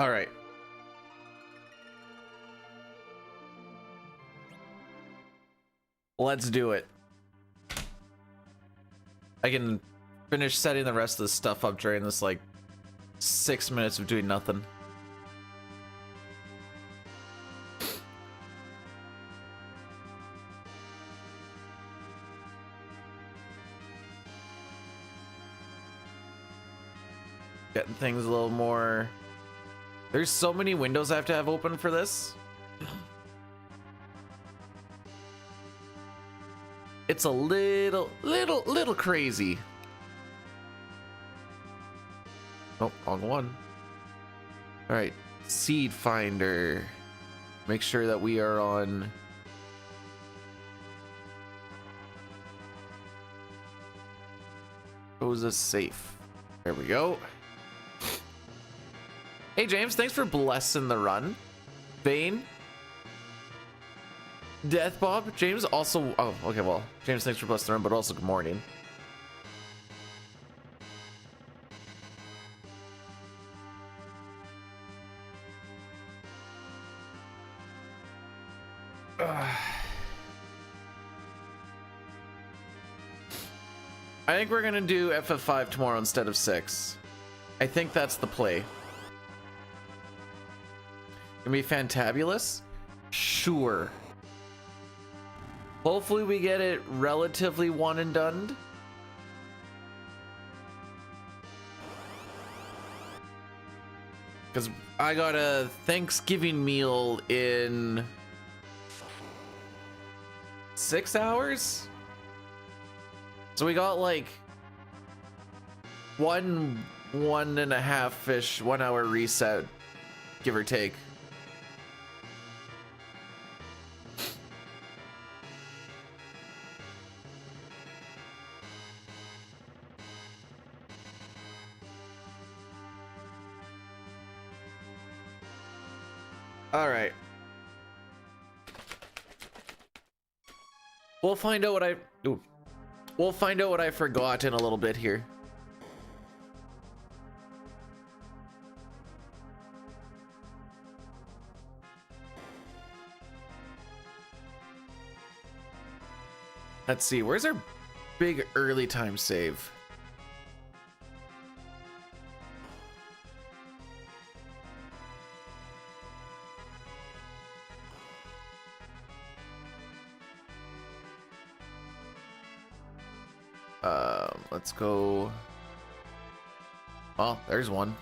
All right. Let's do it. I can finish setting the rest of this stuff up during this like 6 minutes of doing nothing. Getting things a little more. There's so many windows I have to have open for this. It's a little crazy. Oh, wrong one. All right, seed finder. Make sure that we are on. Oh, is this safe? There we go. Hey James, thanks for blessing the run. Bane. Death Bob. James also. Oh, okay, well, James, thanks for blessing the run, but also good morning. I think we're gonna do FF5 tomorrow instead of 6. I think that's the play. Gonna be fantabulous? Sure. Hopefully we get it relatively one and done. Because I got a Thanksgiving meal in 6 hours? So we got like one and a half-ish 1 hour reset, give or take. All right. We'll find out what I. Ooh. We'll find out what I forgot in a little bit here. Let's see. Where's our big early time save? Let's go. Oh, there's one.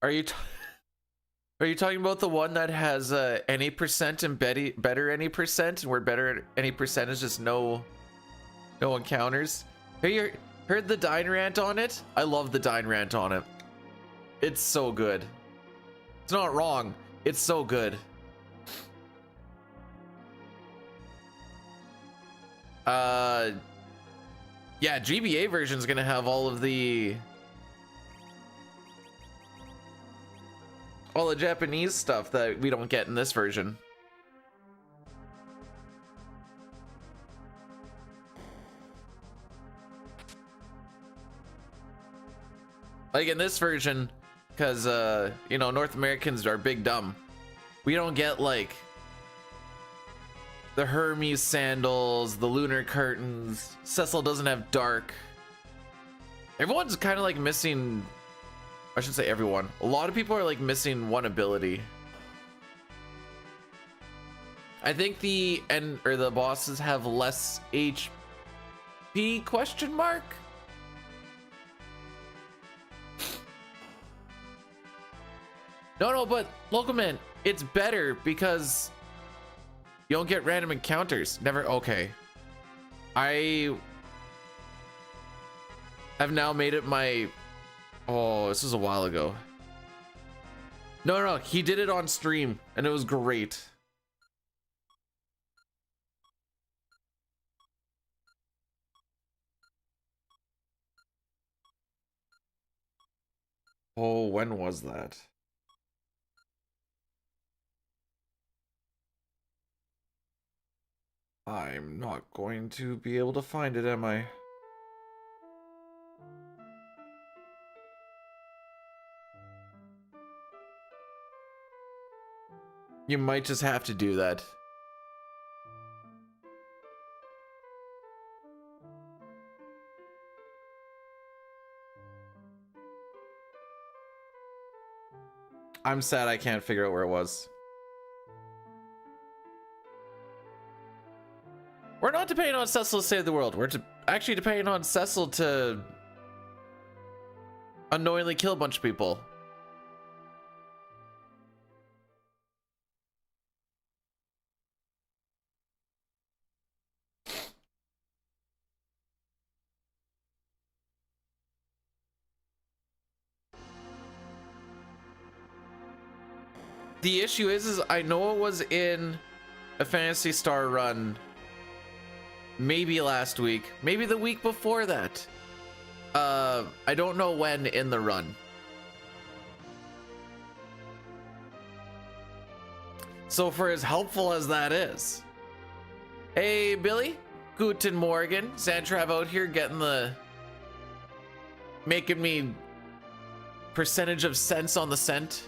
Are you talking about the one that has any percent and better any percent, and where better any percent is just no encounters? Hey, you heard the Dine rant on it? I love the Dine rant on it. It's so good. It's not wrong. It's so good. Yeah, GBA version's gonna have all the Japanese stuff that we don't get in this version. Like in this version, because you know, North Americans are big dumb. We don't get like the Hermes sandals, the lunar curtains. Cecil doesn't have dark. Everyone's kind of like missing. I should say everyone. A lot of people are like missing one ability. I think the bosses have less HP question mark. No, but Local Man, it's better because you don't get random encounters. Never. Okay. I have now made it my. Oh, this was a while ago. No, he did it on stream and it was great. Oh, when was that? I'm not going to be able to find it, am I? You might just have to do that. I'm sad I can't figure out where it was. We're not depending on Cecil to save the world. We're actually depending on Cecil to unknowingly kill a bunch of people. The issue is I know it was in a Phantasy Star run maybe last week, maybe the week before that. I don't know when in the run. So for as helpful as that is. Hey Billy, Guten Morgen. Zantrav out here making me percentage of cents on the cent.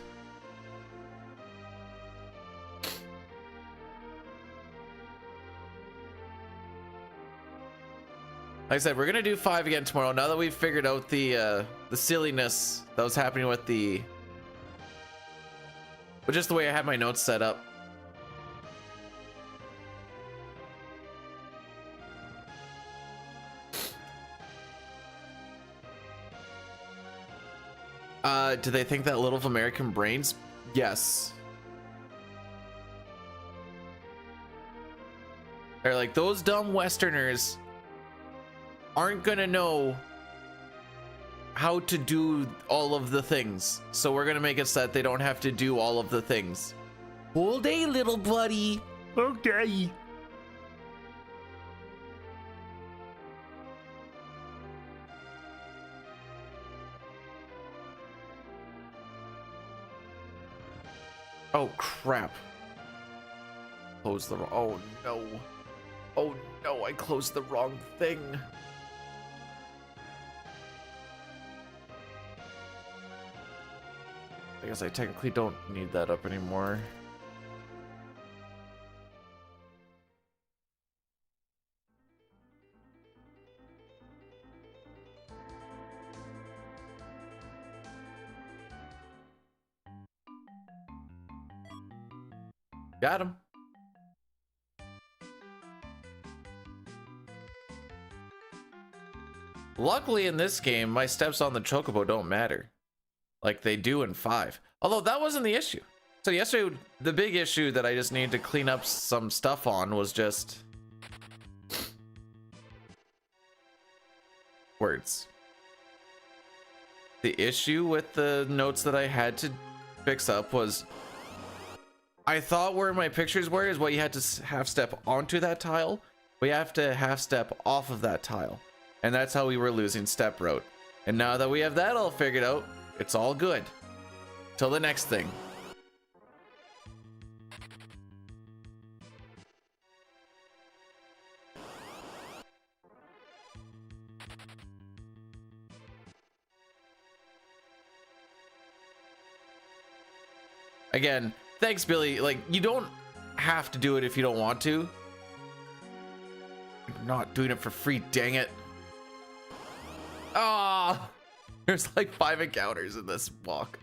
Like I said, we're gonna do 5 again tomorrow. Now that we've figured out the silliness that was happening with just the way I had my notes set up. Do they think that little of American brains? Yes. They're like, those dumb Westerners aren't gonna know how to do all of the things, so we're gonna make it so that they don't have to do all of the things. Whole day, little buddy. Okay. Oh crap. Close the oh no. Oh no, I closed the wrong thing. I guess I technically don't need that up anymore. Got him. Luckily in this game, my steps on the chocobo don't matter like they do in 5. Although that wasn't the issue. So yesterday, the big issue that I just needed to clean up some stuff on was just words. The issue with the notes that I had to fix up was I thought where my pictures were is what you had to half step onto that tile. We have to half step off of that tile. And that's how we were losing step route. And now that we have that all figured out, it's all good. Till the next thing. Again, thanks, Billy. Like, you don't have to do it if you don't want to. I'm not doing it for free, dang it. Ah, there's like 5 encounters in this walk.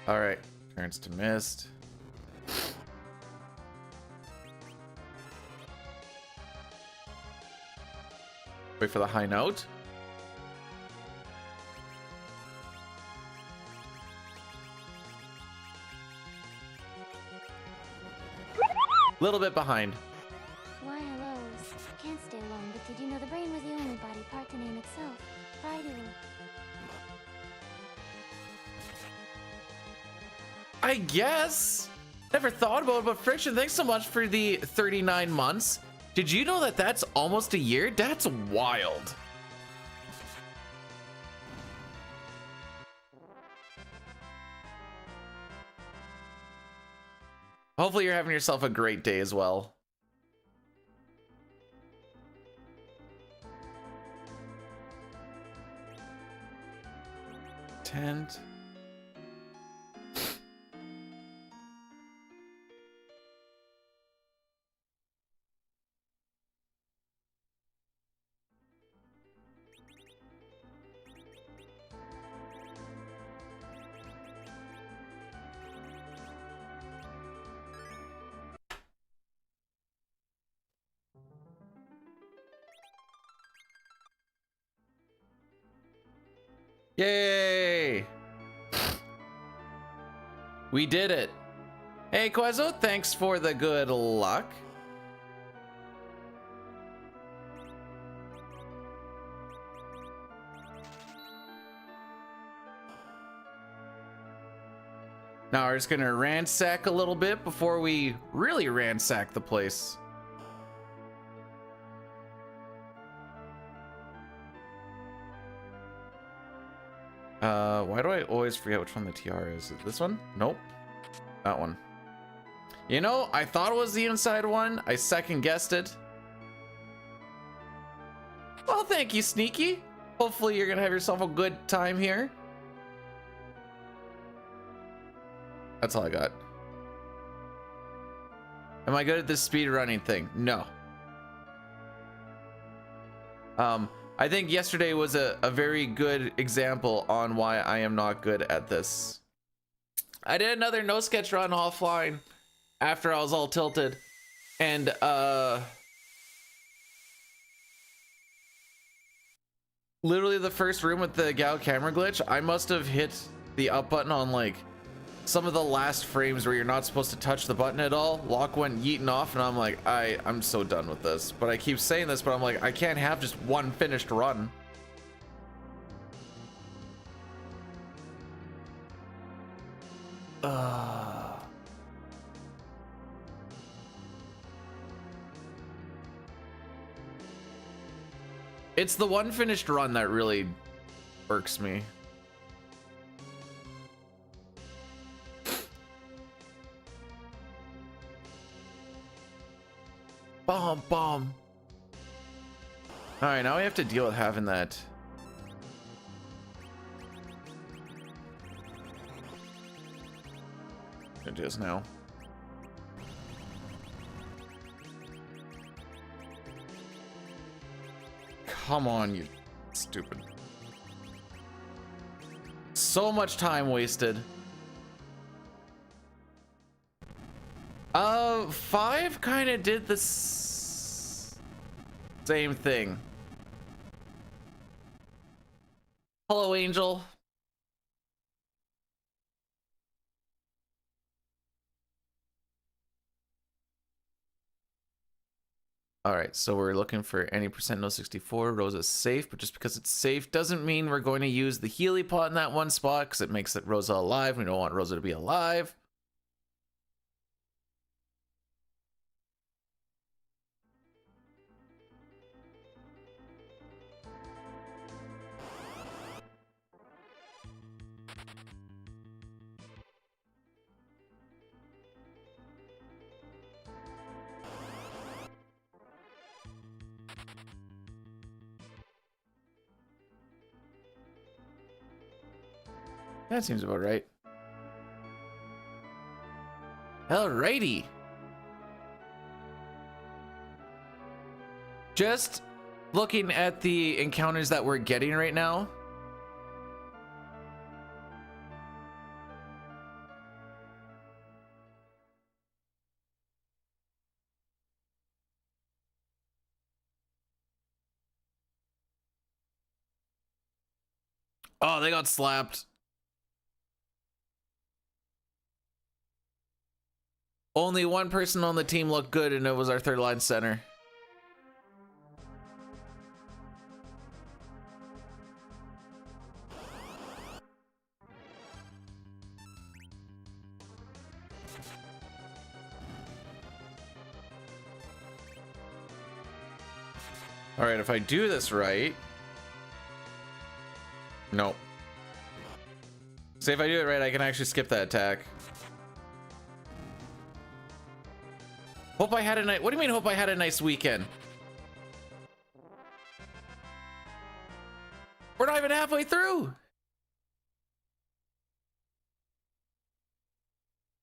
All right, turns to mist. Wait for the high note. Little bit behind. Why hellos? Can't stay long, but did you know the brain was the only body part to name itself? Pride or... I guess. Never thought about it, but Friction, thanks so much for the 39 months. Did you know that that's almost a year? That's wild. Hopefully you're having yourself a great day as well. Tent. Yay! We did it. Hey, Quezzo, thanks for the good luck. Now we're just gonna ransack a little bit before we really ransack the place. Why do I always forget which one the tiara is? Is it this one? Nope. That one. You know, I thought it was the inside one. I second guessed it. Well, thank you, Sneaky. Hopefully you're gonna have yourself a good time here. That's all I got. Am I good at this speed running thing? No. I think yesterday was a very good example on why I am not good at this. I did another no sketch run offline after I was all tilted, and literally the first room with the Gal camera glitch, I must have hit the up button on like some of the last frames where you're not supposed to touch the button at all. Lock went yeeting off, and I'm like, I'm so done with this. But I keep saying this, but I'm like, I can't have just one finished run. It's the one finished run that really irks me. Bomb, bomb. All right, now we have to deal with having that. It is now. Come on, you stupid. So much time wasted. 5 kind of did the same thing. Hello, Angel. All right, so we're looking for any percent no 64. Rosa's safe, but just because it's safe doesn't mean we're going to use the Healy pot in that one spot because it makes it Rosa alive. We don't want Rosa to be alive. That seems about right. Alrighty. Just looking at the encounters that we're getting right now. Oh, they got slapped. Only one person on the team looked good, and it was our third line center. All right, if I do this right. No. Say if I do it right, I can actually skip that attack. Hope I had a nice. What do you mean? Hope I had a nice weekend? We're not even halfway through.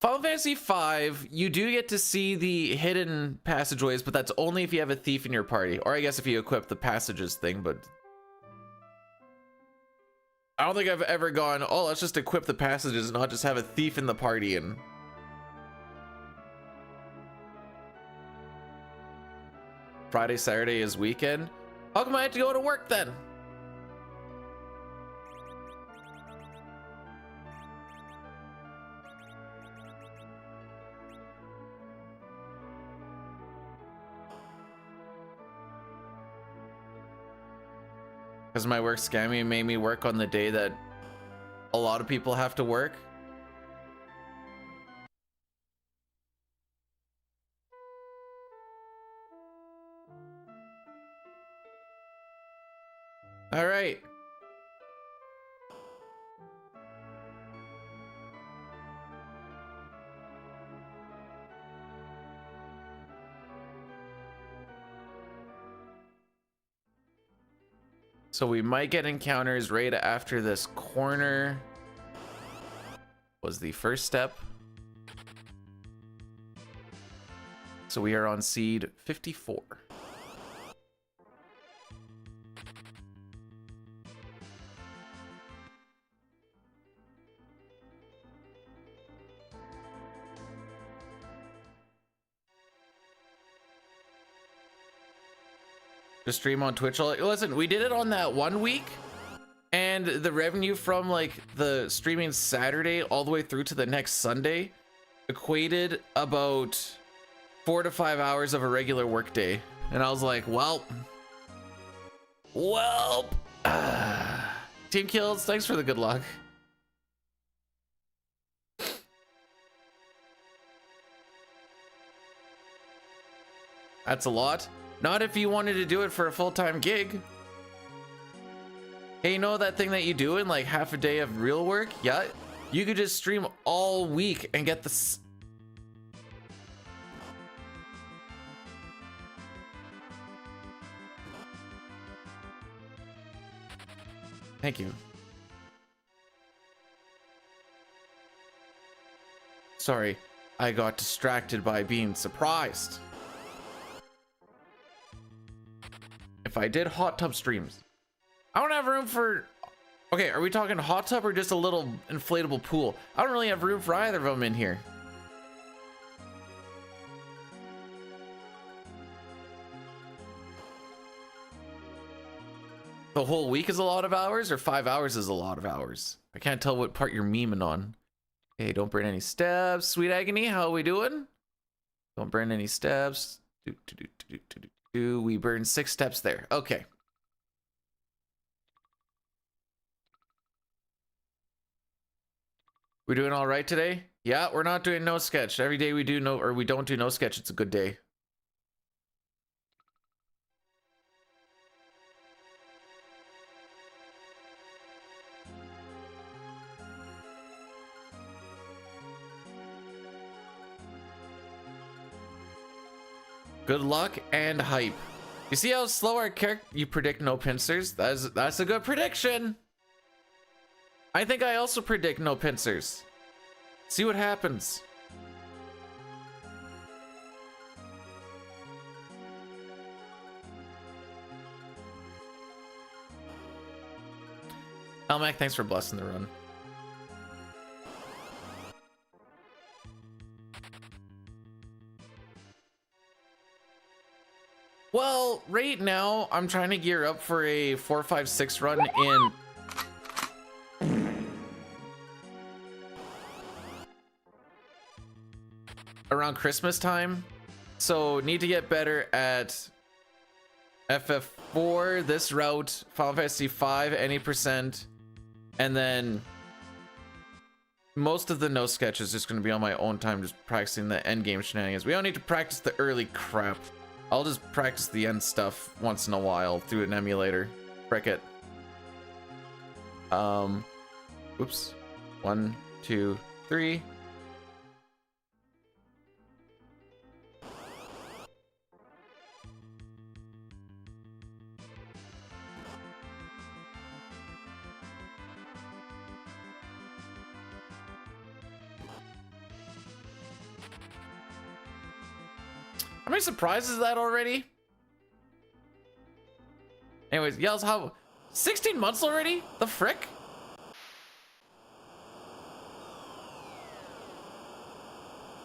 Final Fantasy V, you do get to see the hidden passageways, but that's only if you have a thief in your party, or I guess if you equip the passages thing. But I don't think I've ever gone, oh, let's just equip the passages and not just have a thief in the party. And Friday, Saturday is weekend. How come I have to go to work then? Because my work scamming made me work on the day that a lot of people have to work. All right. So we might get encounters right after this corner was the first step. So we are on seed 54. Just stream on Twitch. Listen, we did it on that 1 week, and the revenue from like the streaming Saturday all the way through to the next Sunday equated about 4 to 5 hours of a regular work day. And I was like, well, Team Kills, thanks for the good luck. That's a lot. Not if you wanted to do it for a full-time gig. Hey, you know that thing that you do in like half a day of real work? Yeah, you could just stream all week and get the Thank you. Sorry, I got distracted by being surprised. If I did hot tub streams, I don't have room for. Okay, are we talking hot tub or just a little inflatable pool? I don't really have room for either of them in here. The whole week is a lot of hours, or 5 hours is a lot of hours? I can't tell what part you're memeing on. Hey, don't burn any steps. Sweet Agony, how are we doing? Don't burn any steps. We burn 6 steps there. Okay. We're doing all right today? Yeah, we're not doing no sketch. Every day we do no, or we don't do no sketch, it's a good day. Good luck and hype. You see how slow our character? You predict no pincers? That's a good prediction. I think I also predict no pincers. See what happens. Elmac, thanks for blessing the run. Well, right now I'm trying to gear up for a 4-5-6 run in. around Christmas time. So need to get better at FF4, this route, Final Fantasy 5, any percent, and then most of the no sketch is just going to be on my own time, just practicing the end game shenanigans. We don't need to practice the early crap. I'll just practice the end stuff once in a while through an emulator. Frick it. Oops. 1, 2, 3. How many surprises is that already? Anyways, Yells, how 16 months already? The frick?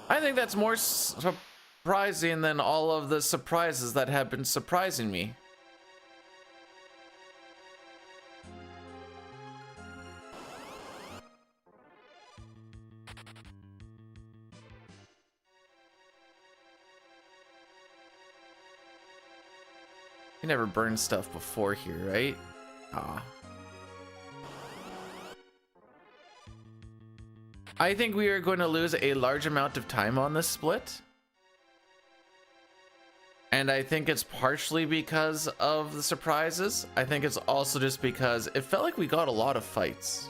I think that's more surprising than all of the surprises that have been surprising me. You never burned stuff before here, right? Ah. I think we are going to lose a large amount of time on this split. And I think it's partially because of the surprises. I think it's also just because it felt like we got a lot of fights.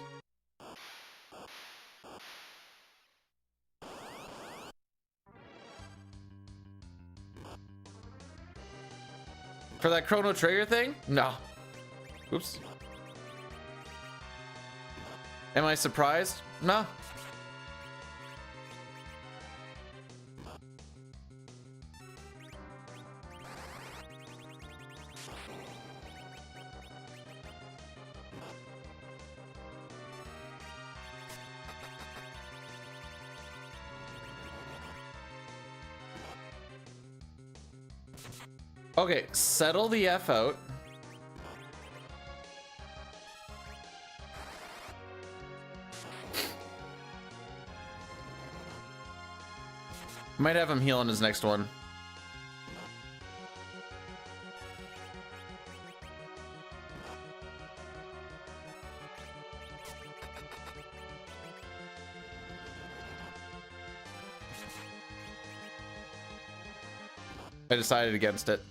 For that Chrono Trigger thing? No. Oops. Am I surprised? No. Okay, settle the F out. Might have him heal on his next one. I decided against it.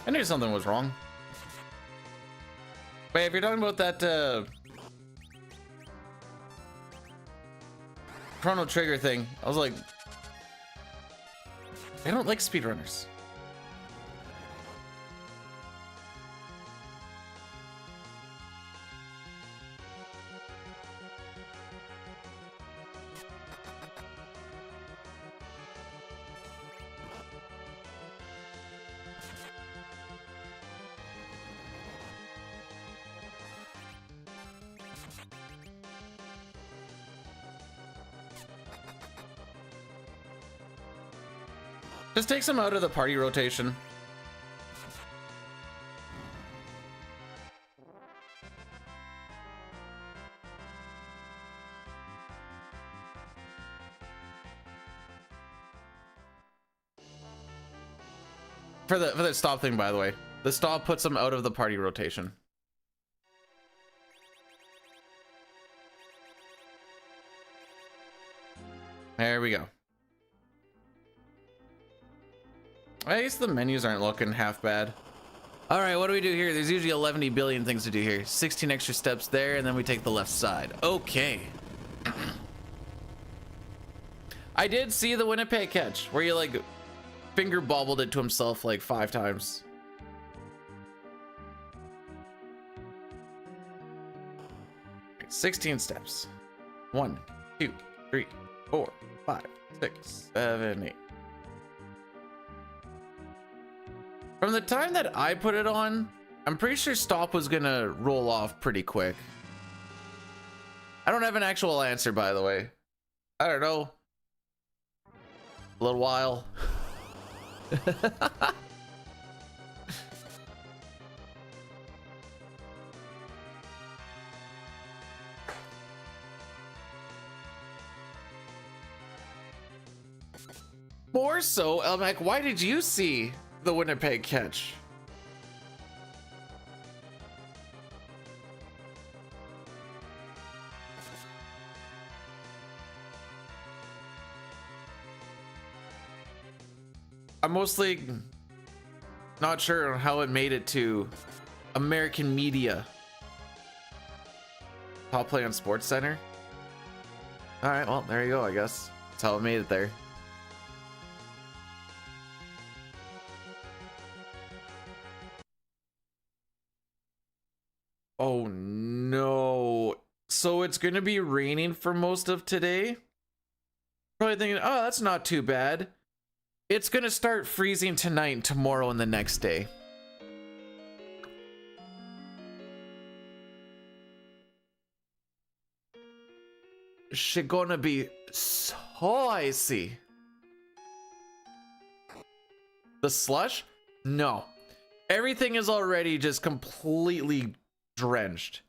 I knew something was wrong. Wait, if you're talking about that Chrono Trigger thing, I was like, I don't like speedrunners. Just takes him out of the party rotation. For the stop thing, by the way, the stop puts him out of the party rotation. There we go. I guess the menus aren't looking half bad. All right, what do we do here? There's usually 11 billion things to do here. 16 extra steps there, and then we take the left side. Okay. I did see the Winnipeg catch, where you like finger bobbled it to himself like 5 times. Right, 16 steps. 1, 2, 3, 4, 5, 6, 7, 8. From the time that I put it on, I'm pretty sure stop was gonna roll off pretty quick. I don't have an actual answer, by the way. I don't know. A little while. More so, Elmac, why did you see the Winnipeg catch? I'm mostly not sure on how it made it to American media. Top play on Sports Center. All right, well, there you go, I guess. That's how it made it there. Oh no. So it's gonna be raining for most of today? Probably thinking, oh, that's not too bad. It's gonna start freezing tonight and tomorrow and the next day. Shit gonna be so icy. The slush? No. Everything is already just completely drenched.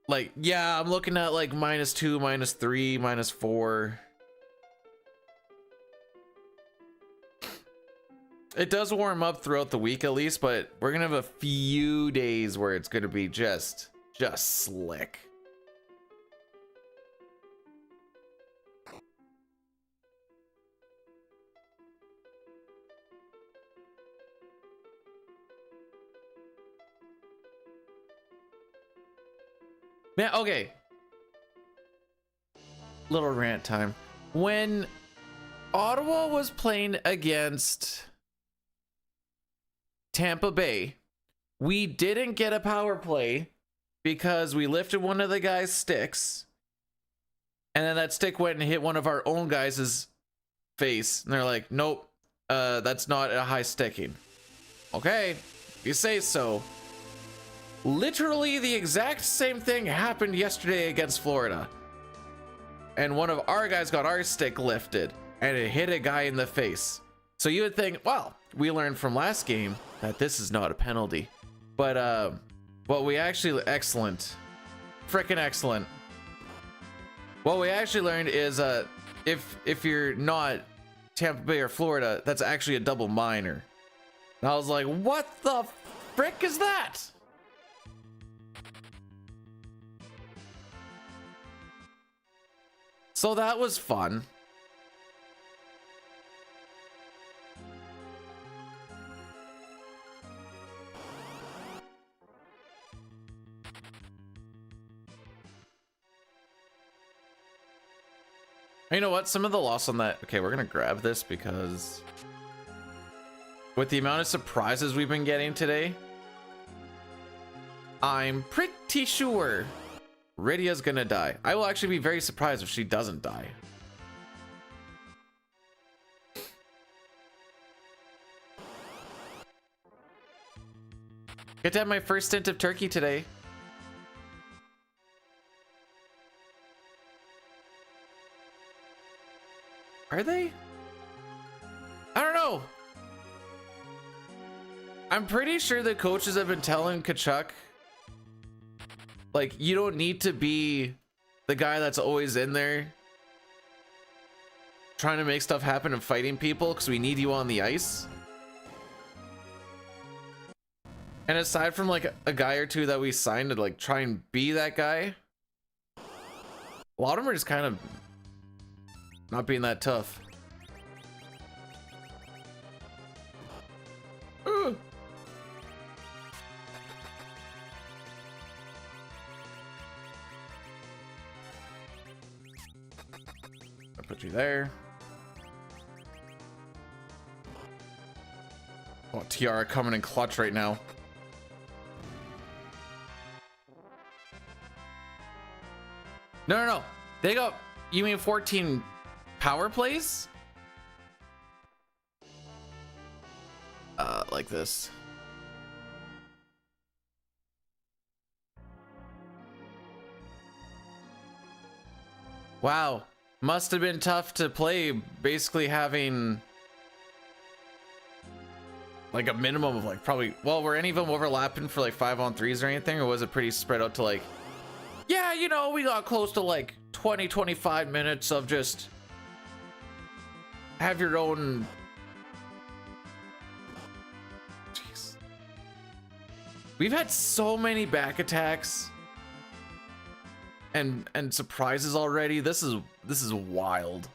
Like, yeah, I'm looking at like -2, -3, -4. It does warm up throughout the week at least, but we're gonna have a few days where it's gonna be just slick. Man, okay. Little rant time. When Ottawa was playing against Tampa Bay, we didn't get a power play because we lifted one of the guys' sticks, and then that stick went and hit one of our own guys' face, and they're like, nope, that's not a high sticking. Okay, you say so. Literally the exact same thing happened yesterday against Florida, and one of our guys got our stick lifted and it hit a guy in the face. So you would think, well, we learned from last game that this is not a penalty, but what we actually excellent, freaking excellent. What we actually learned is if you're not Tampa Bay or Florida, that's actually a double minor. And I was like, what the frick is that? So that was fun. You know what? Some of the loss on that. Okay, we're gonna grab this because with the amount of surprises we've been getting today, I'm pretty sure Rydia's gonna die. I will actually be very surprised if she doesn't die. Get to have my first stint of turkey today. Are they? I don't know. I'm pretty sure the coaches have been telling Kachuk, like, you don't need to be the guy that's always in there trying to make stuff happen and fighting people, because we need you on the ice. And aside from like a guy or two that we signed to like try and be that guy, a lot of them are just kind of not being that tough. Ooh. I'll put you there. Oh, Tiara coming in clutch right now. No. They got, you mean 14 power plays? like this. Wow, must have been tough to play, basically having like a minimum of like probably, well, were any of them overlapping for like 5-on-3s or anything, or was it pretty spread out to like, yeah, you know, we got close to like 20-25 minutes of just have your own. Jeez, we've had so many back attacks and surprises already. This is wild.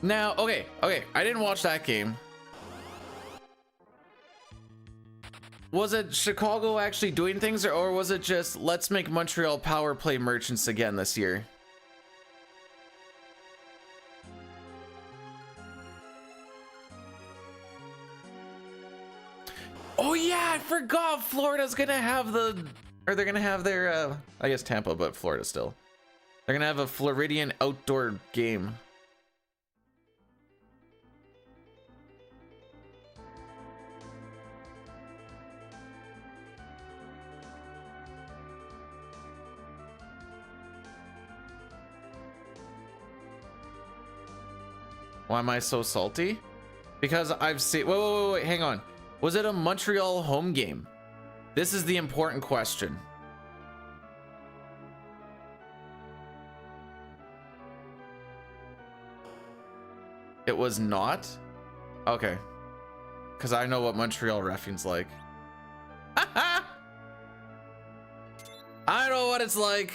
Now, okay, I didn't watch that game. Was it Chicago actually doing things, or was it just let's make Montreal power play merchants again this year? Oh yeah, I forgot Florida's gonna have or they're gonna have their, I guess Tampa, but Florida still. They're gonna have a Floridian outdoor game. Why am I so salty? Because I've seen, wait, hang on. Was it a Montreal home game? This is the important question. It was not? Okay. Because I know what Montreal reffing's like. I know what it's like.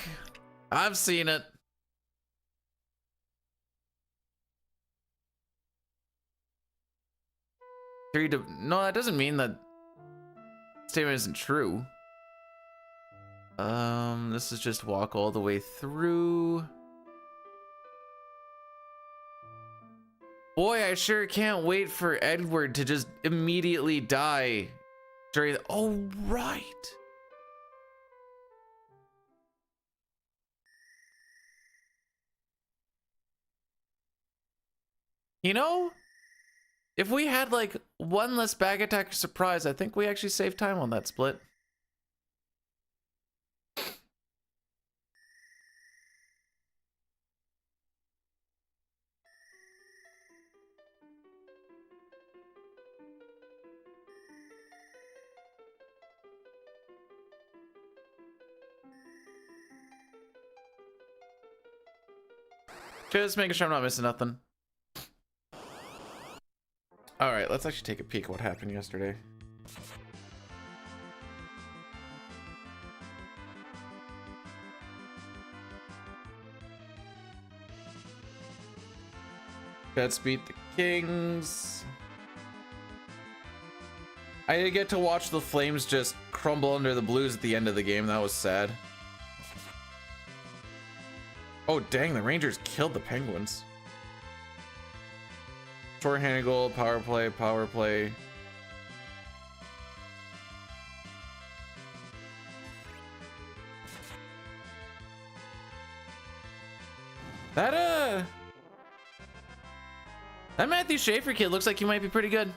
I've seen it. No, that doesn't mean that statement isn't true. This is just walk all the way through. Boy, I sure can't wait for Edward to just immediately die during the, oh, right. You know, if we had like one less bag attack surprise, I think we actually saved time on that split. Just making sure I'm not missing nothing. All right, let's actually take a peek at what happened yesterday. Let's beat the Kings. I did get to watch the Flames just crumble under the Blues at the end of the game. That was sad. Oh, dang, the Rangers killed the Penguins. Shorthanded goal, power play, power play. That Matthew Schaefer kid looks like he might be pretty good.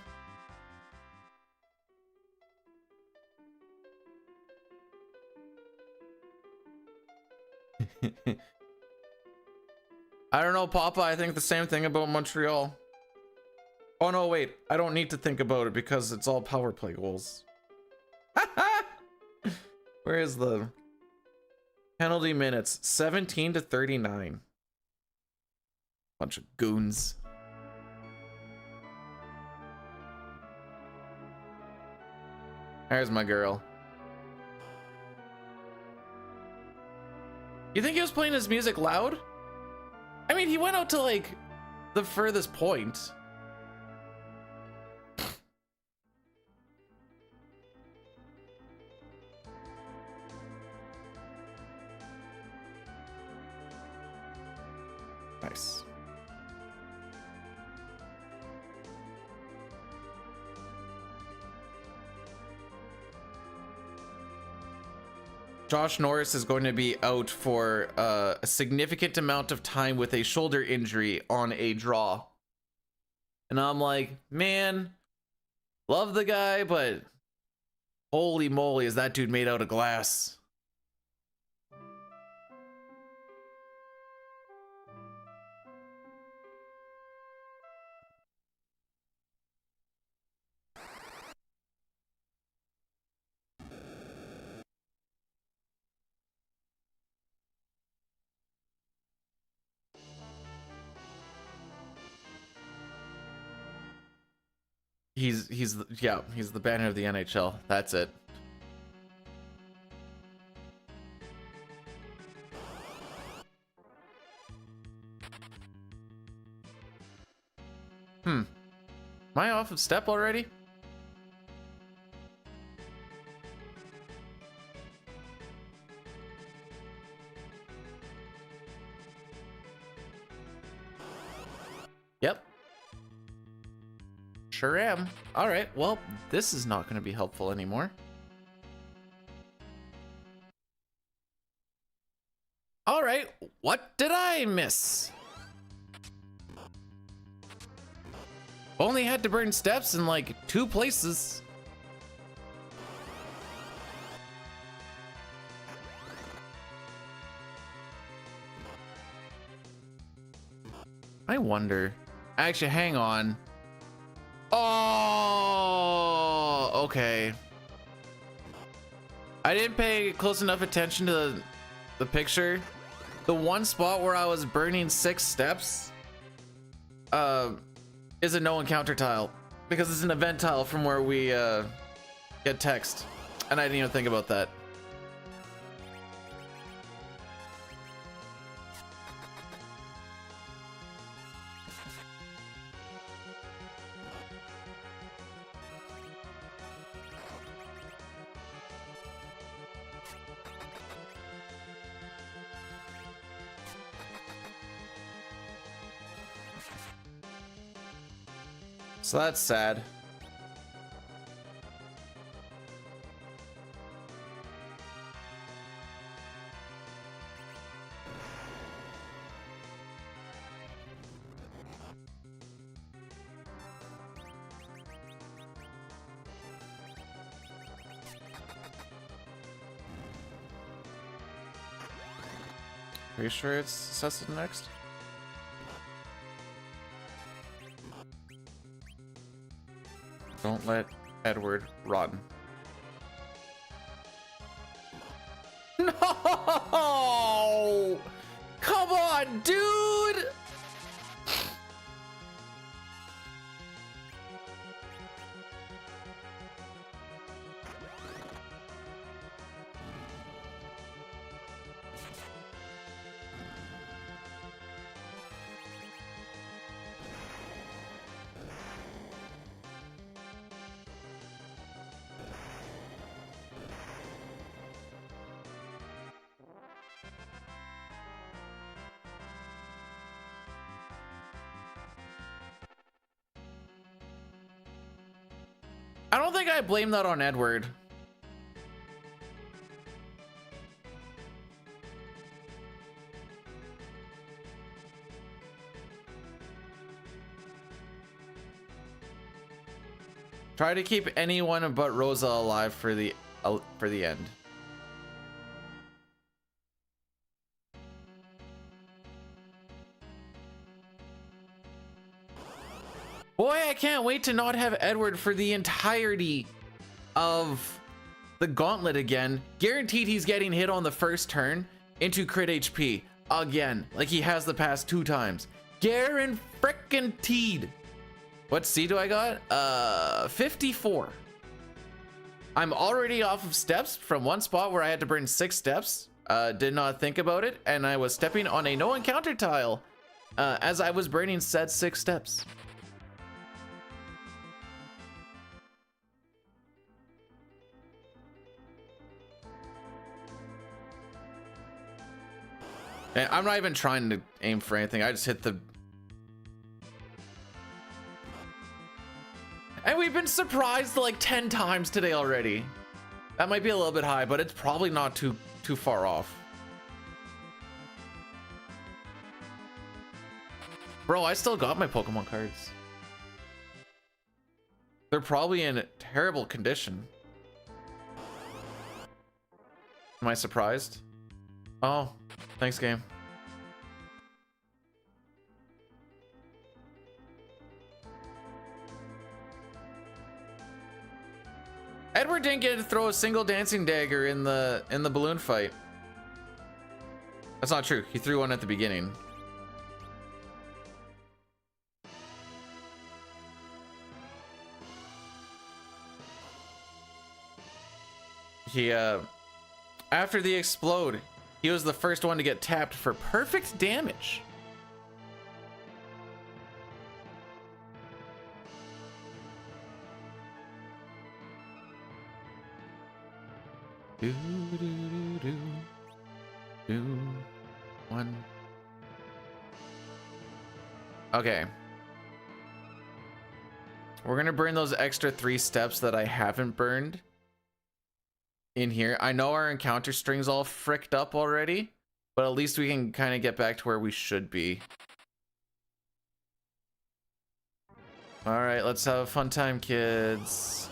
I don't know, Papa. I think the same thing about Montreal. Oh no, wait. I don't need to think about it because it's all power play goals. Where is the penalty minutes? 17-39. Bunch of goons. There's my girl. You think he was playing his music loud? I mean, he went out to like the furthest point. Nice. Josh Norris is going to be out for a significant amount of time with a shoulder injury on a draw. And I'm like, man, love the guy, but holy moly, is that dude made out of glass. He's the banner of the NHL. That's it. Am I off of step already? Yep. Sure am. All right, well, this is not going to be helpful anymore. All right, what did I miss? Only had to burn steps in like 2 places. I wonder. Actually, hang on. Oh, okay. I didn't pay close enough attention to the picture. The one spot where I was burning 6 steps is a no encounter tile because it's an event tile from where we get text, and I didn't even think about that. So that's sad. Are you sure it's Cecil next? Don't let Edward run. No! Come on, dude! I don't think I blame that on Edward. Try to keep anyone but Rosa alive for the end. Boy, I can't wait to not have Edward for the entirety of the gauntlet again. Guaranteed he's getting hit on the first turn into crit HP again, like he has the past 2 times. Guaranteed. What C do I got? 54. I'm already off of steps from one spot where I had to burn 6 steps. Did not think about it, and I was stepping on a no encounter tile as I was burning said 6 steps. And I'm not even trying to aim for anything. I just hit the... And we've been surprised like 10 times today already. That might be a little bit high, but it's probably not too far off. Bro, I still got my Pokemon cards. They're probably in terrible condition. Am I surprised? Oh, thanks, game. Edward didn't get to throw a single dancing dagger in the balloon fight. That's not true. He threw one at the beginning. He after the explode, he was the first one to get tapped for perfect damage. Do do do do do one. Okay. We're gonna burn those extra 3 steps that I haven't burned in here. I know our encounter string's all fricked up already, but at least we can kind of get back to where we should be. All right, let's have a fun time, kids.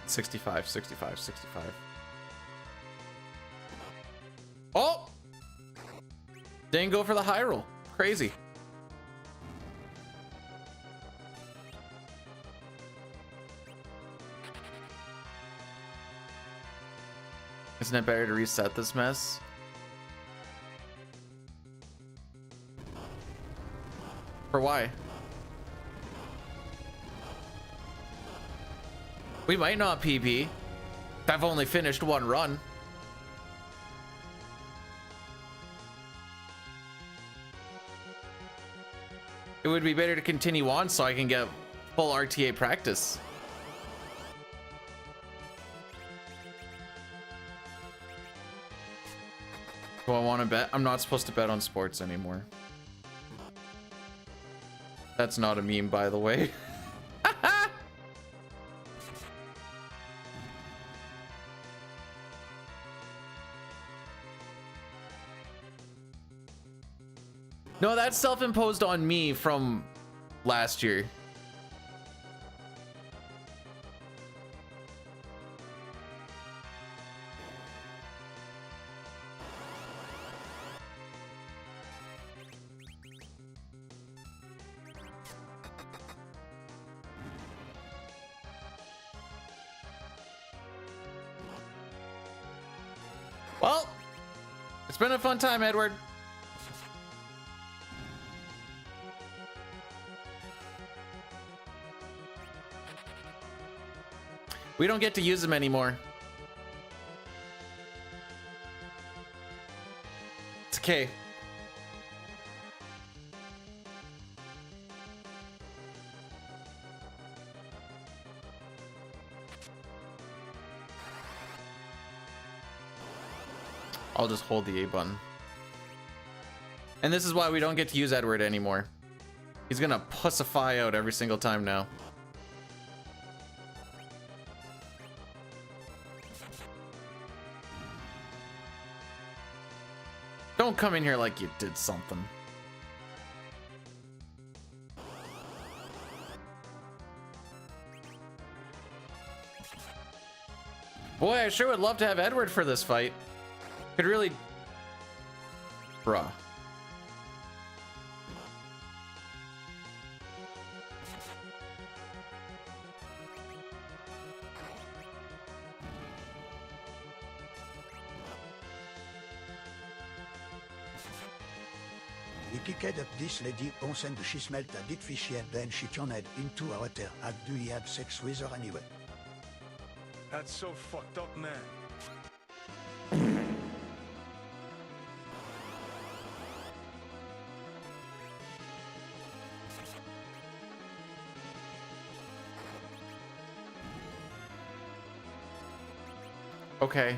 $65, $65, $65. Oh! Didn't go for the high roll. Crazy. Isn't it better to reset this mess? For why? We might not PB. I've only finished 1 run. It would be better to continue on so I can get full RTA practice. Do I want to bet? I'm not supposed to bet on sports anymore. That's not a meme, by the way. No, that's self-imposed on me from last year. Well, it's been a fun time, Edward. We don't get to use them anymore. It's okay. I'll just hold the A button. And this is why we don't get to use Edward anymore. He's gonna pussify out every single time now. Don't come in here like you did something. Boy, I sure would love to have Edward for this fight. Could really... Bruh. Picked up this lady onsen she smelt a bit fishy and then she turned into a water. Do you have sex with her anyway? That's so fucked up, man. Okay.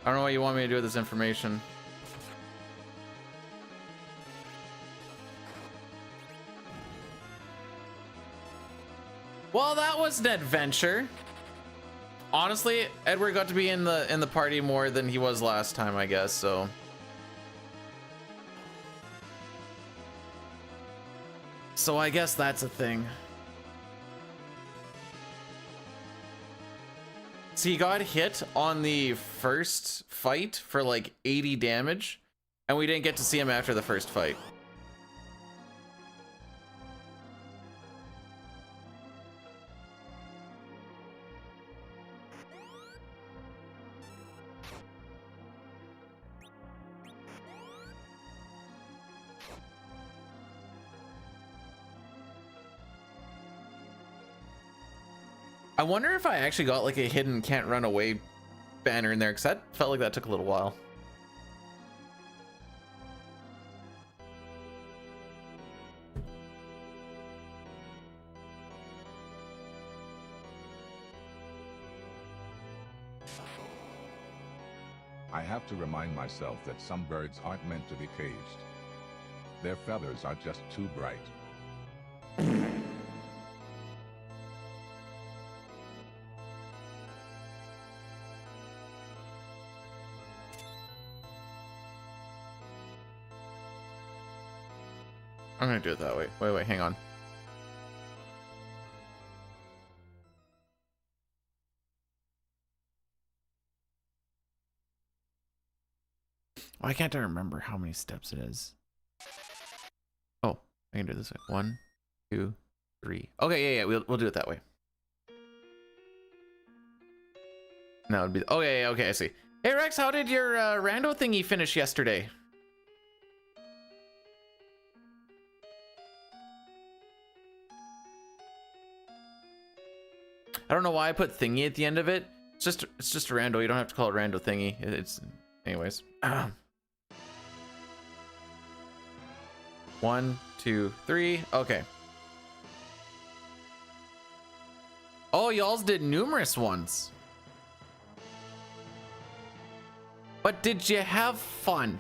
I don't know what you want me to do with this information. Well, that was an adventure. Honestly, Edward got to be in the party more than he was last time, I guess, so. So I guess that's a thing. So he got hit on the first fight for like 80 damage, and we didn't get to see him after the first fight. I wonder if I actually got like a hidden can't run away banner in there, because that felt like that took a little while. I have to remind myself that some birds aren't meant to be caged. Their feathers are just too bright. I'm gonna do it that way. Wait, hang on. Why can't I remember how many steps it is? Oh, I can do it this way. 1, 2, 3. Okay, yeah, we'll do it that way. That would be. Oh yeah, okay, I see. Hey Rex, how did your rando thingy finish yesterday? I don't know why I put thingy at the end of it. It's just a rando. You don't have to call it rando thingy. It's anyways. 1, 2, 3. Okay. Oh, y'all's did numerous ones. But did you have fun?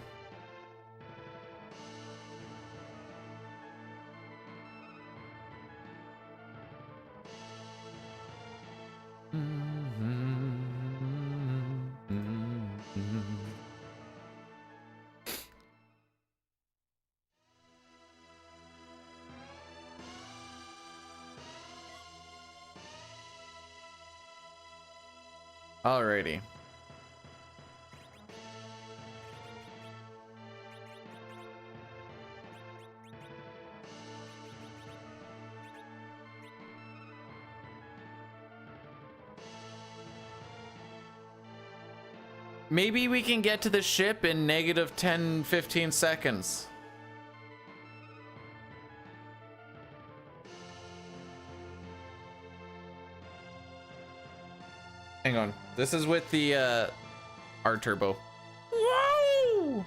Alrighty. Maybe we can get to the ship in negative 10-15 seconds. Hang on. This is with the R turbo. Whoa!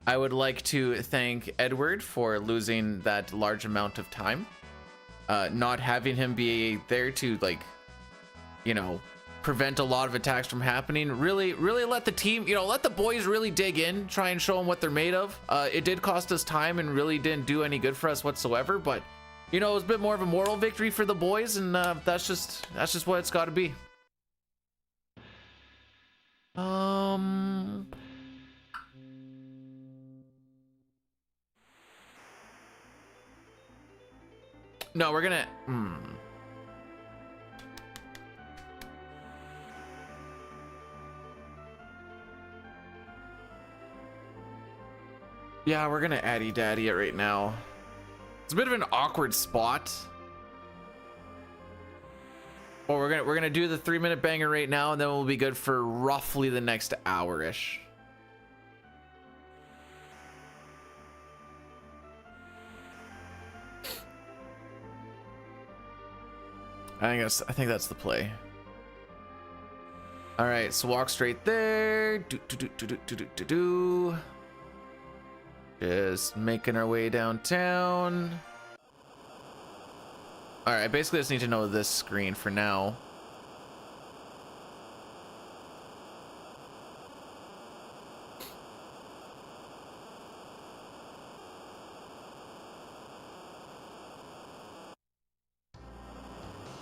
I would like to thank Edward for losing that large amount of time. Not having him be there to, like, you know, prevent a lot of attacks from happening. Really let the team, you know, let the boys really dig in, try and show them what they're made of. It did cost us time and really didn't do any good for us whatsoever, but, you know, it was a bit more of a moral victory for the boys, and that's just what it's got to be. No, we're gonna. Yeah, we're gonna Addy Daddy it right now. It's a bit of an awkward spot. Well, we're gonna do the 3-minute banger right now, and then we'll be good for roughly the next hour-ish. I think that's the play. All right, so walk straight there. Just making our way downtown. All right, I basically just need to know this screen for now.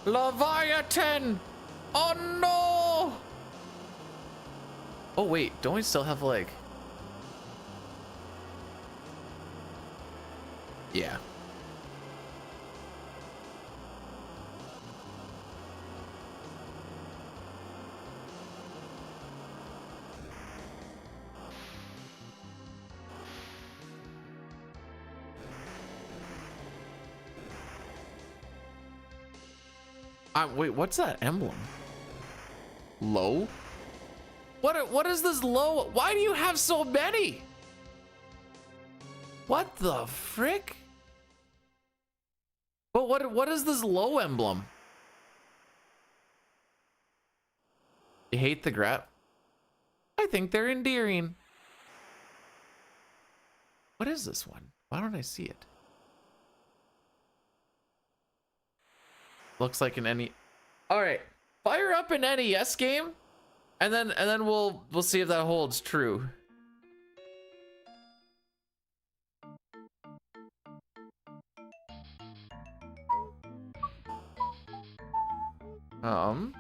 Leviathan! Oh no! Oh wait, don't we still have like... Yeah. Wait, what's that emblem? Low? What is this low? Why do you have so many? What the frick? But what is this low emblem? You hate the grab? I think they're endearing. What is this one? Why don't I see it? Looks like an NES. All right, fire up an NES game, and then we'll see if that holds true. We're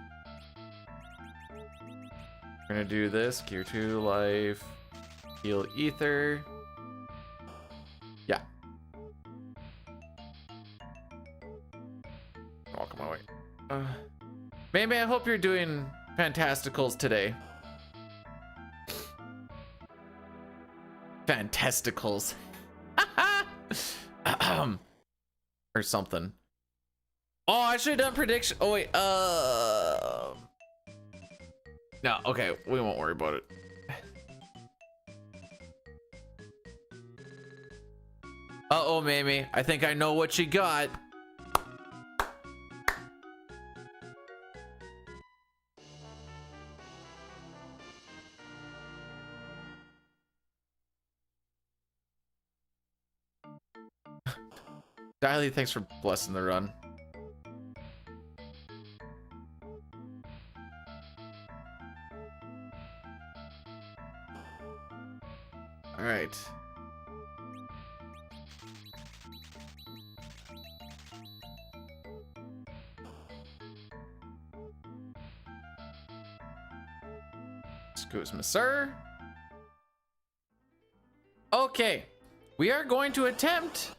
gonna do this. Gear 2 life, heal ether. Yeah. Oh, come on, wait. Maybe I hope you're doing fantasticals today. Fantasticals. Or something. Oh, I should have done prediction. Oh wait, no, okay, we won't worry about it. Uh-oh, Mamie, I think I know what you got. Diley, thanks for blessing the run. All right. Excuse me, sir. Okay, we are going to attempt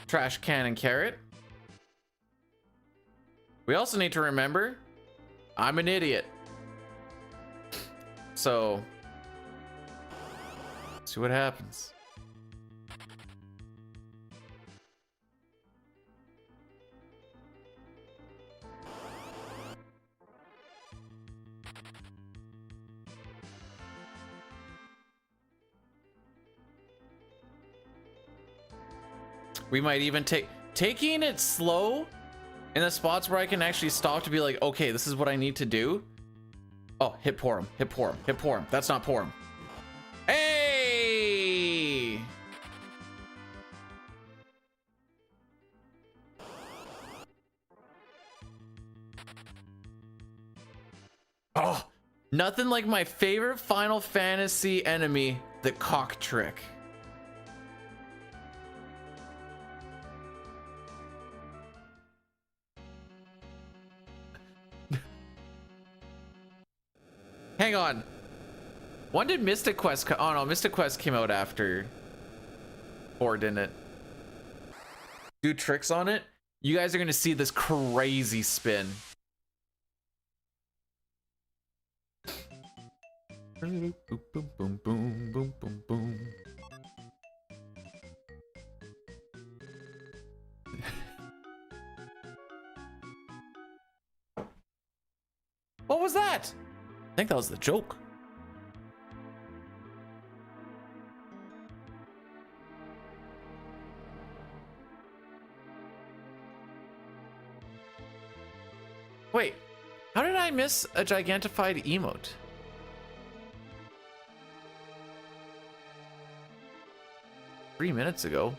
trash can and carrot. We also need to remember I'm an idiot. So see what happens. We might even taking it slow in the spots where I can actually stop to be like, okay, this is what I need to do. Oh, hit pour him, hit pour him, hit pour him. That's not pour him. Hey! Oh, nothing like my favorite Final Fantasy enemy, the cock trick. Hang on. When did Mystic Quest come? Oh no, Mystic Quest came out after. Or didn't it? Do tricks on it? You guys are gonna see this crazy spin. Boom, boom, boom, boom, boom, boom, boom. What was that? I think that was the joke. Wait, how did I miss a gigantified emote? Three minutes ago.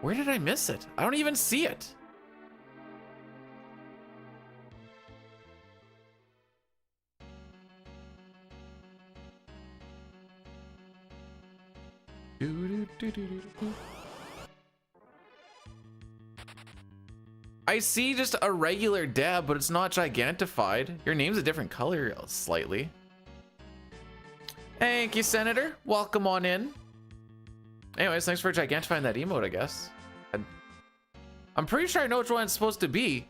Where did I miss it? I don't even see it. I see just a regular dab, but it's not gigantified. Your name's a different color slightly. Thank you, Senator. Welcome on in. Anyways, thanks for gigantifying that emote, I guess. I'm pretty sure I know which one it's supposed to be.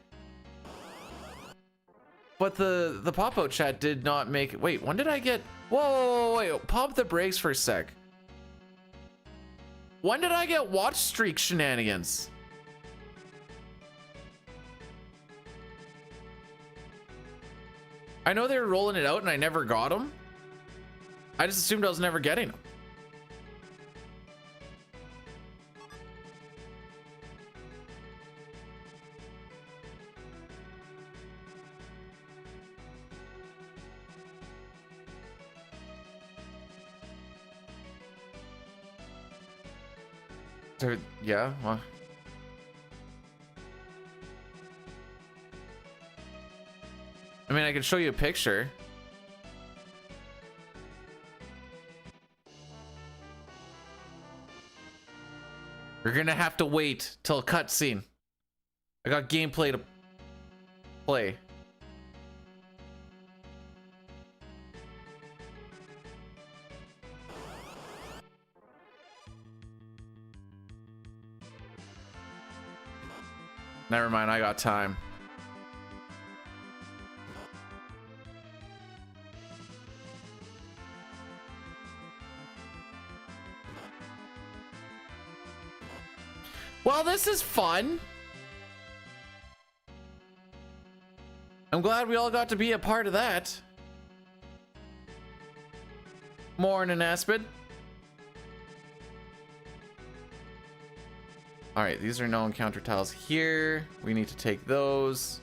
But the pop-out chat did not make it. Wait, when did I get... Whoa, wait, pump the brakes for a sec. When did I get watch streak shenanigans? I know they were rolling it out and I never got them. I just assumed I was never getting them. Yeah, well. I mean, I can show you a picture. You're gonna have to wait till cutscene. I got gameplay to play. Never mind, I got time. Well, this is fun. I'm glad we all got to be a part of that. Morning, Aspid. All right, these are no encounter tiles here. We need to take those.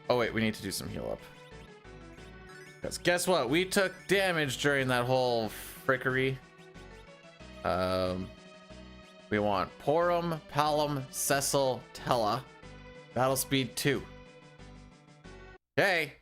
Oh wait, we need to do some heal up. Because guess what? We took damage during that whole frickery. We want Porum, Palum, Cecil, Tella. Battle speed 2. Okay.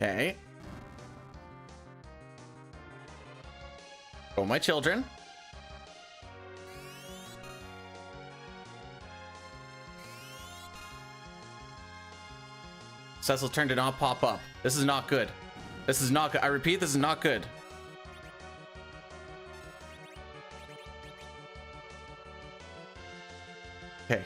Okay. Oh, my children. Cecil turned it on, pop up. This is not good. This is not good. I repeat, this is not good. Okay.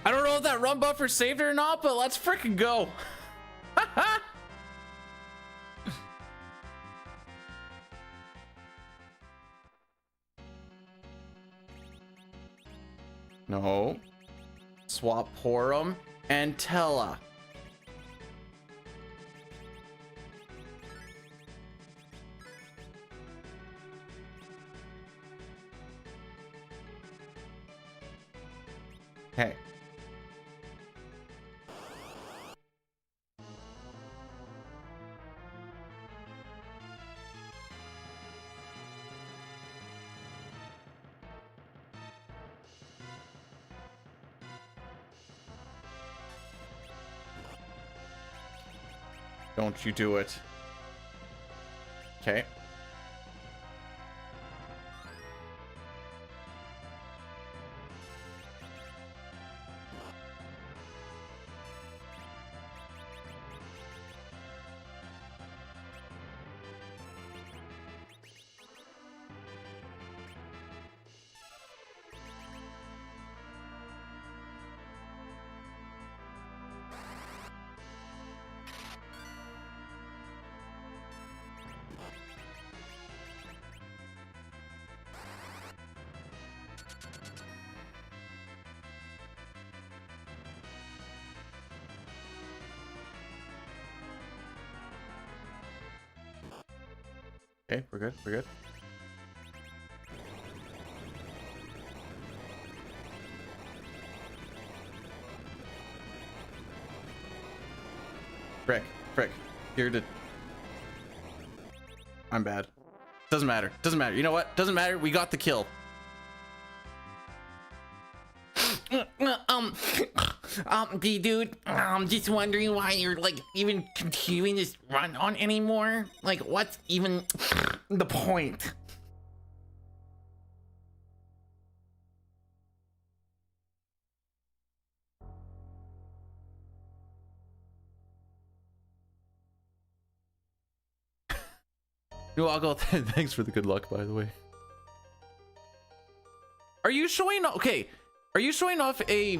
I don't know if that run buffer saved it or not, but let's freaking go. No. Swap Porum and Tella. Hey. Don't you do it. Okay. Okay, we're good. We're good. Frick. Frick. Here to... I'm bad. Doesn't matter. Doesn't matter. You know what? Doesn't matter. We got the kill. Dude, I'm just wondering why you're like even continuing this run on anymore. Like, what's even the point? No, I'll go. Thanks for the good luck, by the way. Are you showing? Okay, are you showing off a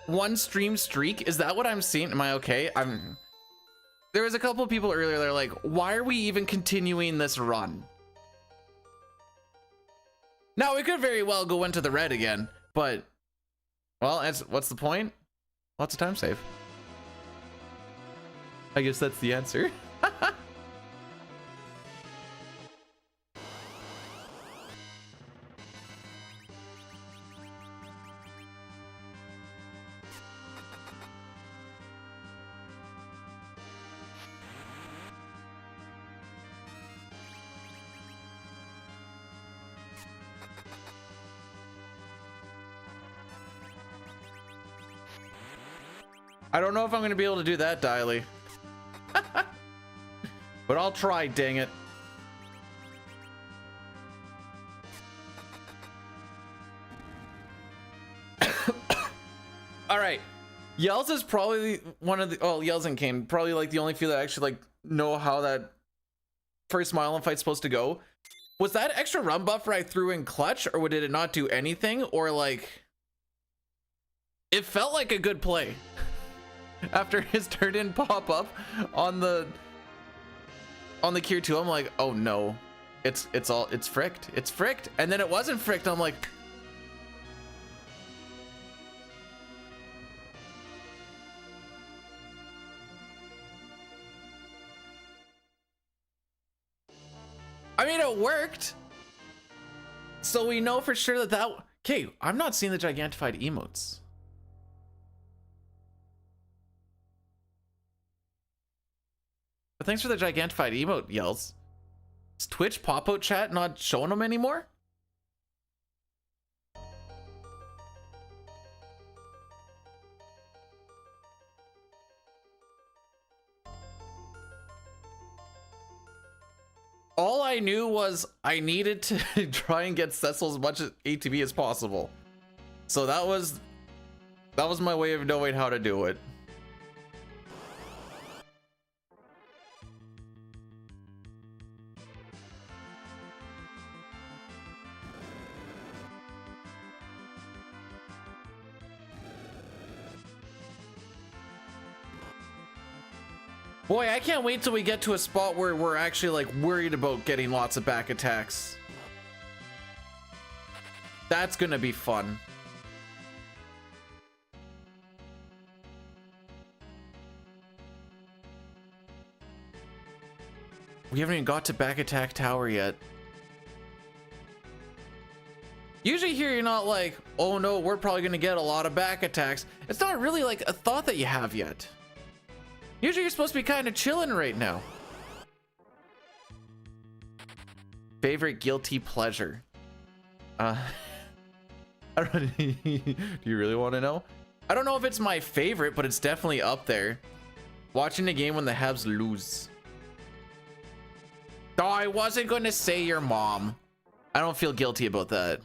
one stream streak? Is that what I'm seeing? Am I okay? There was a couple of people earlier that are like, why are we even continuing this run? Now we could very well go into the red again, but well, what's the point? Lots of time save. I guess that's the answer. I don't know if I'm going to be able to do that, Diley. But I'll try, dang it. All right. Yells is probably one of the... Oh, Yells and Kane. Probably like the only few that actually like know how that first Mile fight's supposed to go. Was that extra run buffer I threw in clutch, or did it not do anything? Or like... It felt like a good play. After his turn in pop up on the Kier 2, I'm like, oh no, it's fricked. It's fricked. And then it wasn't fricked. I'm like, I mean, it worked. So we know for sure that okay, I'm not seeing the gigantified emotes. But thanks for the gigantified emote, Yells. Is Twitch pop-out chat not showing them anymore? All I knew was I needed to try and get Cecil as much ATB as possible. So that was my way of knowing how to do it. Boy, I can't wait till we get to a spot where we're actually like worried about getting lots of back attacks. That's gonna be fun. We haven't even got to back attack tower yet. Usually here you're not like, oh no, we're probably gonna get a lot of back attacks. It's not really like a thought that you have yet. Usually you're supposed to be kind of chilling right now. Favorite guilty pleasure? I don't know. Do you really want to know? I don't know if it's my favorite, but it's definitely up there. Watching the game when the Habs lose. Oh, I wasn't going to say your mom. I don't feel guilty about that.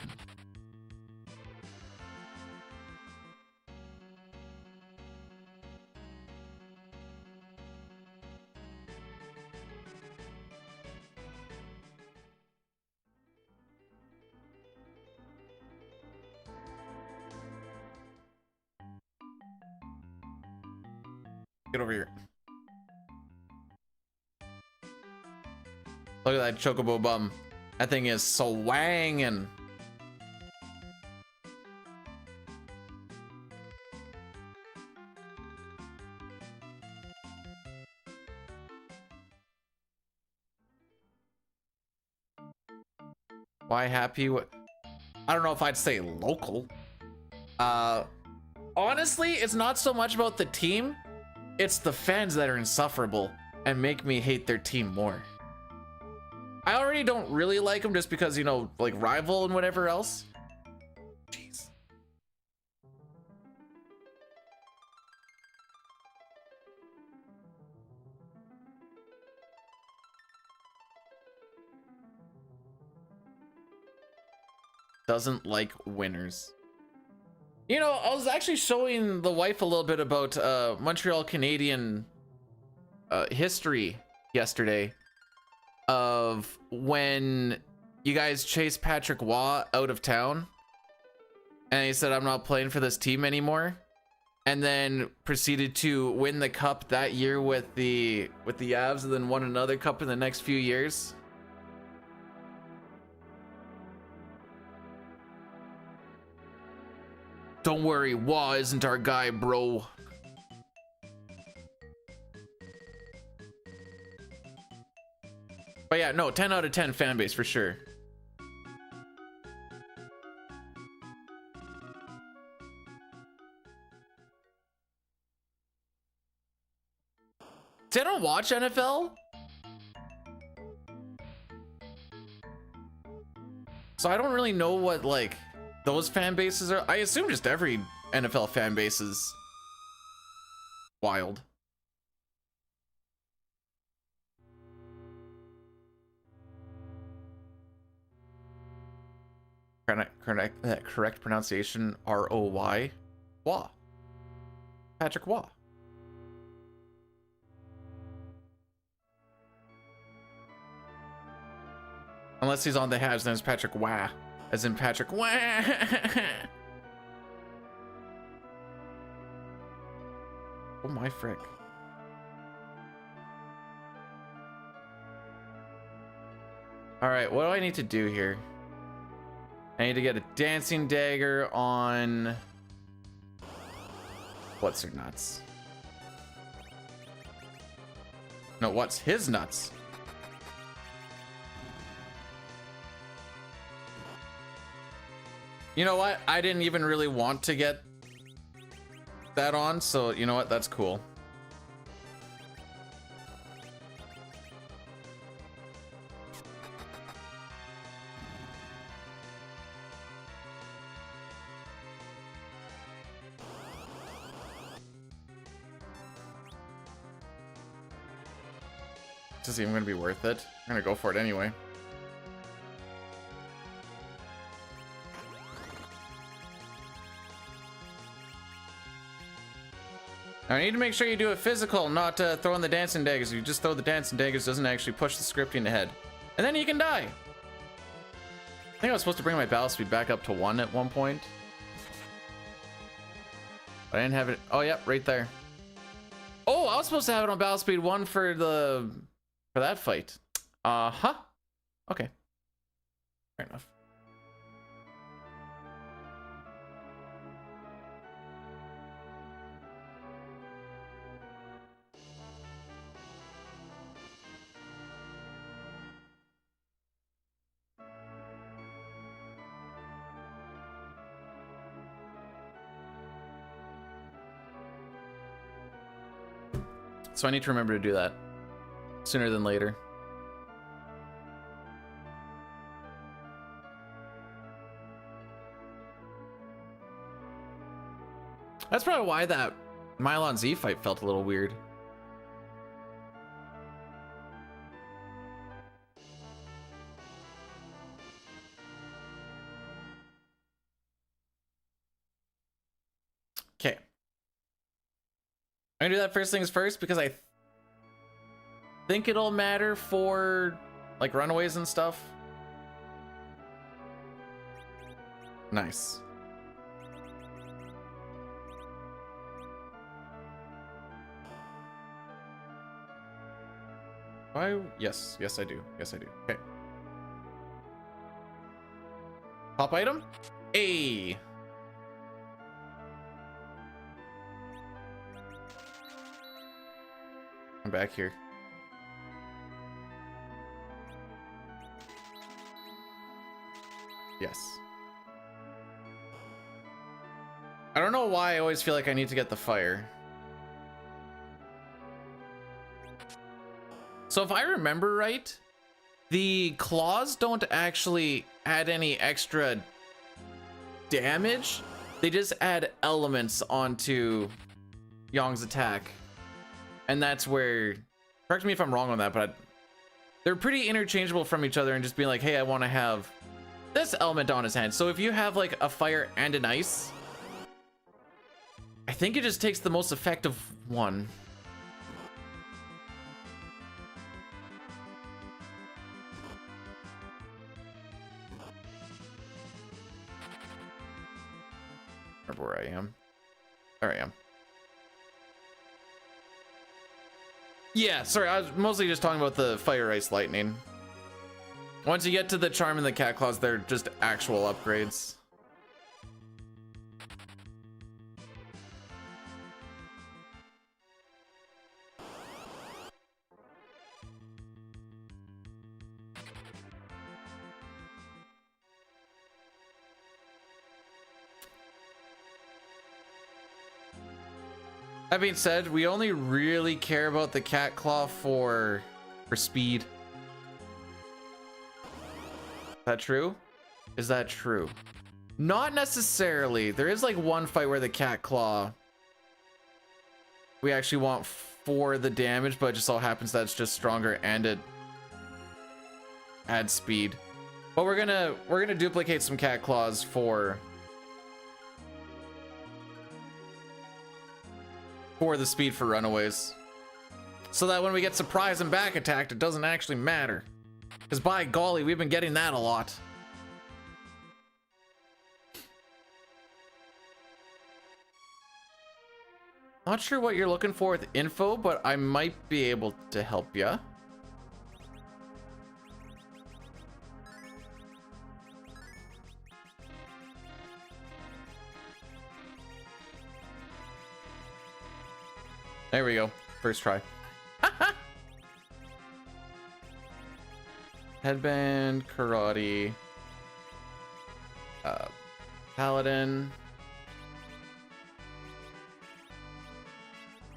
Get over here. Look at that chocobo bum. That thing is swangin'. Why happy? I don't know if I'd say local. Honestly, it's not so much about the team. It's the fans that are insufferable and make me hate their team more. I already don't really like them just because, you know, like rival and whatever else. Jeez. Doesn't like winners. You know, I was actually showing the wife a little bit about Montreal Canadian history yesterday of when you guys chased Patrick Waugh out of town and he said, I'm not playing for this team anymore, and then proceeded to win the cup that year with the Avs, and then won another cup in the next few years. Don't worry, Waugh isn't our guy, bro. But yeah, no, 10 out of 10 fan base for sure. See, I don't watch NFL, so I don't really know what like those fan bases are. I assume just every NFL fan base is wild. Correct pronunciation, R-O-Y. Waugh. Patrick Waugh. Unless he's on the Habs, then it's Patrick Waugh. As in Patrick Waugh. Oh my frick. Alright, what do I need to do here? I need to get a dancing dagger on... What's her nuts? No, what's his nuts? You know what? I didn't even really want to get that on, so you know what? That's cool. This isn't even gonna be worth it. I'm gonna go for it anyway. I need to make sure you do a physical, not throwing the dancing daggers. If you just throw the dancing daggers, doesn't actually push the scripting ahead. And then you can die. I think I was supposed to bring my battle speed back up to 1 at one point. But I didn't have it. Oh, yep, right there. Oh, I was supposed to have it on battle speed 1 for that fight. Uh-huh. Okay. Fair enough. So I need to remember to do that sooner than later. That's probably why that Mylon Z fight felt a little weird. Okay. I'm gonna do that first things first because I think it'll matter for like runaways and stuff. Nice. Why? Yes, yes I do. Yes I do. Okay. Pop item? A. I'm back here. Yes. I don't know why I always feel like I need to get the fire. So if I remember right, the claws don't actually add any extra damage. They just add elements onto Yong's attack. And that's where, correct me if I'm wrong on that, but they're pretty interchangeable from each other and just being like, hey, I want to have this element on his hand. So if you have like a fire and an ice, I think it just takes the most effective one. Remember where I am? There I am. Yeah, sorry, I was mostly just talking about the fire, ice, lightning. Once you get to the charm and the cat claws, they're just actual upgrades. That being said, we only really care about the cat claw for speed. Is that true? Is that true? Not necessarily. There is like one fight where the cat claw we actually want for the damage, but it just so happens that it's just stronger and it adds speed. But we're gonna duplicate some cat claws for the speed for runaways, so that when we get surprised and back attacked, it doesn't actually matter. Because by golly, we've been getting that a lot. Not sure what you're looking for with info, but I might be able to help you. There we go. First try. Headband, karate, paladin.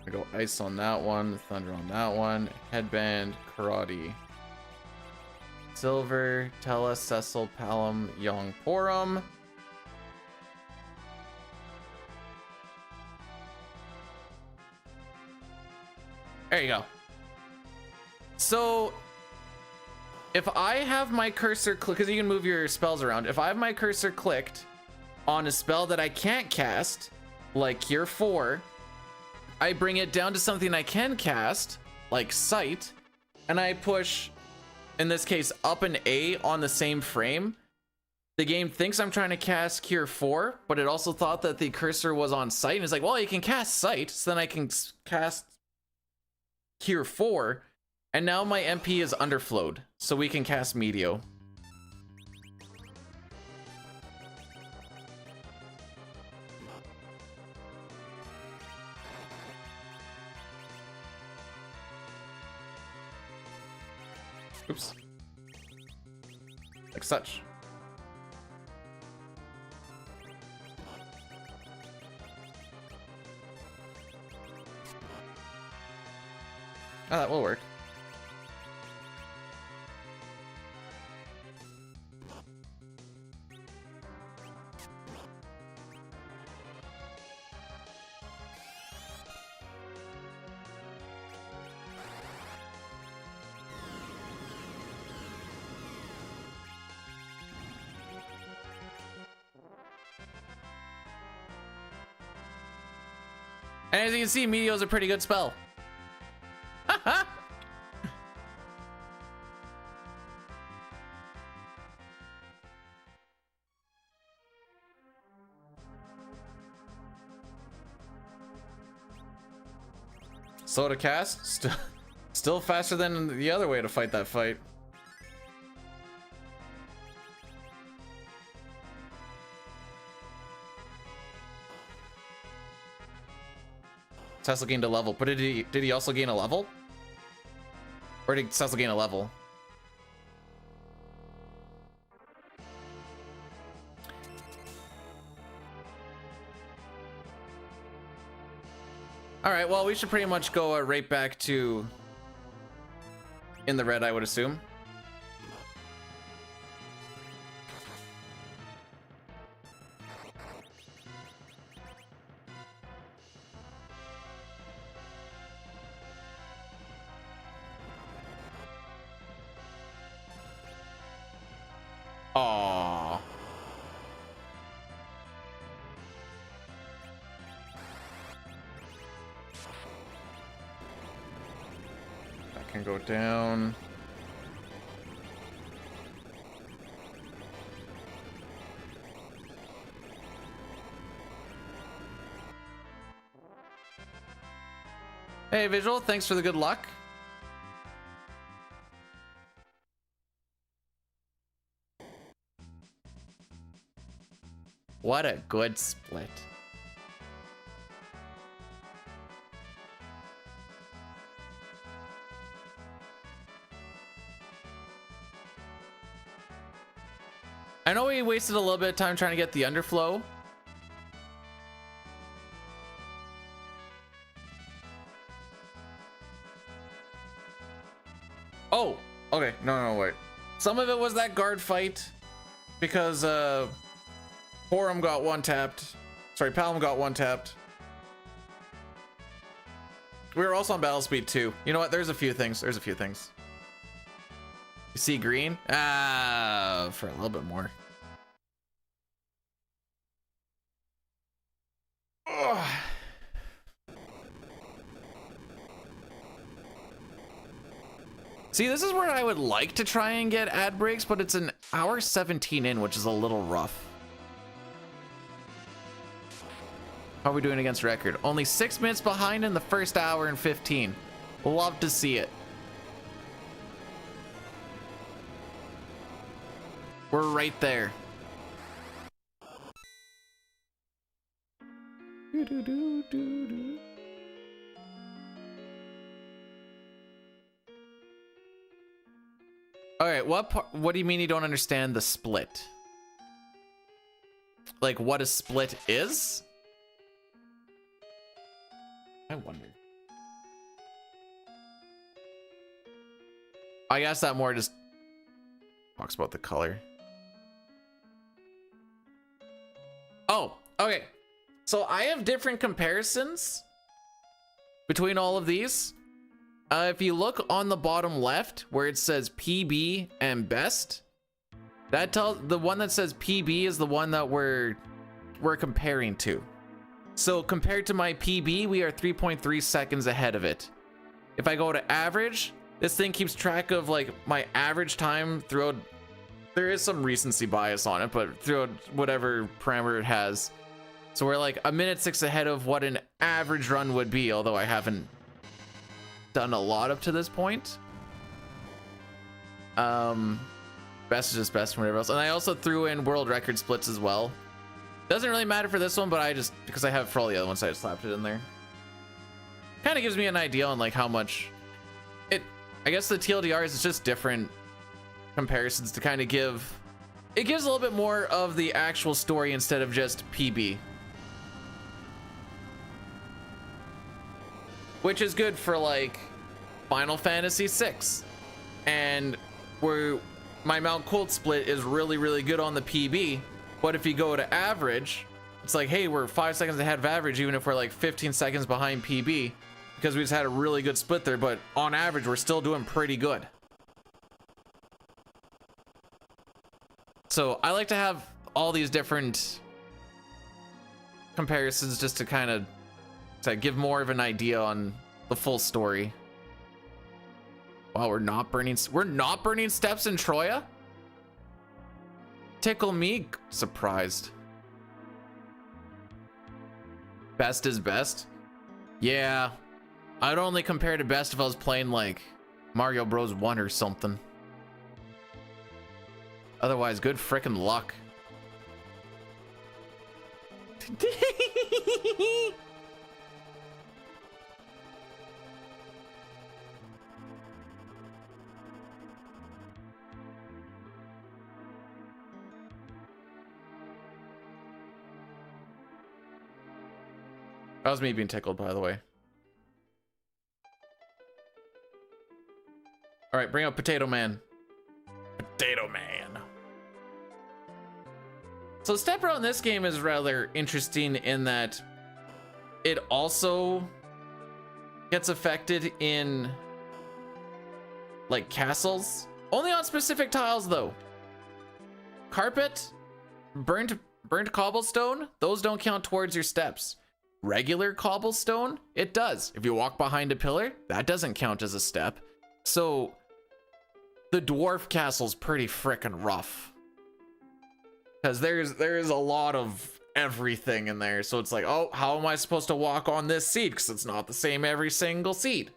I go ice on that one, thunder on that one, headband, karate, silver, Tella, Cecil, Palom, Yong, Porum. There you go. So if I have my cursor click, because you can move your spells around, if I have my cursor clicked on a spell that I can't cast, like Cure 4, I bring it down to something I can cast, like Sight, and I push, in this case, up an A on the same frame. The game thinks I'm trying to cast Cure 4, but it also thought that the cursor was on Sight, and it's like, well, you can cast Sight, so then I can cast Cure 4, and now my MP is underflowed, so we can cast Meteor. Oops. Like such. Oh, that will work. And as you can see, Meteor is a pretty good spell. Slow to cast, still faster than the other way to fight that fight. Cecil gained a level, but did he also gain a level? Or did Cecil gain a level? All right, well, we should pretty much go right back to in the red, I would assume. Aww. That can go down. Hey, Visual, thanks for the good luck. What a good split. I know we wasted a little bit of time trying to get the underflow. Oh, okay. No, wait. Some of it was that guard fight because Forum got one tapped. Sorry, Palom got one tapped. We were also on battle speed too. You know what? There's a few things. You see green? Ah, for a little bit more. Ugh. See, this is where I would like to try and get ad breaks, but it's an hour 17 in, which is a little rough. How are we doing against record? Only 6 minutes behind in the first hour and 15. Love to see it. We're right there. All right, what do you mean you don't understand the split? Like what a split is? I wonder. I guess that more just talks about the color. Oh, okay. So I have different comparisons between all of these. If you look on the bottom left where it says PB and best, that tells the one that says PB is the one that we're comparing to. So compared to my PB, we are 3.3 seconds ahead of it. If I go to average, this thing keeps track of like my average time throughout. There is some recency bias on it, but throughout whatever parameter it has. So we're like 1:06 ahead of what an average run would be, although I haven't done a lot up to this point. Best is just best from whatever else. And I also threw in world record splits as well. Doesn't really matter for this one, but I just, because I have it for all the other ones, I just slapped it in there. Kind of gives me an idea on like how much it, I guess the TLDRs is just different comparisons to kind of give, it gives a little bit more of the actual story instead of just PB. Which is good for like Final Fantasy VI. And where my Mount Cold split is really, really good on the PB. But if you go to average, it's like, hey, we're 5 seconds ahead of average, even if we're like 15 seconds behind PB, because we just had a really good split there. But on average, we're still doing pretty good. So I like to have all these different comparisons just to kind of give more of an idea on the full story. Wow, we're not burning steps in Troya? Tickle me surprised. Best is best? Yeah, I'd only compare to best if I was playing like Mario Bros 1 or something. Otherwise, good frickin' luck. That was me being tickled, by the way. All right, bring up Potato Man. Potato Man. So step route in this game is rather interesting in that it also gets affected in like castles. Only on specific tiles though. Carpet, burnt cobblestone, those don't count towards your steps. Regular cobblestone, it does. If you walk behind a pillar, that doesn't count as a step. So the dwarf castle's pretty frickin' rough. Because there's a lot of everything in there. So it's like, oh, how am I supposed to walk on this seat? Because it's not the same every single seat.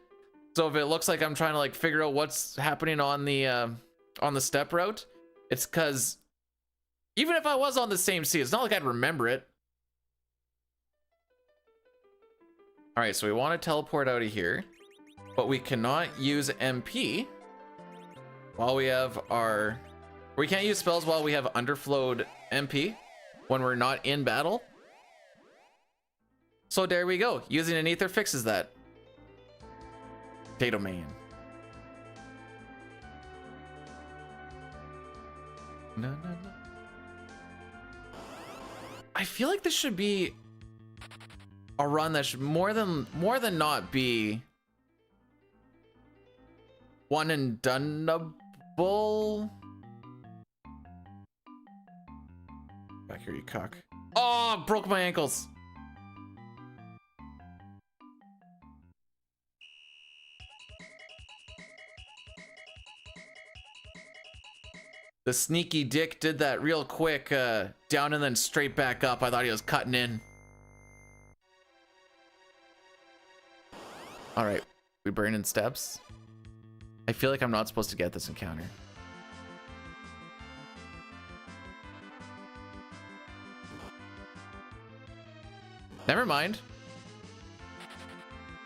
So if it looks like I'm trying to like figure out what's happening on the step route, it's because even if I was on the same seat, it's not like I'd remember it. All right, so we want to teleport out of here, but we cannot use MP while we have our... We can't use spells while we have underflowed MP when we're not in battle. So there we go. Using an ether fixes that. Potato Man. No, no, no. I feel like this should be a run that should more than not be one and doneable. Back here, you cuck. Oh, broke my ankles. The sneaky dick did that real quick, down and then straight back up. I thought he was cutting in. All right, we burn in steps. I feel like I'm not supposed to get this encounter. Never mind.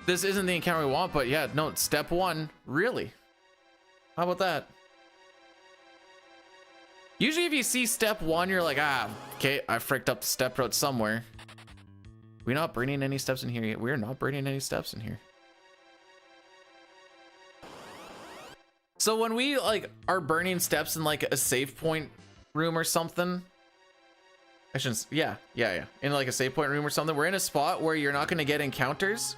This isn't the encounter we want, but yeah, no, step one, really. How about that? Usually if you see step one, you're like, ah, okay, I fricked up the step route somewhere. We're not burning any steps in here yet. We're not burning any steps in here. So when we like are burning steps in like a save point room or something, I shouldn't, yeah. In like a save point room or something, we're in a spot where you're not gonna get encounters,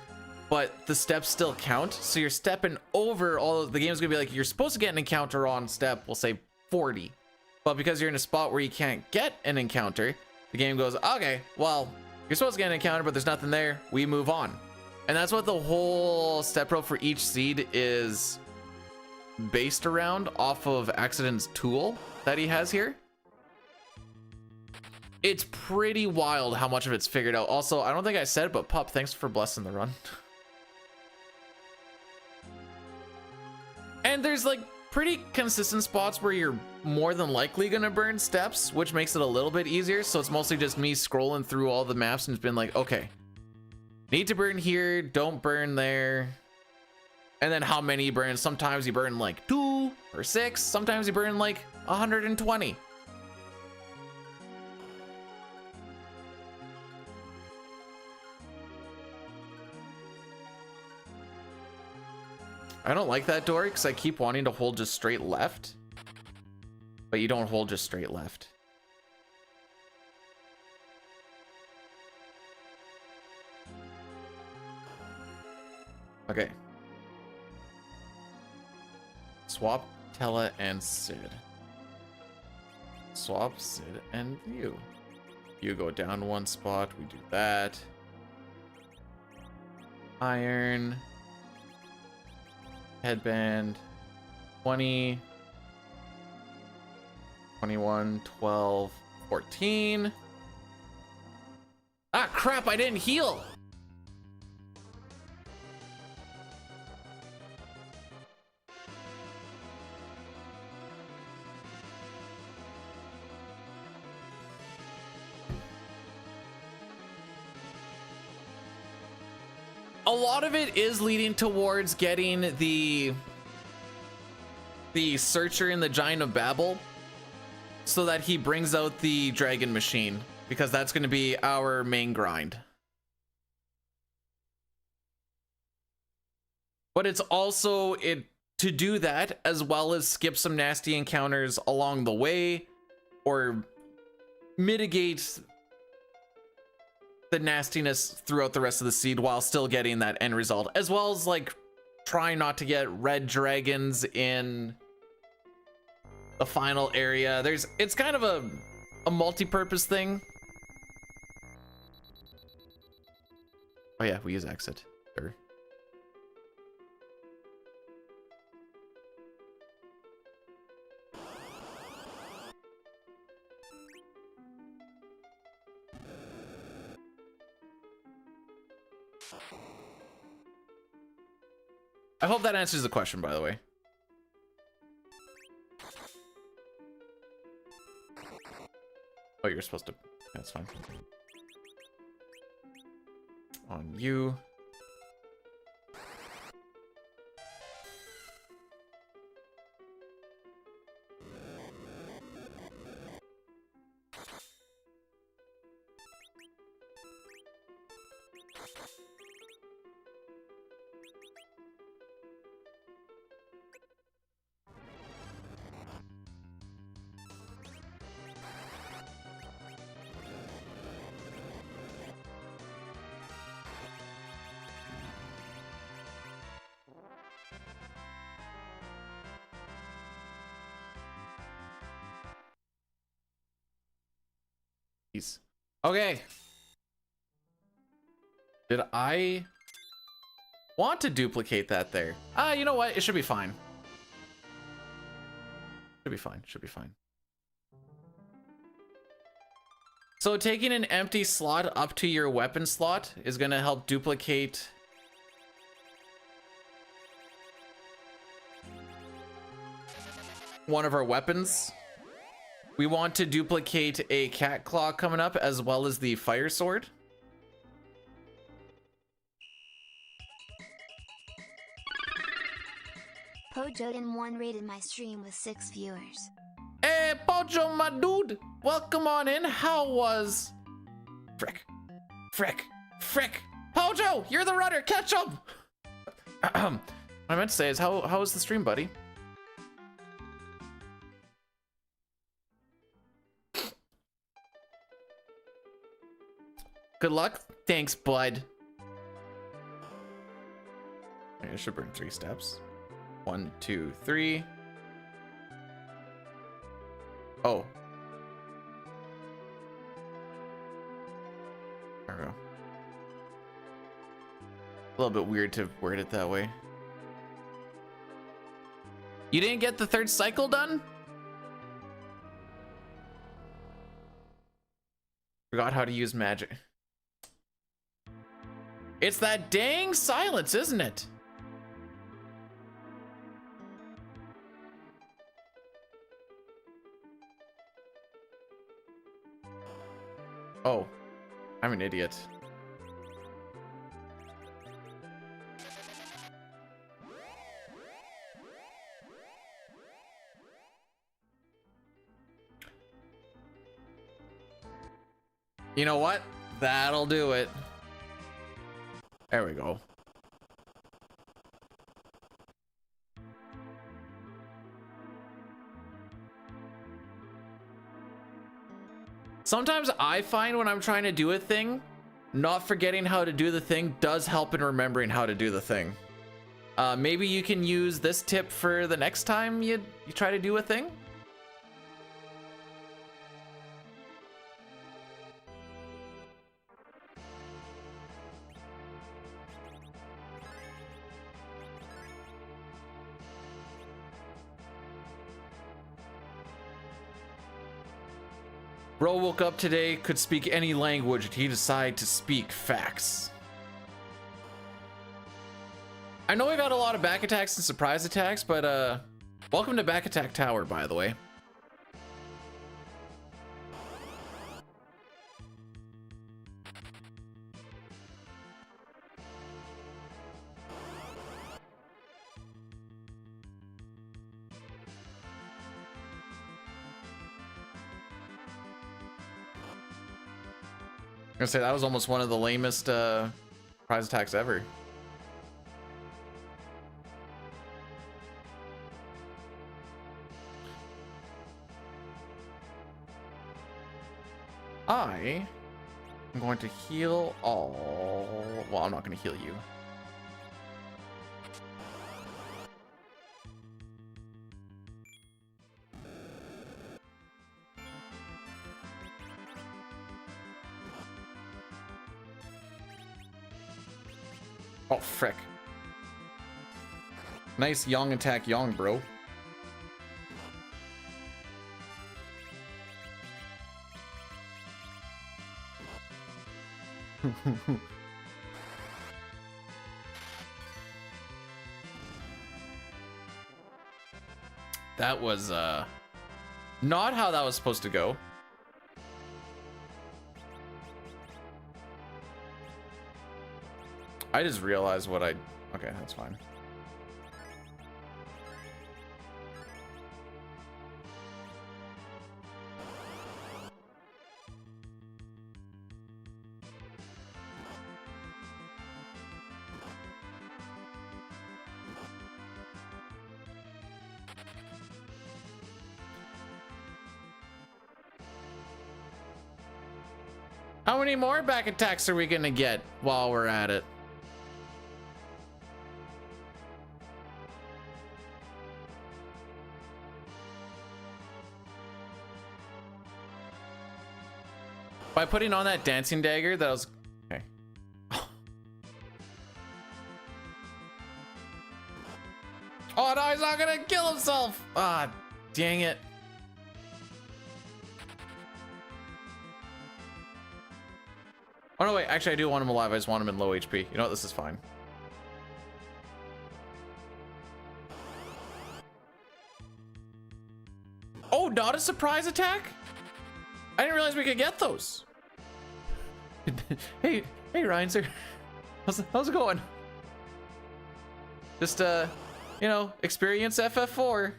but the steps still count. So you're stepping over all of the game's gonna be like, you're supposed to get an encounter on step, we'll say 40. But because you're in a spot where you can't get an encounter, the game goes, okay, well, you're supposed to get an encounter, but there's nothing there. We move on. And that's what the whole step rope for each seed is based around, off of Accident's tool that he has here. It's pretty wild how much of it's figured out. Also, I don't think I said it, but Pup, thanks for blessing the run. And there's like pretty consistent spots where you're more than likely gonna burn steps, which makes it a little bit easier. So it's mostly just me scrolling through all the maps and it's been like, okay, need to burn here, don't burn there. And then how many you burn? Sometimes you burn like 2 or 6, sometimes you burn like 120. I don't like that door because I keep wanting to hold just straight left, but you don't hold just straight left. Okay. Swap Tella and Sid. Swap Sid and you. You go down one spot, we do that. Iron. Headband. 20. 21, 12, 14. Ah, crap, I didn't heal. A lot of it is leading towards getting the searcher in the Giant of Babel so that he brings out the dragon machine, because that's going to be our main grind. But it's also, to do that, as well as skip some nasty encounters along the way, or mitigate the nastiness throughout the rest of the seed while still getting that end result, as well as like try not to get red dragons in the final area. It's kind of a multi-purpose thing. Oh yeah, we use exit. Sure. I hope that answers the question, by the way. Oh, you're supposed to. That's fine. On you. Okay. Did I want to duplicate that there? You know what? It should be fine. Should be fine. Should be fine. So taking an empty slot up to your weapon slot is going to help duplicate one of our weapons. We want to duplicate a cat claw coming up, as well as the fire sword. Pojoden1 rated my stream with 6 viewers. Hey, Pojo, my dude! Welcome on in. How was... Frick. Pojo, you're the runner. Catch up! What I meant to say is, how was the stream, buddy? Good luck. Thanks, bud. I should burn 3 steps. 1, 2, 3. Oh. There we go. A little bit weird to word it that way. You didn't get the 3rd cycle done? Forgot how to use magic. It's that dang silence, isn't it? Oh, I'm an idiot. You know what? That'll do it. There we go. Sometimes I find when I'm trying to do a thing, not forgetting how to do the thing does help in remembering how to do the thing. Maybe you can use this tip for the next time you try to do a thing. Bro woke up today, could speak any language. He decided to speak facts. I know we've had a lot of back attacks and surprise attacks, but welcome to Back Attack Tower, by the way. I'm gonna say that was almost one of the lamest surprise attacks ever. I am going to heal all. Well, I'm not going to heal you. Oh, frick. Nice Yang attack, Yang, bro. That was not how that was supposed to go. I just realized what I... Okay, that's fine. How many more back attacks are we gonna get while we're at it? By putting on that dancing dagger, that was... Okay. Oh no, he's not gonna kill himself! Ah, dang it. Oh no, wait, actually I do want him alive, I just want him in low HP. You know what, this is fine. Oh, not a surprise attack? I didn't realize we could get those. hey, Ryan, sir. How's it going? Just, you know, experience FF4.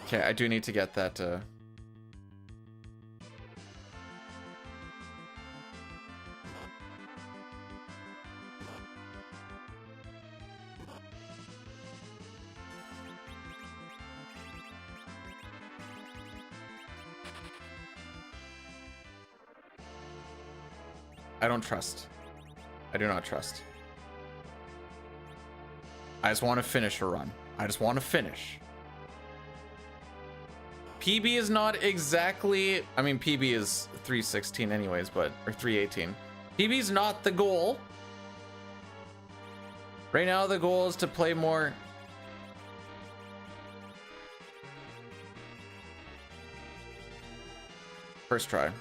Okay, I do need to get that, I don't trust. I do not trust. I just want to finish a run. I just want to finish. PB is not exactly, I mean, PB is 316 anyways, but, or 318. PB is not the goal. Right now, the goal is to play more. First try.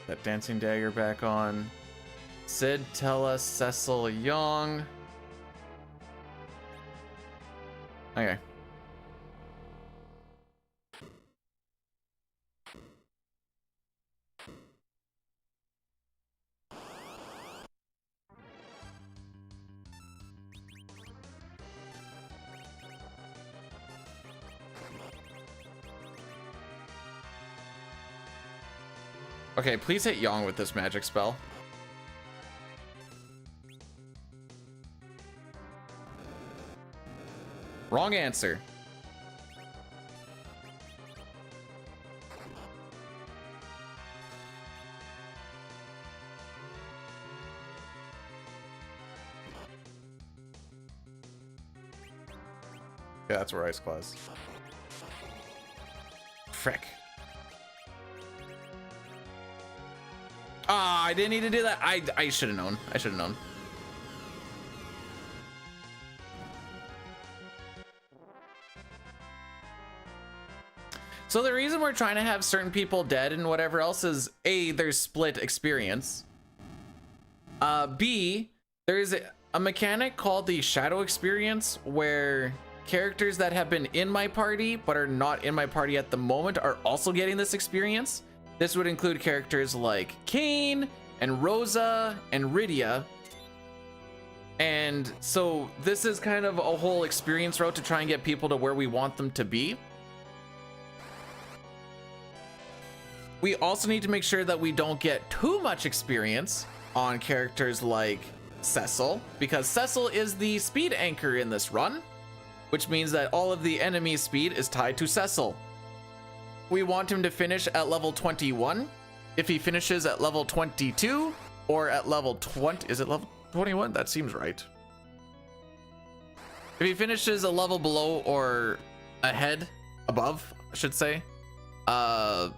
That dancing dagger back on. Sid, Tella, Cecil, Young. Okay. Okay, please hit Yang with this magic spell. Wrong answer. Yeah, that's where Ice Claws. Frick. Ah, I didn't need to do that. I should have known. I should have known. So the reason we're trying to have certain people dead and whatever else is A, there's split experience. B, there's a mechanic called the shadow experience where characters that have been in my party but are not in my party at the moment are also getting this experience. This would include characters like Kane and Rosa and Rydia. And so this is kind of a whole experience route to try and get people to where we want them to be. We also need to make sure that we don't get too much experience on characters like Cecil, because Cecil is the speed anchor in this run, which means that all of the enemy speed is tied to Cecil. We want him to finish at level 21. If he finishes at level 22 or at level 20, is it level 21? That seems right. If he finishes a level below or ahead, above, I should say, the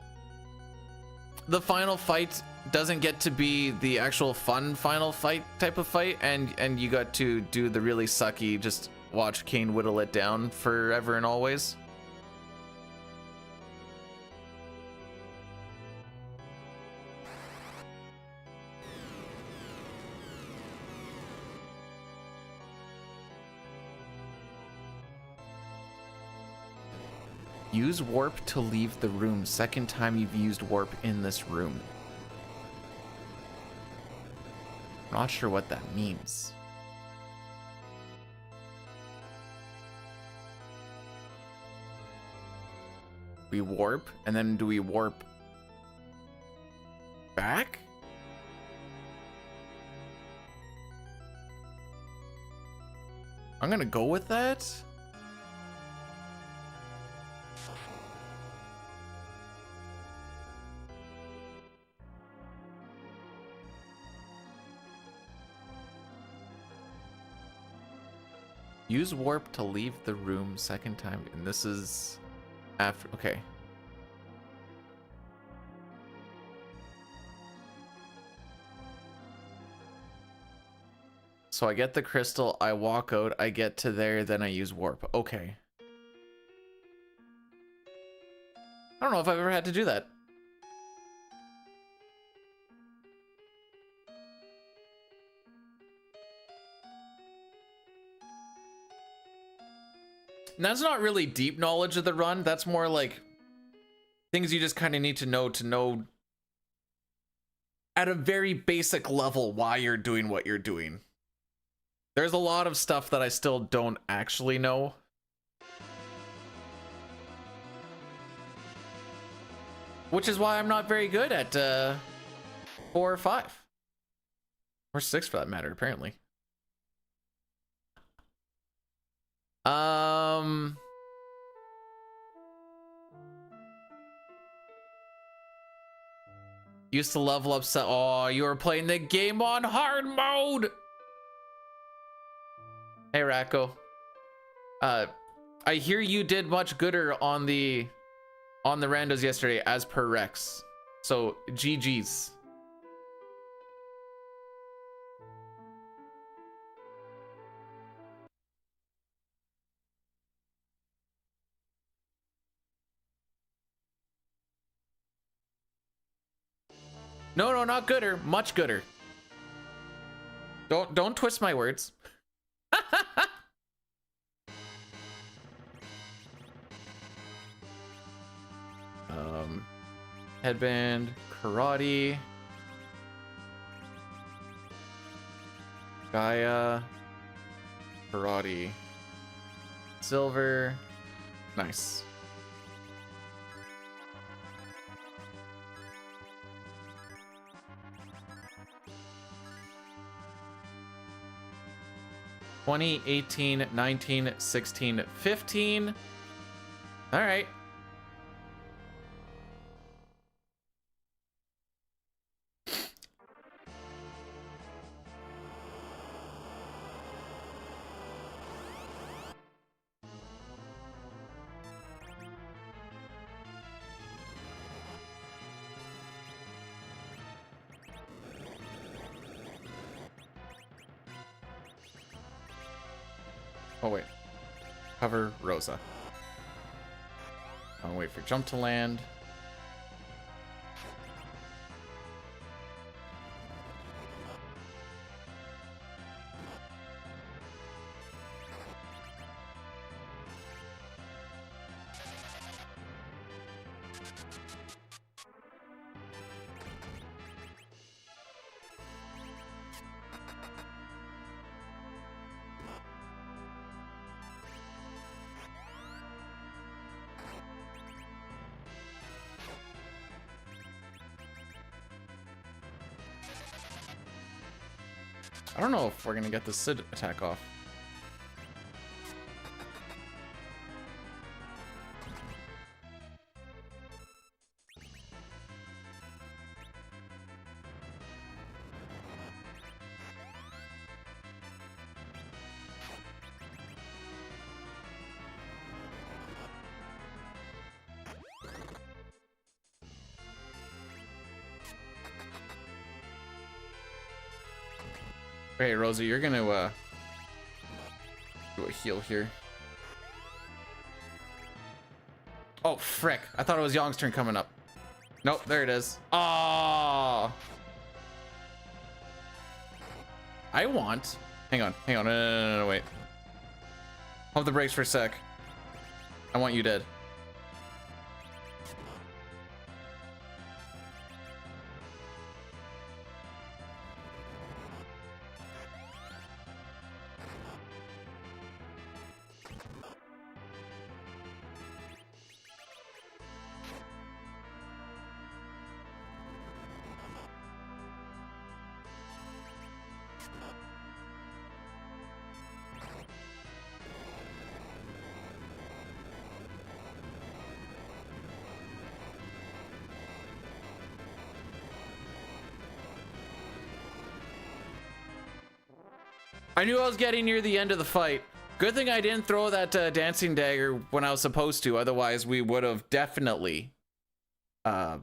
final fight doesn't get to be the actual fun final fight type of fight, and you got to do the really sucky, just watch Kane whittle it down forever and always. Use warp to leave the room. Second time you've used warp in this room. Not sure what that means. We warp, and then do we warp back? I'm gonna go with that. Use warp to leave the room second time, and this is after. Okay. So I get the crystal, I walk out, I get to there, then I use warp. Okay. I don't know if I've ever had to do that. And that's not really deep knowledge of the run. That's more like things you just kind of need to know at a very basic level why you're doing what you're doing. There's a lot of stuff that I still don't actually know. Which is why I'm not very good at 4 or 5. Or 6 for that matter, apparently. Used to level up. Oh, you were playing the game on hard mode. Hey, Racco. I hear you did much gooder on the randos yesterday, as per Rex. So GG's. No, not gooder. Much gooder. Don't twist my words. Headband, karate, Gaia, karate, silver. Nice. (20, 18, 19, 16, 15). All right. Oh wait, cover Rosa. I'll wait for jump to land. I don't know if we're gonna get the Sid attack off. Okay, Rosie, you're gonna do a heal here. Oh frick! I thought it was Young's turn coming up. Nope, there it is. Oh, I want. Hang on, no, wait. Pump the brakes for a sec. I want you dead. I knew I was getting near the end of the fight. Good thing I didn't throw that dancing dagger when I was supposed to. Otherwise, we would have definitely... How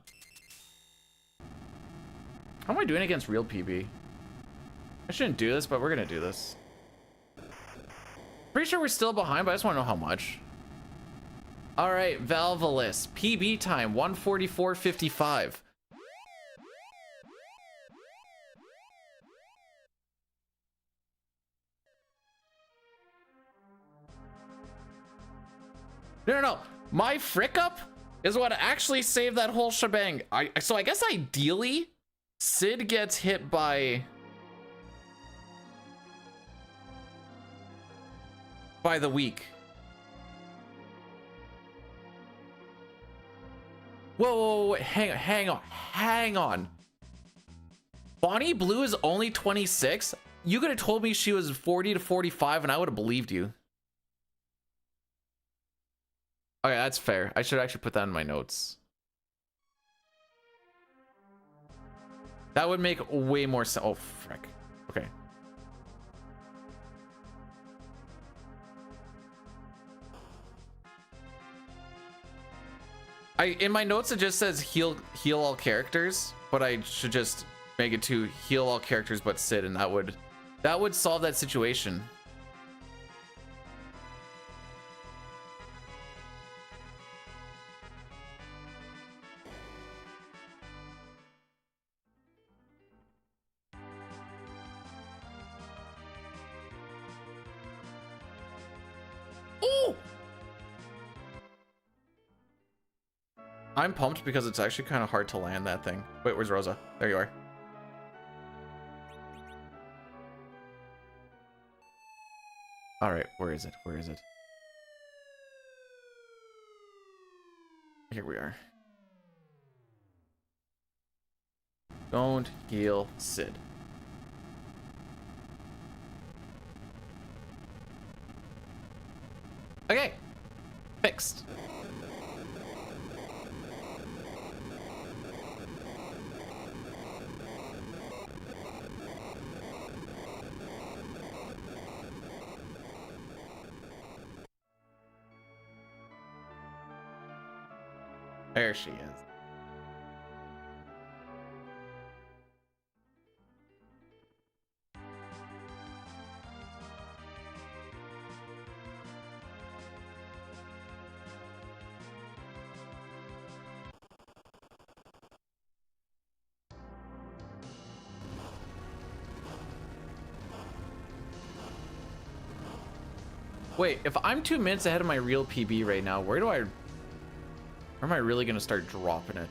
am I doing against real PB? I shouldn't do this, but we're going to do this. Pretty sure we're still behind, but I just want to know how much. All right, Valvolus. PB time, 144.55. No. My frick up is what actually saved that whole shebang. So I guess ideally, Sid gets hit by the weak. Whoa, hang on. Bonnie Blue is only 26? You could have told me she was 40 to 45 and I would have believed you. Okay, that's fair. I should actually put that in my notes. That would make way more sense. Oh, frick. Okay. In my notes, it just says heal all characters, but I should just make it to heal all characters but Sid, and that would solve that situation. I'm pumped because it's actually kind of hard to land that thing. Wait, where's Rosa? There you are. All right, where is it? Where is it? Here we are. Don't heal Sid. Okay, fixed. There she is. Wait, if I'm 2 minutes ahead of my real PB right now, where am I really gonna start dropping it?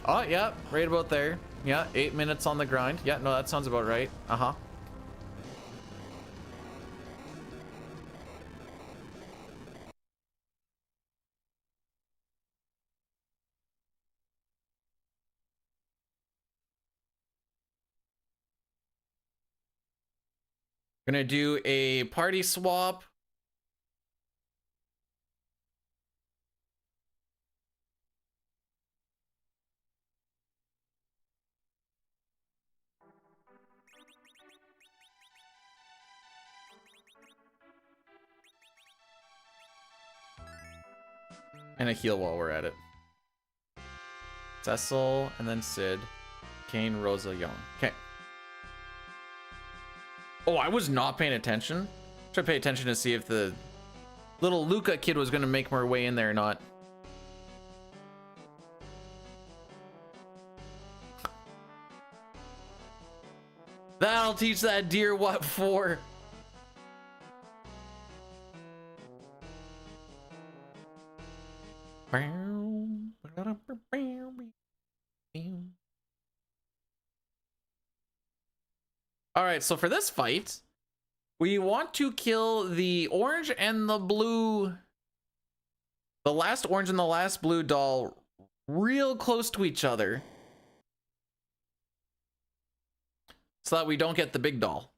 Oh, yeah, right about there. Yeah, 8 minutes on the grind. Yeah, no, that sounds about right. Uh-huh. Gonna do a party swap. And a heal while we're at it. Cecil, and then Sid. Kane, Rosa, Young. Okay. Oh, I was not paying attention. Should pay attention to see if the little Luca kid was gonna make her way in there or not. That'll teach that deer what for. All right, so for this fight, we want to kill the orange and the blue, the last orange and the last blue doll real close to each other so that we don't get the big doll.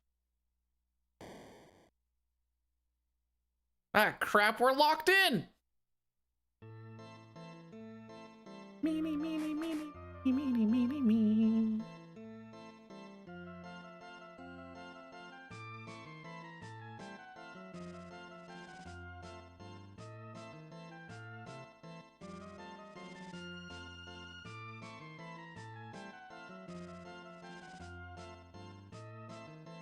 Ah, crap, we're locked in. Meanie, meanie, meanie, meanie, meanie, meanie.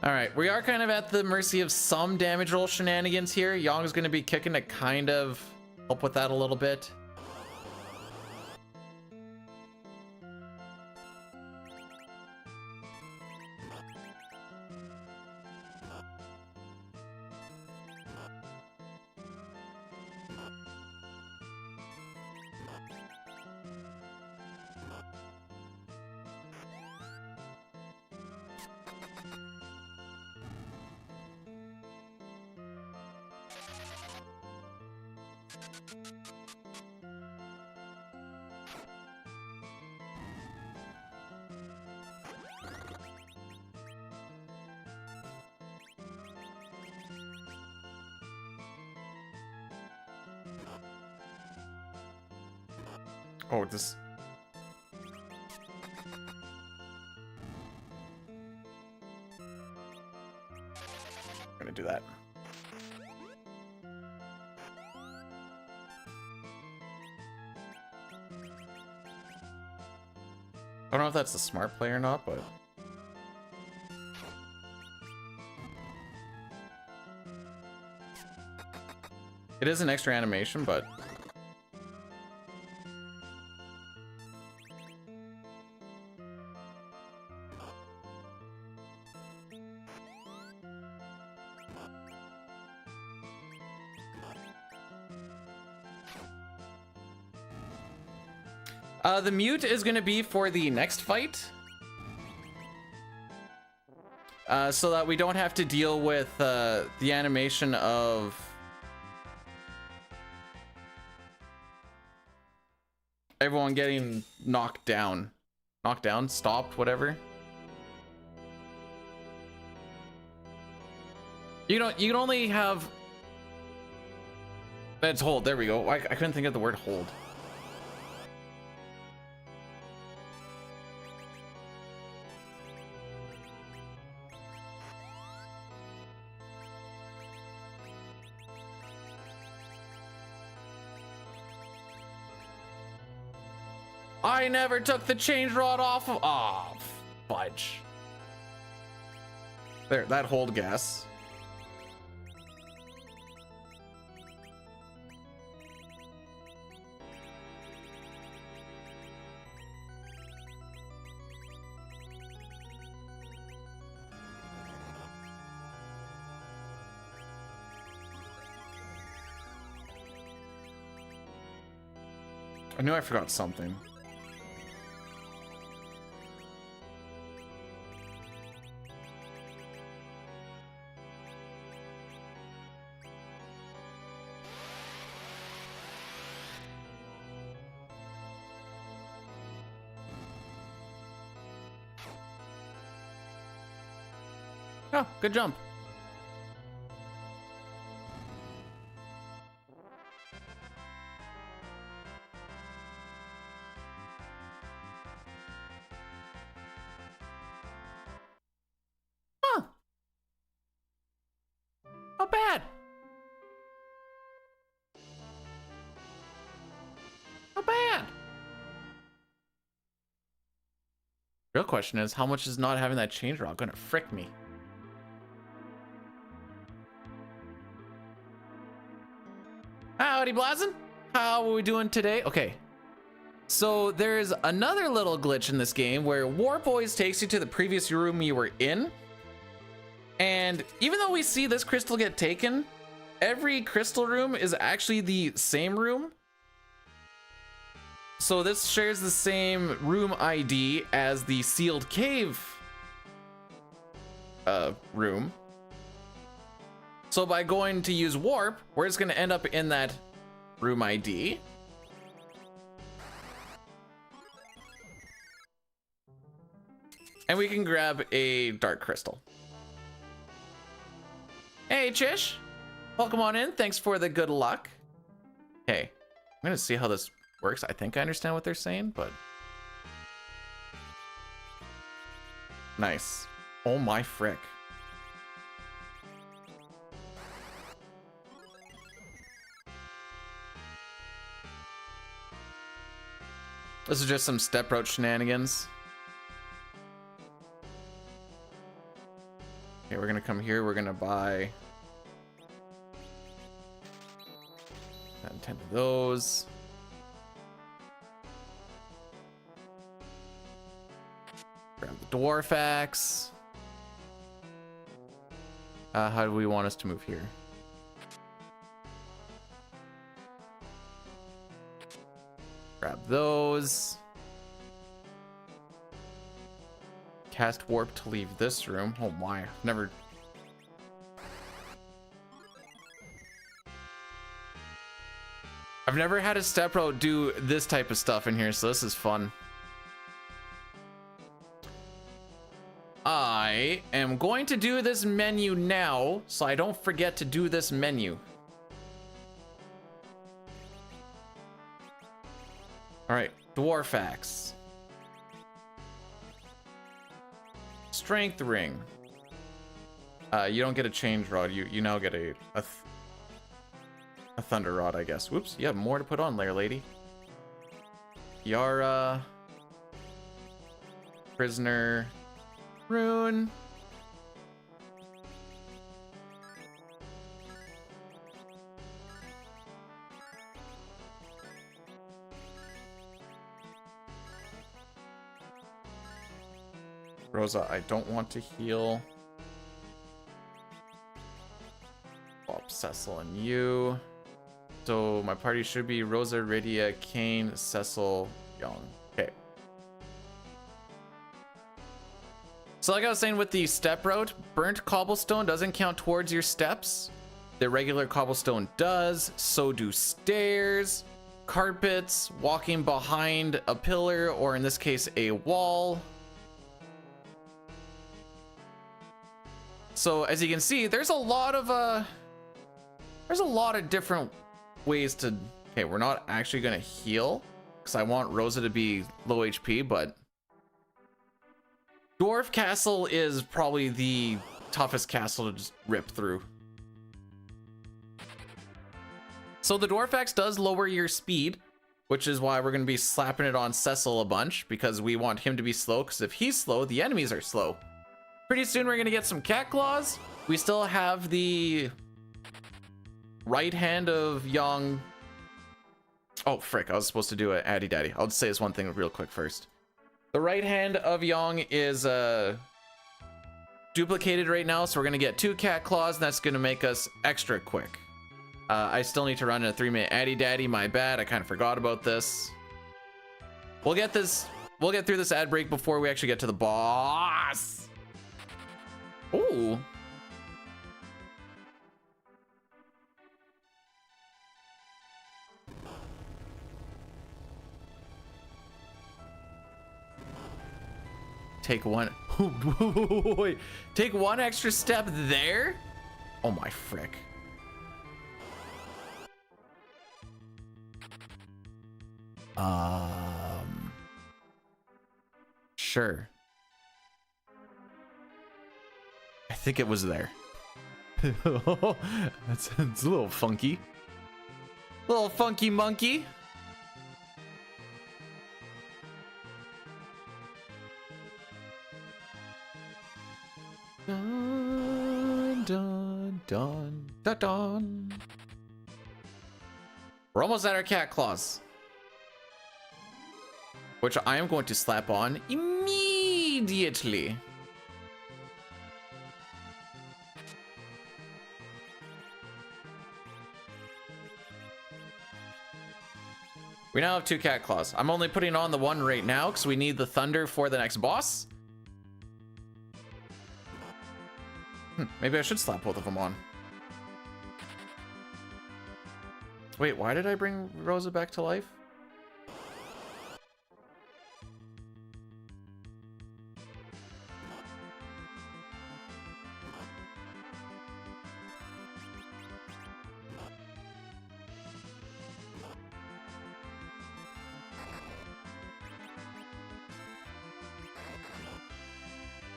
All right, we are kind of at the mercy of some damage roll shenanigans here. Yong's going to be kicking to kind of help with that a little bit. Oh, this. I'm gonna do that. I don't know if that's a smart play or not, but it is an extra animation, but the mute is going to be for the next fight, so that we don't have to deal with the animation of everyone getting knocked down, stopped, whatever. You can only have. That's hold. There we go. I couldn't think of the word hold. I never took the change rod off of. Oh, fudge. There, that hold gas. I knew I forgot something. Oh, good jump. bad. Not bad. Real question is, how much is not having that change rock gonna frick me? Howdy, Blazen. How are we doing today? Okay. So there's another little glitch in this game where warp always takes you to the previous room you were in. And even though we see this crystal get taken, every crystal room is actually the same room. So this shares the same room ID as the sealed cave room. So by going to use warp, we're just gonna end up in that room ID. And we can grab a dark crystal. Hey, Chish. Welcome on in. Thanks for the good luck. Okay, I'm gonna see how this works. I think I understand what they're saying, but... Nice. Oh my frick. This is just some step route shenanigans. Okay, we're gonna come here. We're gonna buy 10 of those. Grab the dwarf axe. How do we want us to move here? Grab those. Cast warp to leave this room. Oh my, never. I've never had a step route do this type of stuff in here, so this is fun. I am going to do this menu now, so I don't forget to do this menu. All right, dwarf axe. Strength ring. You don't get a change rod. You now get a thunder rod, I guess. Whoops, you have more to put on there, lady. Yara. Prisoner. Rune. Rosa, I don't want to heal. Bob, Cecil, and you. So my party should be Rosa, Rydia, Kane, Cecil, Young. Okay. So like I was saying with the step route, burnt cobblestone doesn't count towards your steps. The regular cobblestone does. So do stairs, carpets, walking behind a pillar, or in this case, a wall. So as you can see, there's a lot of different ways to... Okay, we're not actually gonna heal because I want Rosa to be low HP, but Dwarf Castle is probably the toughest castle to just rip through. So the Dwarf Axe does lower your speed, which is why we're gonna be slapping it on Cecil a bunch, because we want him to be slow, because if he's slow, the enemies are slow. Pretty soon we're gonna get some cat claws. We still have the right hand of Young. Oh frick, I was supposed to do a Addy Daddy. I'll just say this one thing real quick first. The right hand of Young is duplicated right now, so we're gonna get 2 cat claws, and that's gonna make us extra quick. I still need to run a 3-minute Addy Daddy, my bad, I kind of forgot about this. We'll get through this ad break before we actually get to the boss. Ooh. Take one. Wait, take one extra step there? Oh my frick. Sure. I think it was there. It's a little funky. Little funky monkey. Dun, dun, dun, dun, dun. We're almost at our cat claws, which I am going to slap on immediately. We now have 2 cat claws. I'm only putting on the one right now because we need the thunder for the next boss. Maybe I should slap both of them on. Wait, why did I bring Rosa back to life?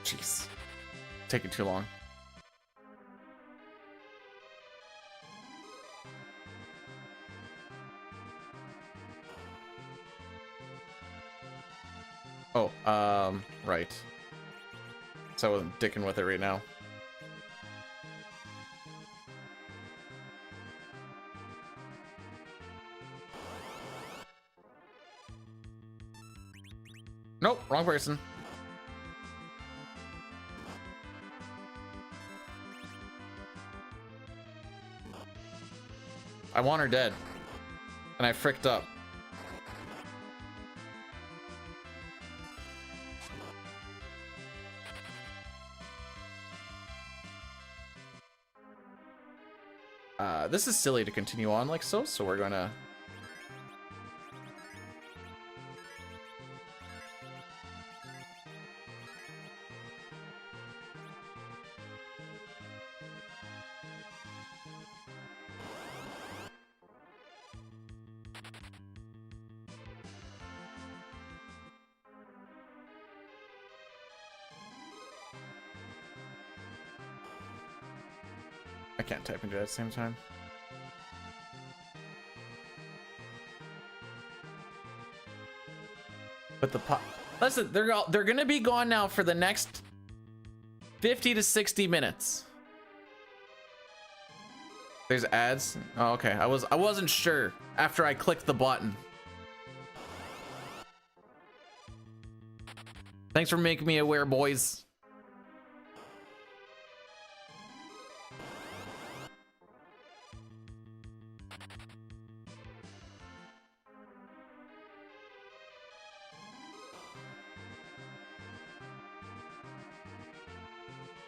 Jeez. Taking too long. Oh, right. So I wasn't dicking with it right now. Nope, wrong person. I want her dead. And I fricked up. This is silly to continue on like so we're gonna... I can't type and do it at the same time. But the pop... Listen, they're gonna be gone now for the next 50 to 60 minutes. There's ads? Oh, okay. I wasn't sure after I clicked the button. Thanks for making me aware, boys.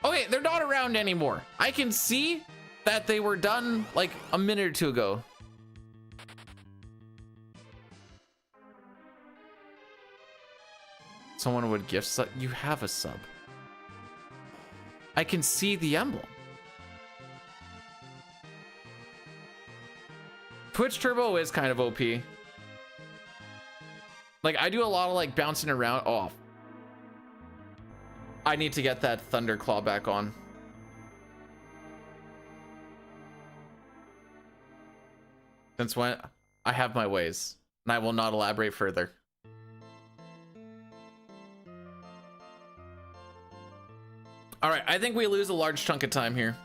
Okay, they're not around anymore. I can see that they were done like a minute or two ago. Someone would gift sub. You have a sub. I can see the emblem. Twitch Turbo is kind of OP. Like, I do a lot of like bouncing around. Oh, I need to get that Thunder Claw back on. Since when I have my ways, and I will not elaborate further. All right, I think we lose a large chunk of time here.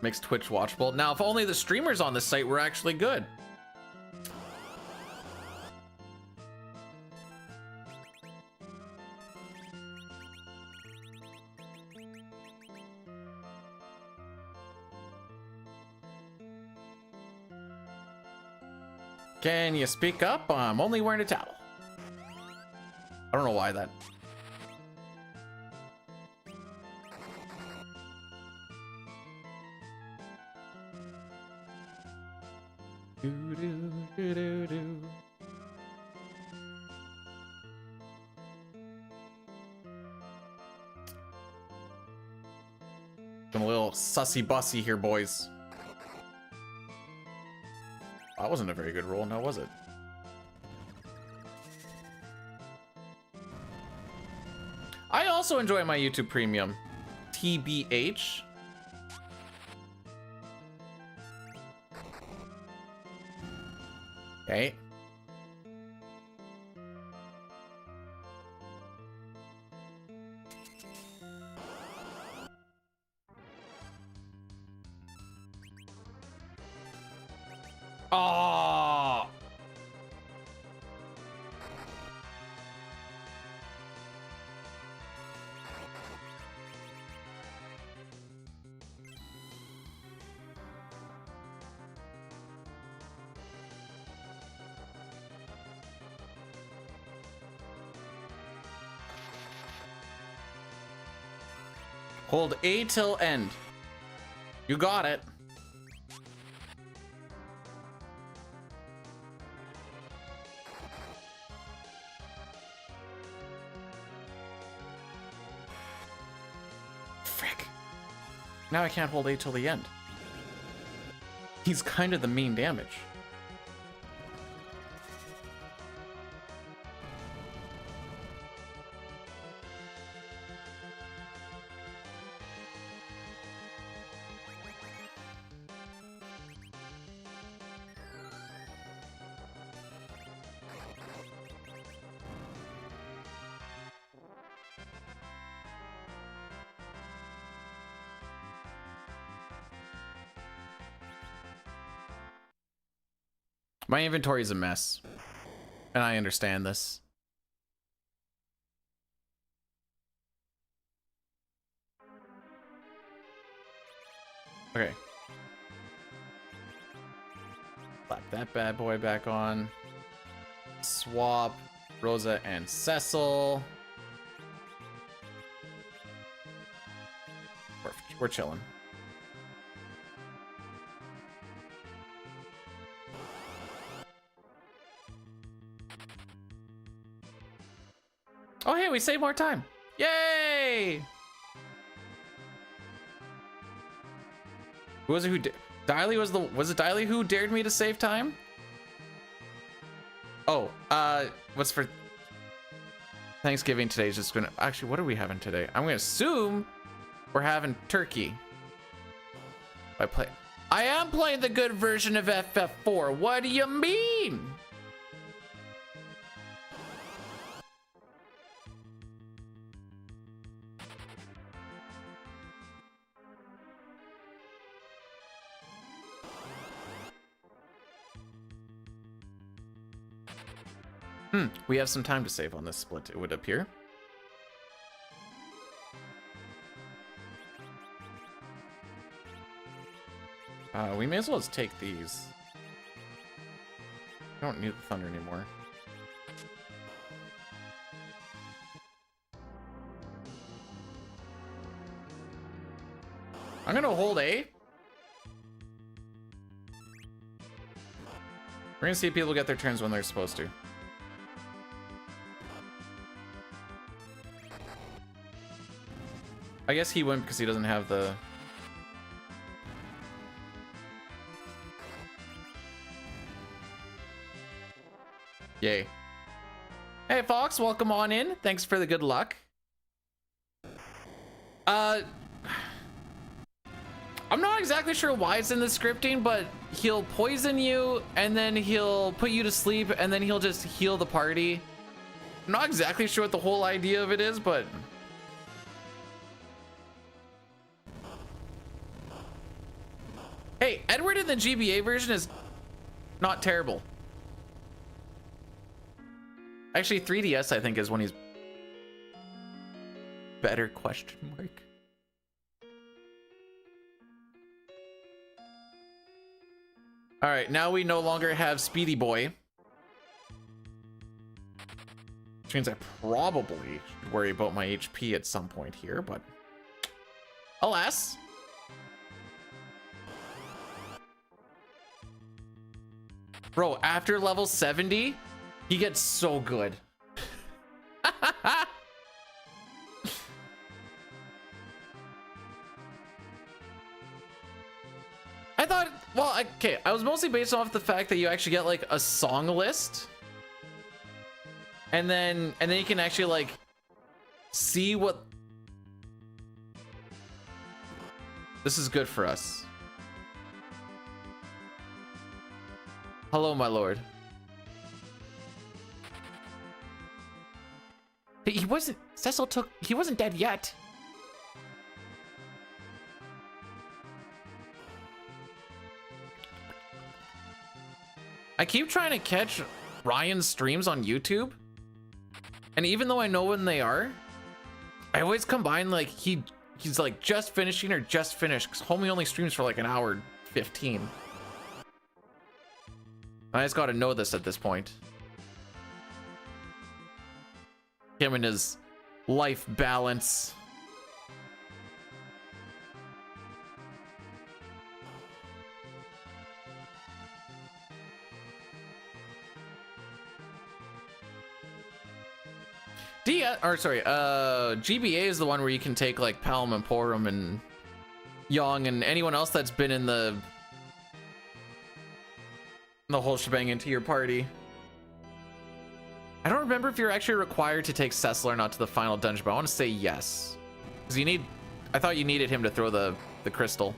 Makes Twitch watchable. Now, if only the streamers on this site were actually good. Can you speak up? I'm only wearing a towel. I don't know why that. Do, do, do, do, do. I'm a little sussy bussy here, boys. That wasn't a very good roll, now was it? also enjoy my YouTube Premium. TBH. Okay. Oh. Hold A till end. You got it. Frick. Now I can't hold A till the end. He's kind of the main damage. My inventory is a mess, and I understand this. Okay. Slap that bad boy back on. Swap Rosa and Cecil. We're chilling. Oh, hey, we saved more time. Yay! Who was it who Diley was it Diley who dared me to save time? Oh, what's for Thanksgiving today is just gonna actually what are we having today? I'm gonna assume we're having turkey. I am playing the good version of FF4. What do you mean? We have some time to save on this split, it would appear. We may as well just take these. I don't need the thunder anymore. I'm gonna hold A. We're gonna see if people get their turns when they're supposed to. I guess he went because he doesn't have the... Yay. Hey, Fox, welcome on in. Thanks for the good luck. I'm not exactly sure why it's in the scripting, but he'll poison you, and then he'll put you to sleep, and then he'll just heal the party. I'm not exactly sure what the whole idea of it is, but... Hey, Edward in the GBA version is not terrible. Actually, 3DS I think is when he's better, question mark. All right, now we no longer have Speedy Boy. Which means I probably should worry about my HP at some point here, but alas. Bro, after level 70, he gets so good. I thought, well, okay, I was mostly based off the fact that you actually get like a song list. And then you can actually like see what This is good for us. Hello, my lord. He wasn't... Cecil took... He wasn't dead yet. I keep trying to catch Ryan's streams on YouTube. And even though I know when they are, I always combine like he's like just finishing or just finished, because homie only streams for like an hour 15. I just gotta know this at this point. Him and his life balance. GBA is the one where you can take like Palm and Porum and Young and anyone else that's been in the whole shebang into your party. I don't remember if you're actually required to take Cecil or not to the final dungeon, but I want to say yes. Because you need... I thought you needed him to throw the crystal.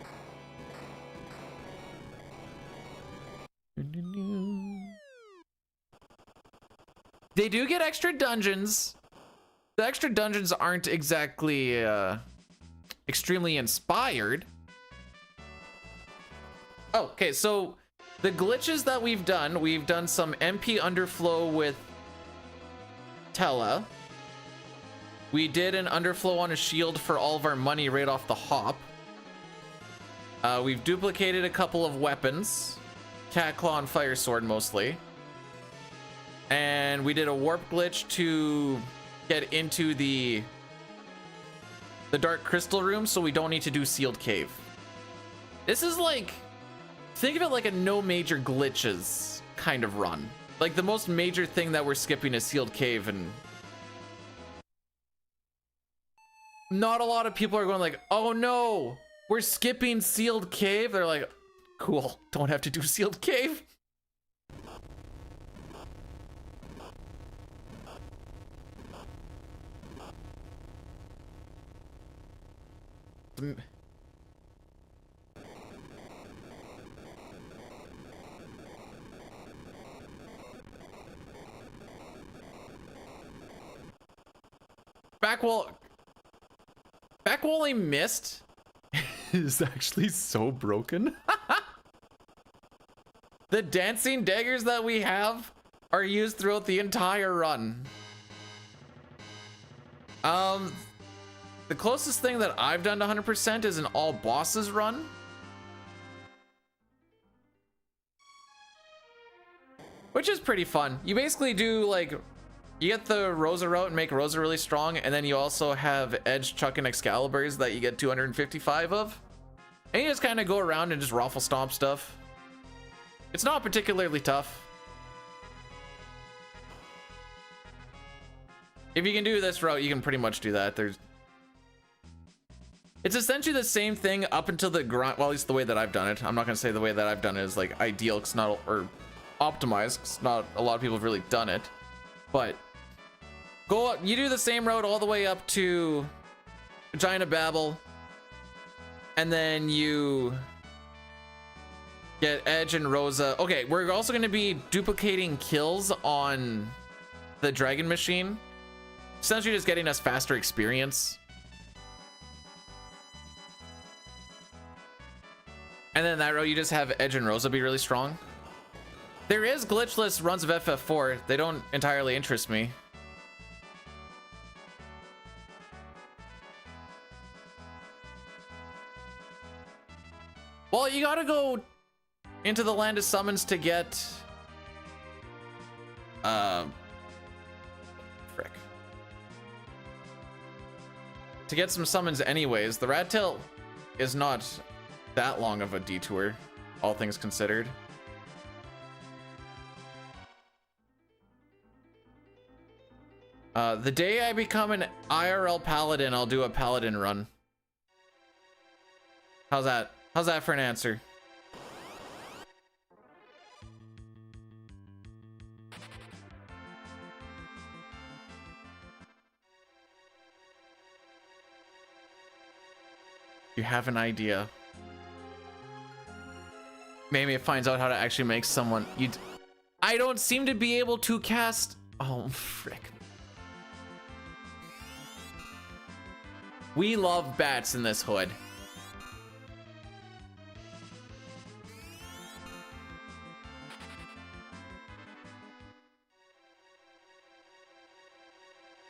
They do get extra dungeons. The extra dungeons aren't exactly extremely inspired. Oh, okay, so the glitches that we've done some MP underflow with Tella. We did an underflow on a shield for all of our money right off the hop. We've duplicated a couple of weapons. Cat Claw and Fire Sword mostly. And we did a warp glitch to get into the Dark Crystal room, so we don't need to do Sealed Cave. This is like, think of it like a no major glitches kind of run. Like the most major thing that we're skipping is Sealed Cave, and not a lot of people are going like, oh no, we're skipping Sealed Cave. They're like, cool, don't have to do Sealed Cave. Backwalling Mist is actually so broken. The dancing daggers that we have are used throughout the entire run. The closest thing that I've done to 100% is an all bosses run. Which is pretty fun. You basically do like, you get the Rosa route and make Rosa really strong, and then you also have Edge, Chuck, and Excaliburs that you get 255 of. And you just kind of go around and just raffle stomp stuff. It's not particularly tough. If you can do this route, you can pretty much do that. It's essentially the same thing up until the grind. Well, at least the way that I've done it. I'm not gonna say the way that I've done it is like ideal, cause not, or optimized, cause not a lot of people have really done it. But go up, you do the same route all the way up to Vagina Babel, and then you get Edge and Rosa. Okay, we're also gonna be duplicating kills on the Dragon Machine. Essentially just getting us faster experience. And then that row, you just have Edge and Rosa be really strong. There is glitchless runs of FF4. They don't entirely interest me. Well, you gotta go into the Land of Summons to get... frick. To get some summons anyways. The Rat Tail is not that long of a detour, all things considered. The day I become an IRL paladin, I'll do a paladin run. How's that? How's that for an answer? You have an idea. Maybe it finds out how to actually make someone. I don't seem to be able to cast. Oh, frick. We love bats in this hood.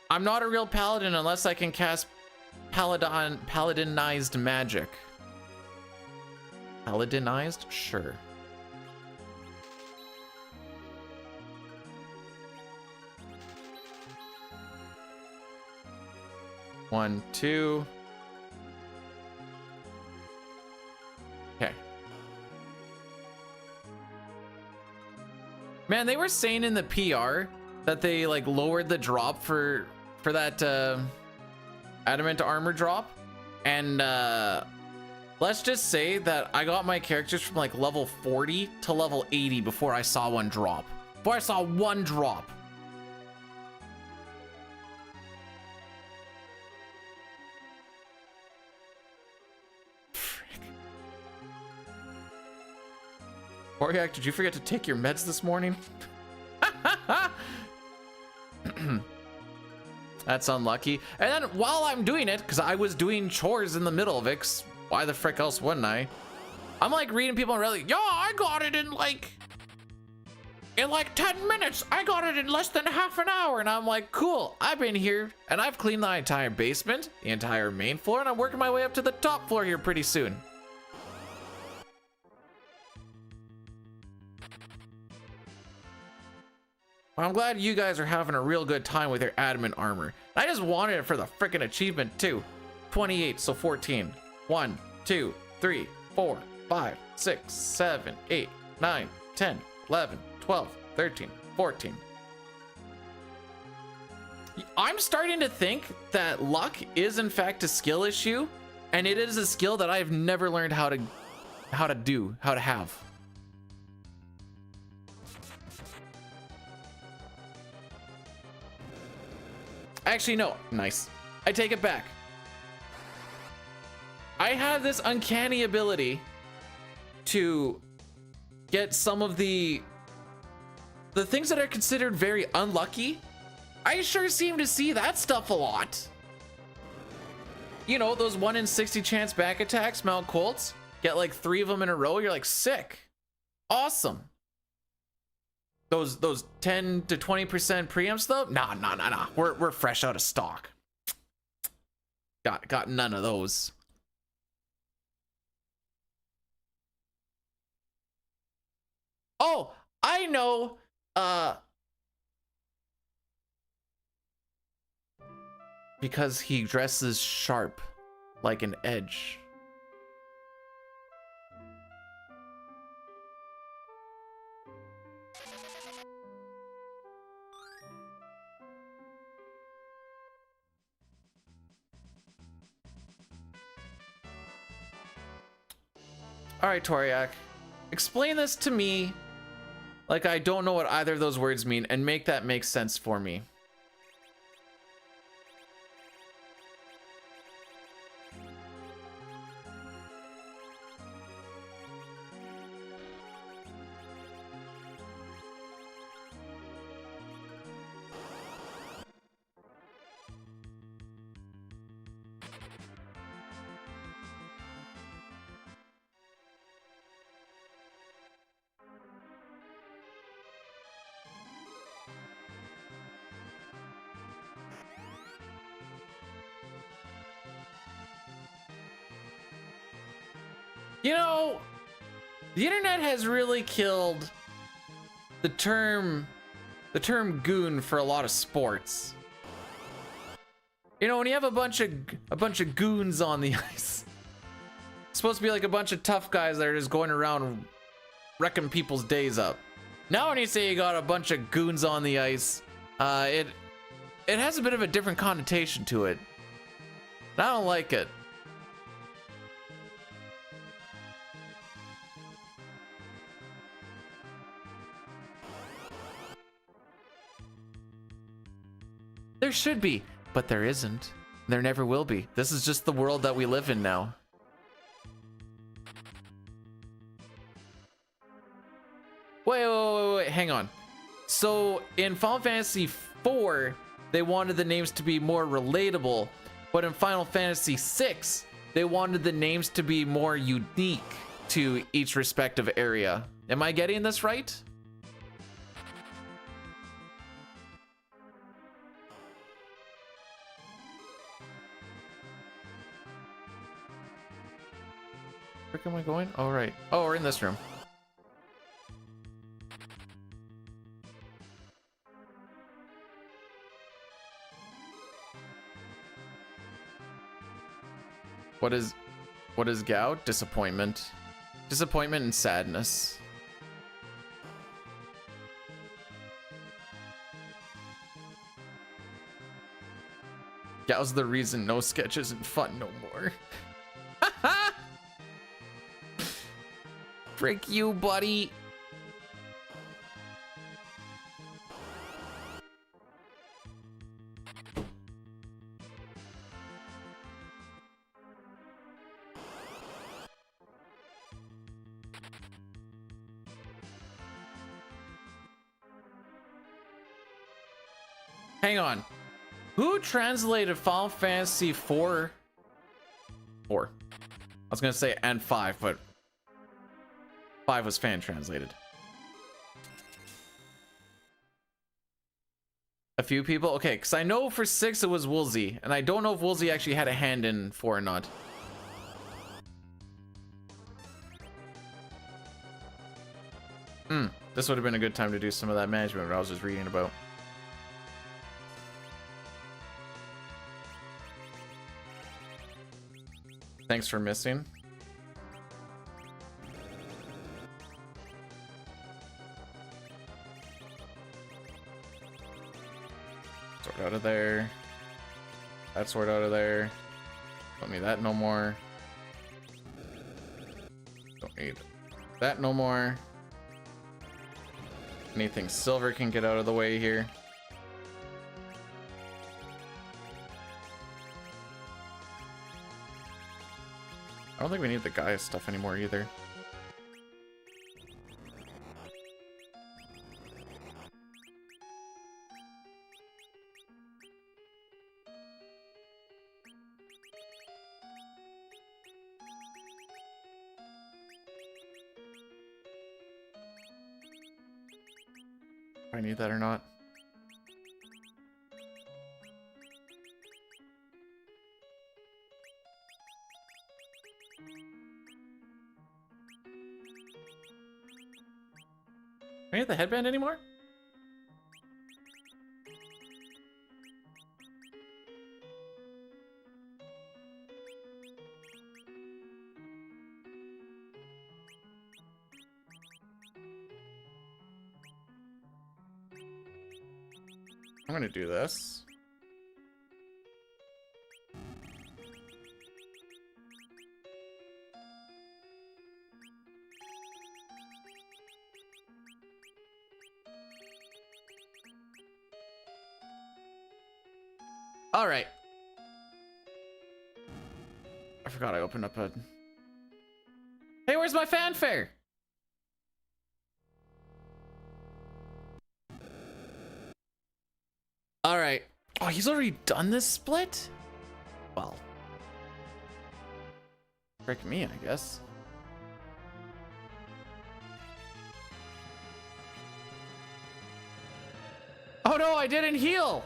I'm not a real paladin unless I can cast paladinized magic. Paladinized? Sure. One, two. Okay. Man, they were saying in the PR that they like lowered the drop for that adamant armor drop, and let's just say that I got my characters from like level 40 to level 80 before I saw one drop. Before I saw one drop. Oriak, did you forget to take your meds this morning? That's unlucky. And then while I'm doing it, because I was doing chores in the middle of it, 'cause why the frick else wouldn't I? I'm like reading people on Reddit, yeah, I got it in like 10 minutes. I got it in less than half an hour. And I'm like, cool, I've been here and I've cleaned the entire basement, the entire main floor, and I'm working my way up to the top floor here pretty soon. I'm glad you guys are having a real good time with your adamant armor. I just wanted it for the freaking achievement too. 28, so 14. 1, 2, 3, 4, 5, 6, 7, 8, 9, 10, 11, 12, 13, 14. I'm starting to think that luck is in fact a skill issue, and it is a skill that I've never learned how to have. Actually, no. Nice. I take it back. I have this uncanny ability to get some of the things that are considered very unlucky. I sure seem to see that stuff a lot. You know, those 1 in 60 chance back attacks, Mount Colts. Get like 3 of them in a row. You're like, sick. Awesome. Those 10 to 20% preamps though? Nah. We're fresh out of stock. Got none of those. Oh, I know. Because he dresses sharp like an edge. All right, Toriak, explain this to me like I don't know what either of those words mean, and make that make sense for me. You know, the internet has really killed the term goon for a lot of sports. You know, when you have a bunch of goons on the ice, it's supposed to be like a bunch of tough guys that are just going around wrecking people's days up. Now when you say you got a bunch of goons on the ice, it has a bit of a different connotation to it. I don't like it. There should be, but there isn't. There never will be. This is just the world that we live in now. wait, hang on. So in Final Fantasy IV, they wanted the names to be more relatable, but in Final Fantasy VI, they wanted the names to be more unique to each respective area. Am I getting this right? Where am I going? Oh, right. Oh, we're in this room. What is Gao? Disappointment. Disappointment and sadness. Gao's the reason no sketch isn't fun no more. Frick you, buddy. Hang on. Who translated Final Fantasy 4? 4. I was gonna say and 5, but 5 was fan translated. A few people? Okay, because I know for 6 it was Woolsey, and I don't know if Woolsey actually had a hand in 4 or not. This would have been a good time to do some of that management that I was just reading about. Thanks for missing. Sort out of there. That sort out of there. Don't need that no more. Don't need that no more. Anything silver can get out of the way here. I don't think we need the Gaia stuff anymore either. Do I need that or not? Do I need the headband anymore? I'm gonna do this. All right. I forgot I opened up a... Hey, where's my fanfare? All right. Oh, he's already done this split? Well. Frick me, I guess. Oh no, I didn't heal!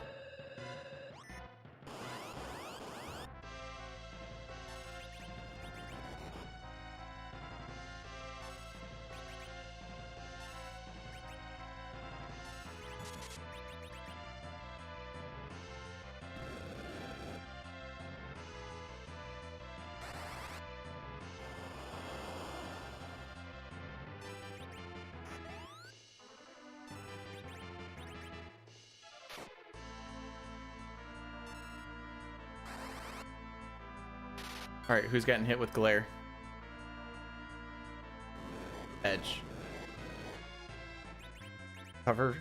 All right, who's getting hit with glare? Edge. Cover.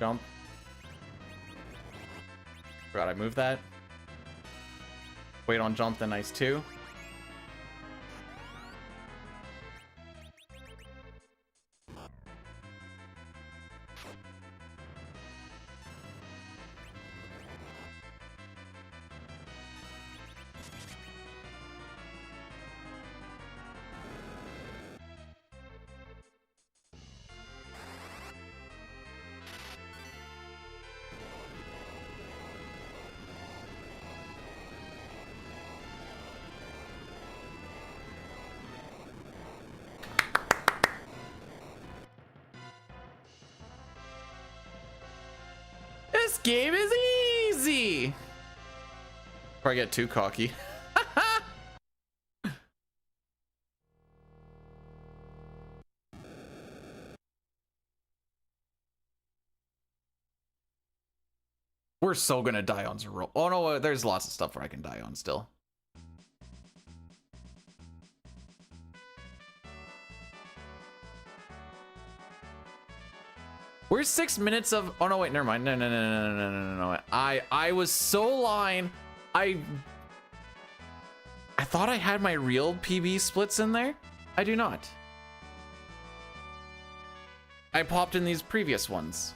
Jump. Forgot I moved that. Wait on jump, then nice too. game is easy. Before I get too cocky. We're so gonna die on Zero. Oh no, there's lots of stuff where I can die on still. We're 6 minutes of. Oh no, wait, never mind. No. I was so lying. I thought I had my real PB splits in there. I do not. I popped in these previous ones.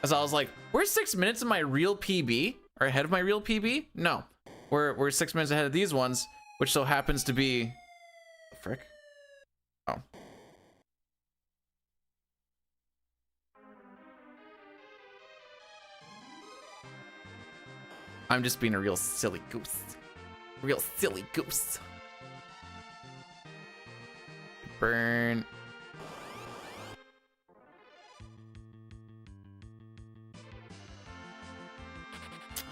As I was like, we're 6 minutes of my real PB, or ahead of my real PB? No, we're 6 minutes ahead of these ones, which so happens to be. The frick? Oh. I'm just being a real silly goose. Real silly goose. Burn.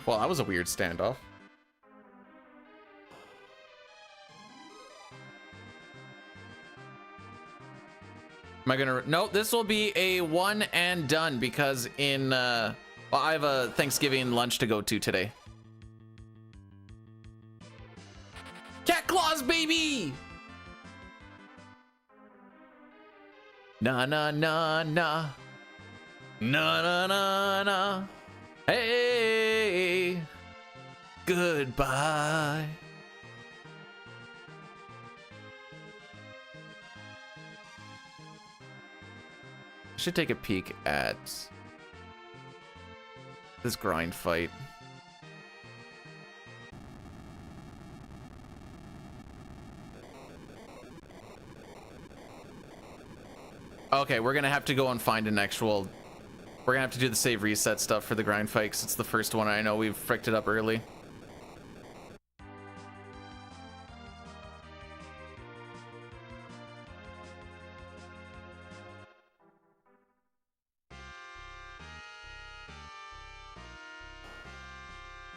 Well, that was a weird standoff. Am I gonna? No, this will be a one and done because in well, I have a Thanksgiving lunch to go to today. Cat claws, baby! Na na na na. Na na na na. Hey, goodbye. I should take a peek at this grind fight. Okay, we're gonna have to go and find an actual. We're gonna have to do the save reset stuff for the grind fight because it's the first one. I know we've fricked it up early.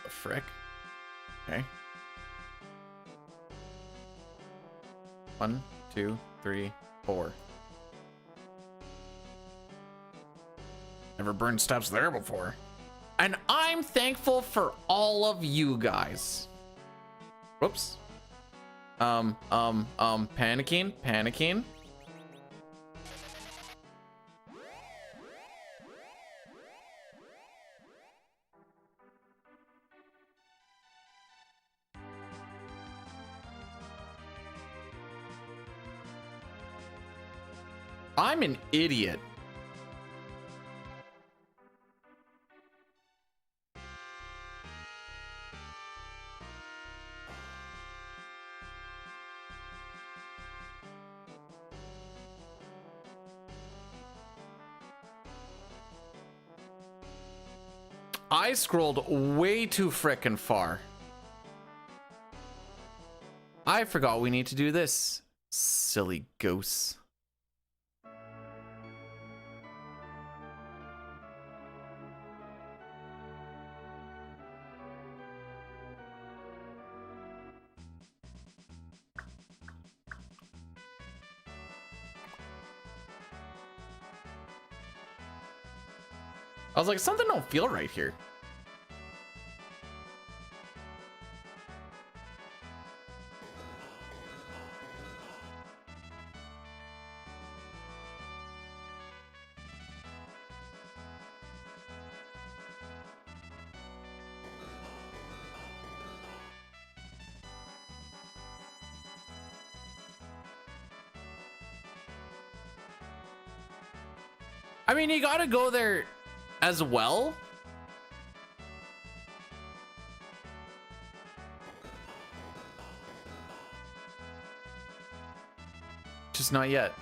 The frick? Okay. 1, 2, 3, 4. Never burned steps there before. And I'm thankful for all of you guys. Whoops. Panicking. I'm an idiot. I scrolled way too frickin' far. I forgot we need to do this. Silly goose. I was like, something don't feel right here. I mean, you gotta go there as well. Just not yet.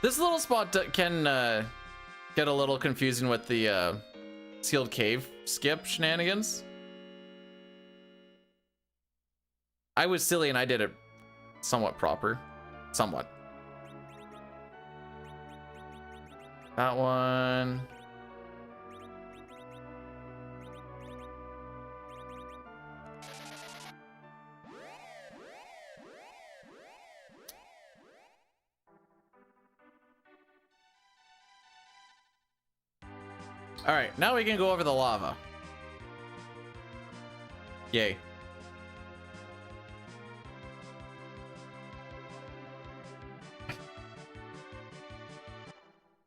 This little spot can get a little confusing with the sealed cave skip shenanigans. I was silly and I did it somewhat proper. Somewhat. That one. All right, now we can go over the lava. Yay.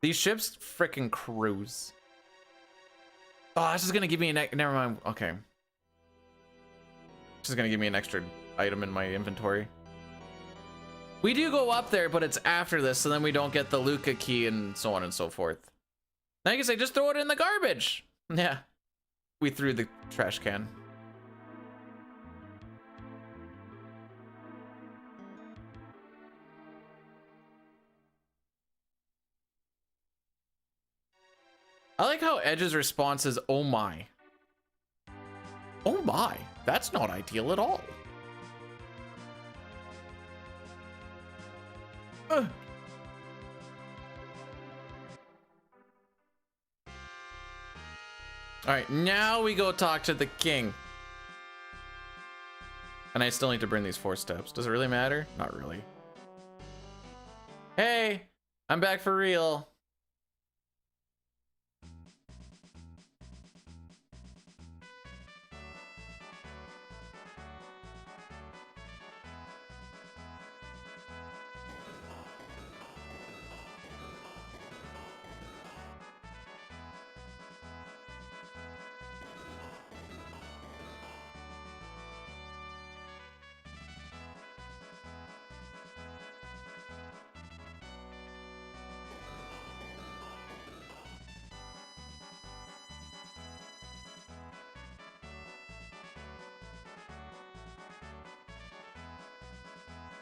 These ships freaking cruise. Oh, this is gonna give me an never mind. Okay. This is gonna give me an extra item in my inventory. We do go up there, but it's after this, so then we don't get the Luca key and so on and so forth. Now you can say, just throw it in the garbage. Yeah. We threw the trash can. I like how Edge's response is, oh my. Oh my, that's not ideal at all. Ugh. All right, now we go talk to the king. And I still need to bring these 4 steps. Does it really matter? Not really. Hey, I'm back for real.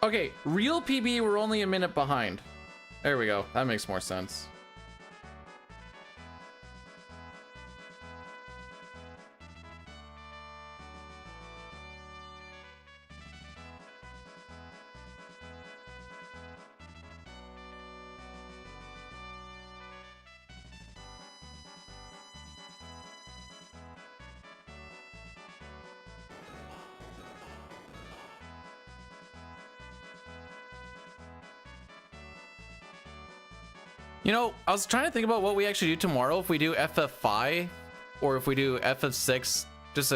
Okay, real PB, we're only a minute behind. There we go. That makes more sense. You know, I was trying to think about what we actually do tomorrow. If we do FF5 or if we do FF6, just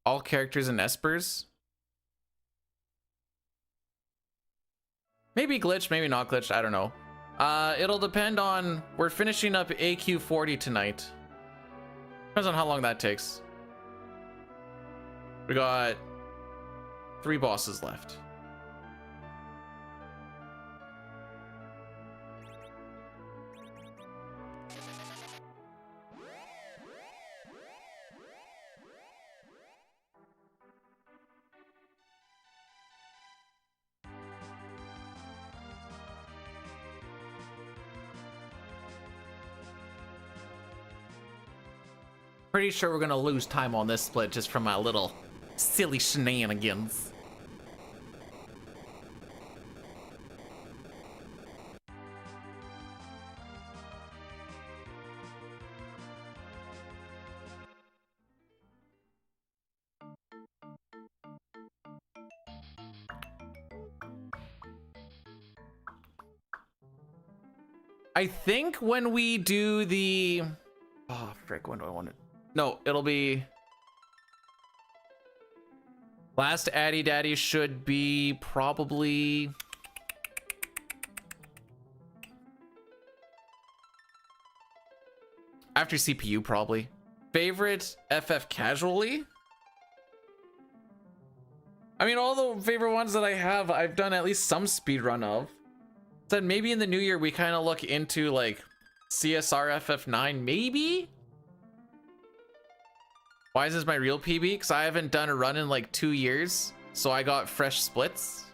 all characters and espers. Maybe glitched, maybe not glitched. I don't know. It'll depend on, we're finishing up AQ40 tonight. Depends on how long that takes. We got 3 bosses left. Pretty sure we're gonna lose time on this split just from my little silly shenanigans. I think when we do the... Oh, frick, when do I want it? No, it'll be... Last Addy Daddy should be probably... After CPU, probably. Favorite FF casually? I mean, all the favorite ones that I have, I've done at least some speedrun of. Then maybe in the new year, we kind of look into like CSR FF9, maybe? Why is this my real PB? Because I haven't done a run in like 2 years, so I got fresh splits.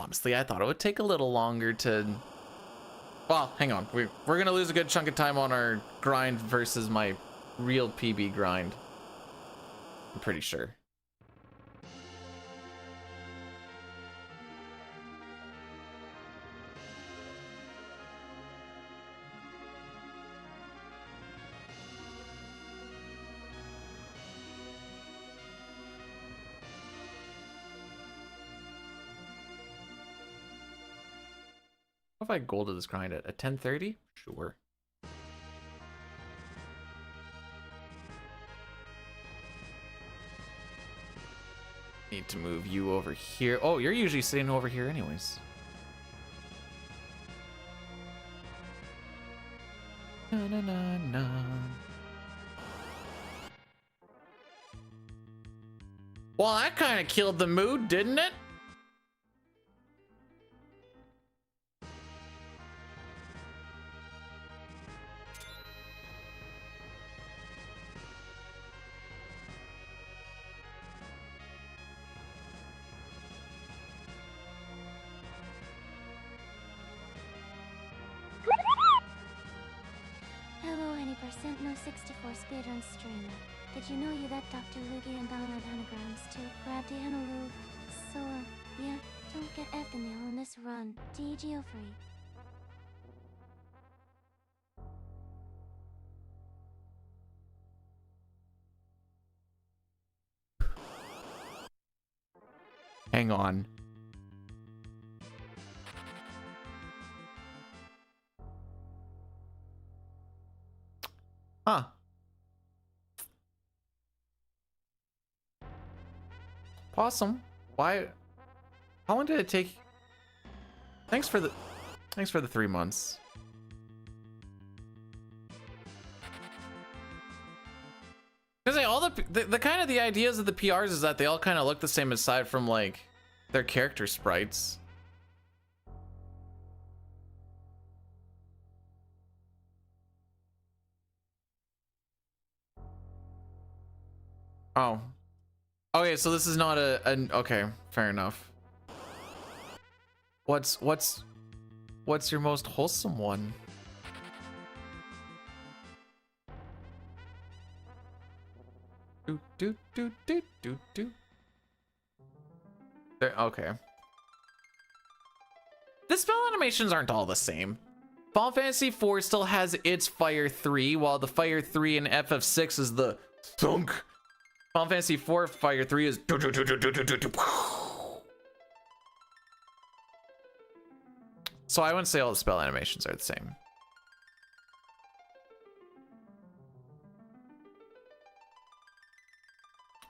Honestly, I thought it would take a little longer to... Well, hang on. We're gonna lose a good chunk of time on our grind versus my real PB grind. I'm pretty sure. What if I golded this grind at 10:30? Sure. Need to move you over here. Oh, you're usually sitting over here anyways. Na, na, na, na. Well, that kind of killed the mood, didn't it? Hello, any percent no 64 speedrun streamer. Did you know you that Dr. Luigi and download anagrams too? Grab the Analu. So, yeah, don't get F the nail on this run. DGO free. Hang on. Huh. Possum, why? How long did it take? Thanks for the 3 months. Because all the kind of the ideas of the PRs is that they all kind of look the same aside from like their character sprites. Oh. Okay, so this is not an okay, fair enough. What's your most wholesome one? Do do do do do do. There, okay. The spell animations aren't all the same. Final Fantasy IV still has its Fire 3, while the Fire 3 in FF6 is the thunk. Final Fantasy IV Fire 3 is so I wouldn't say all the spell animations are the same.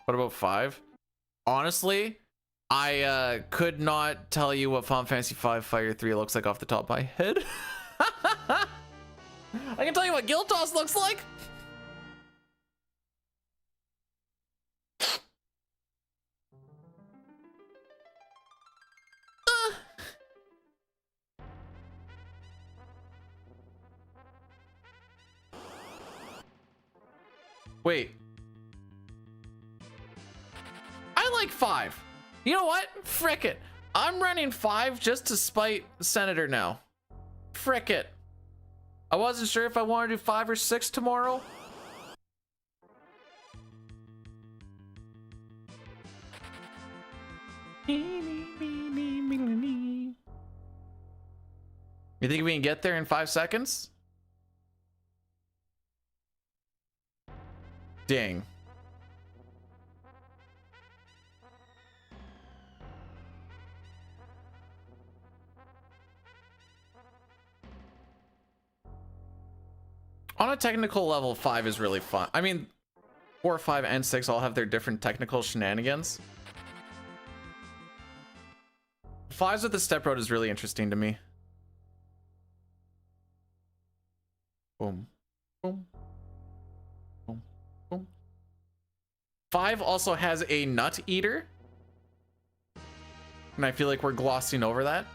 What about 5? Honestly, I could not tell you what Final Fantasy V Fire 3 looks like off the top of my head. I can tell you what Giltos looks like. Wait. I like 5. You know what? Frick it. I'm running 5 just to spite Senator now. Frick it. I wasn't sure if I wanted to do 5 or 6 tomorrow. You think we can get there in 5 seconds? Ding. On a technical level, 5 is really fun. I mean, 4, 5, and 6 all have their different technical shenanigans. 5's with the step road is really interesting to me. Boom. Boom. Boom. Boom. 5 also has a nut eater. And I feel like we're glossing over that.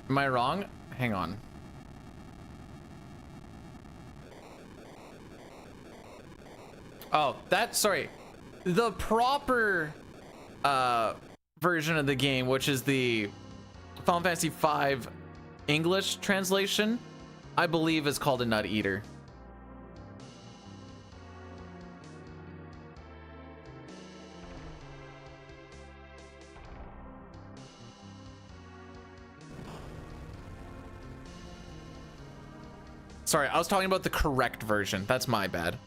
Am I wrong? Hang on. Oh, sorry. The proper version of the game, which is the Final Fantasy V English translation, I believe is called a Nut Eater. Sorry, I was talking about the correct version. That's my bad.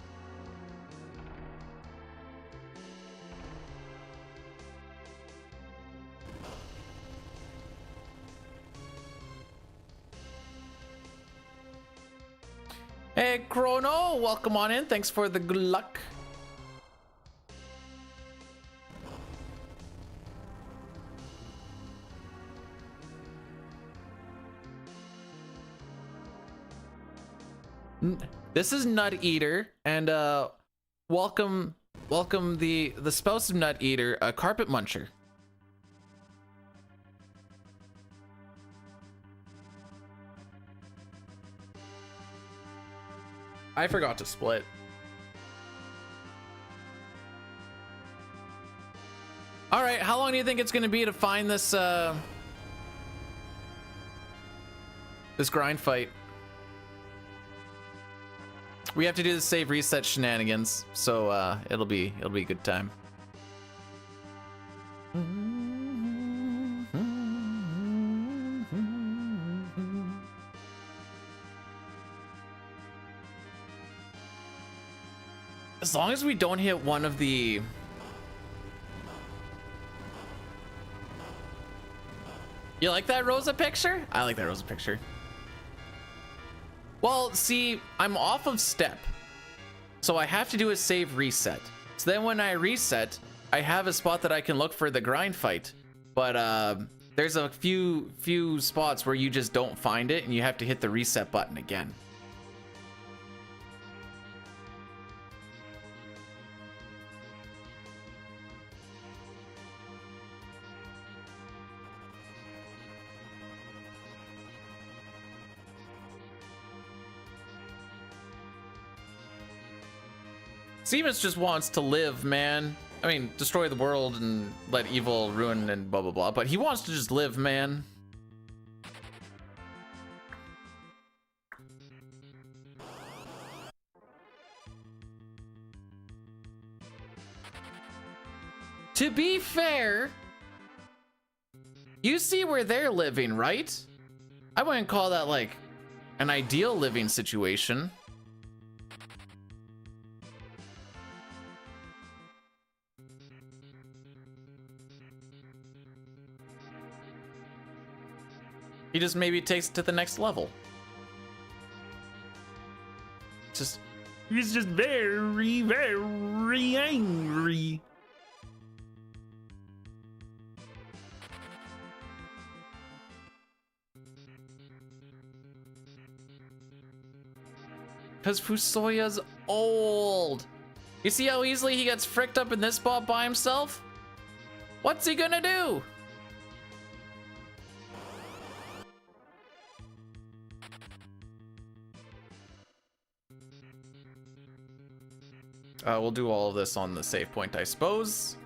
Hey, Chrono, welcome on in. Thanks for the good luck. This is Nut Eater, and welcome the spouse of Nut Eater, Carpet Muncher. I forgot to split. All right, how long do you think it's gonna be to find this this grind fight? We have to do the save reset shenanigans, so it'll be a good time. As long as we don't hit one of the... You like that Rosa picture? I like that Rosa picture. Well, see, I'm off of step, so I have to do a save reset. So then when I reset, I have a spot that I can look for the grind fight, but there's a few spots where you just don't find it and you have to hit the reset button again. Seamus just wants to live, man. I mean, destroy the world and let evil ruin and blah, blah, blah. But he wants to just live, man. To be fair, you see where they're living, right? I wouldn't call that like an ideal living situation. He just maybe takes it to the next level. He's just very, very angry. Because Fusoya's old. You see how easily he gets fricked up in this spot by himself? What's he gonna do? We'll do all of this on the save point, I suppose.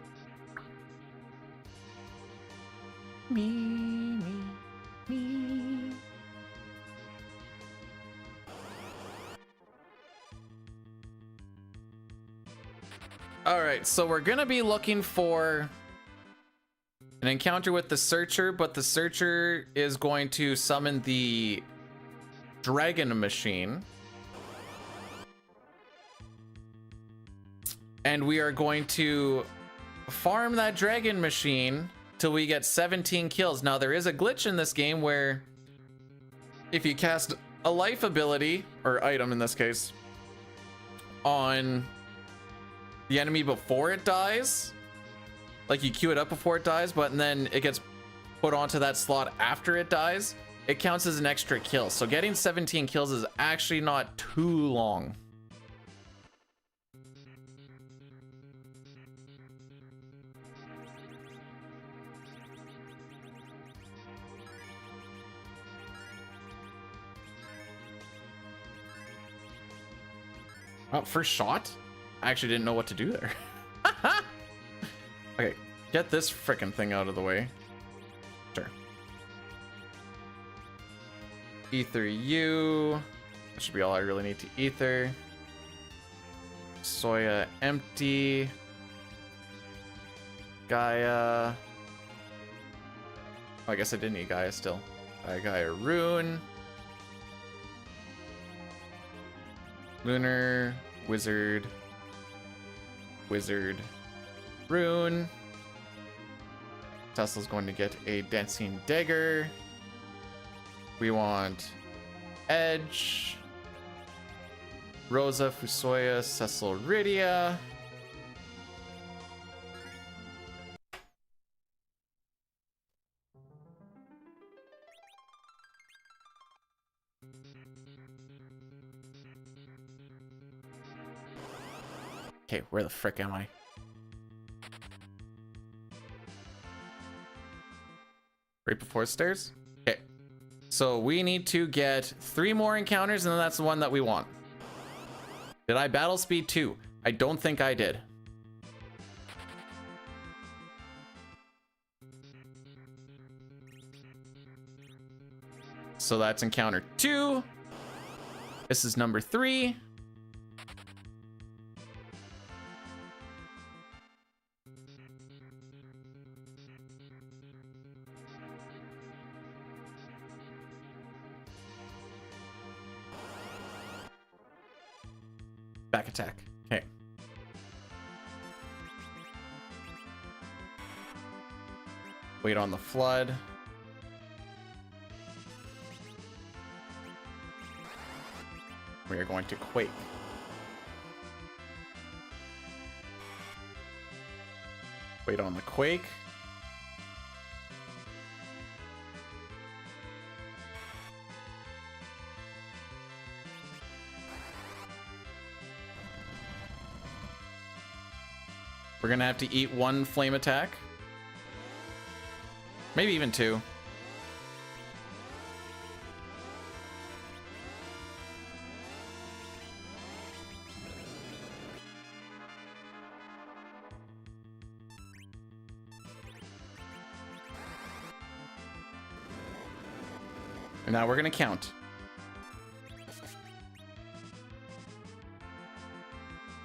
Me. All right, so we're gonna be looking for an encounter with the Searcher, but the Searcher is going to summon the Dragon Machine. And we are going to farm that Dragon Machine till we get 17 kills. Now, there is a glitch in this game where if you cast a life ability, or item in this case, on the enemy before it dies, like you queue it up before it dies, but then it gets put onto that slot after it dies, it counts as an extra kill. So getting 17 kills is actually not too long. Oh, first shot? I actually didn't know what to do there. Okay, get this frickin' thing out of the way. Sure. Ether you. That should be all I really need to ether. Soya empty. Gaia. Oh, I guess I did need Gaia still. Gaia rune. Lunar. Wizard. Wizard. Rune. Tesla's going to get a dancing dagger. We want Edge. Rosa, Fusoya, Cecil Rydia. Okay, where the frick am I? Right before the stairs? Okay. So we need to get 3 more encounters, and then that's the one that we want. Did I battle speed 2? I don't think I did. So that's encounter 2. This is number 3. Back attack. Okay. Wait on the flood. We are going to quake. Wait on the quake. We're gonna have to eat 1 flame attack. Maybe even 2. And now we're gonna count.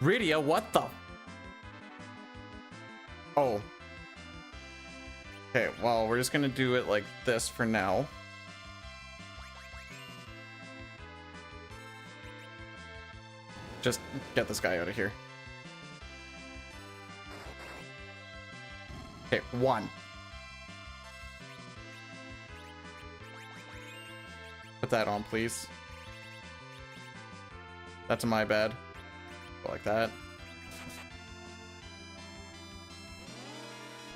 Rydia, what the? Oh. Okay, well, we're just gonna do it like this for now. Just get this guy out of here. Okay, 1. Put that on, please. That's my bad. Go like that.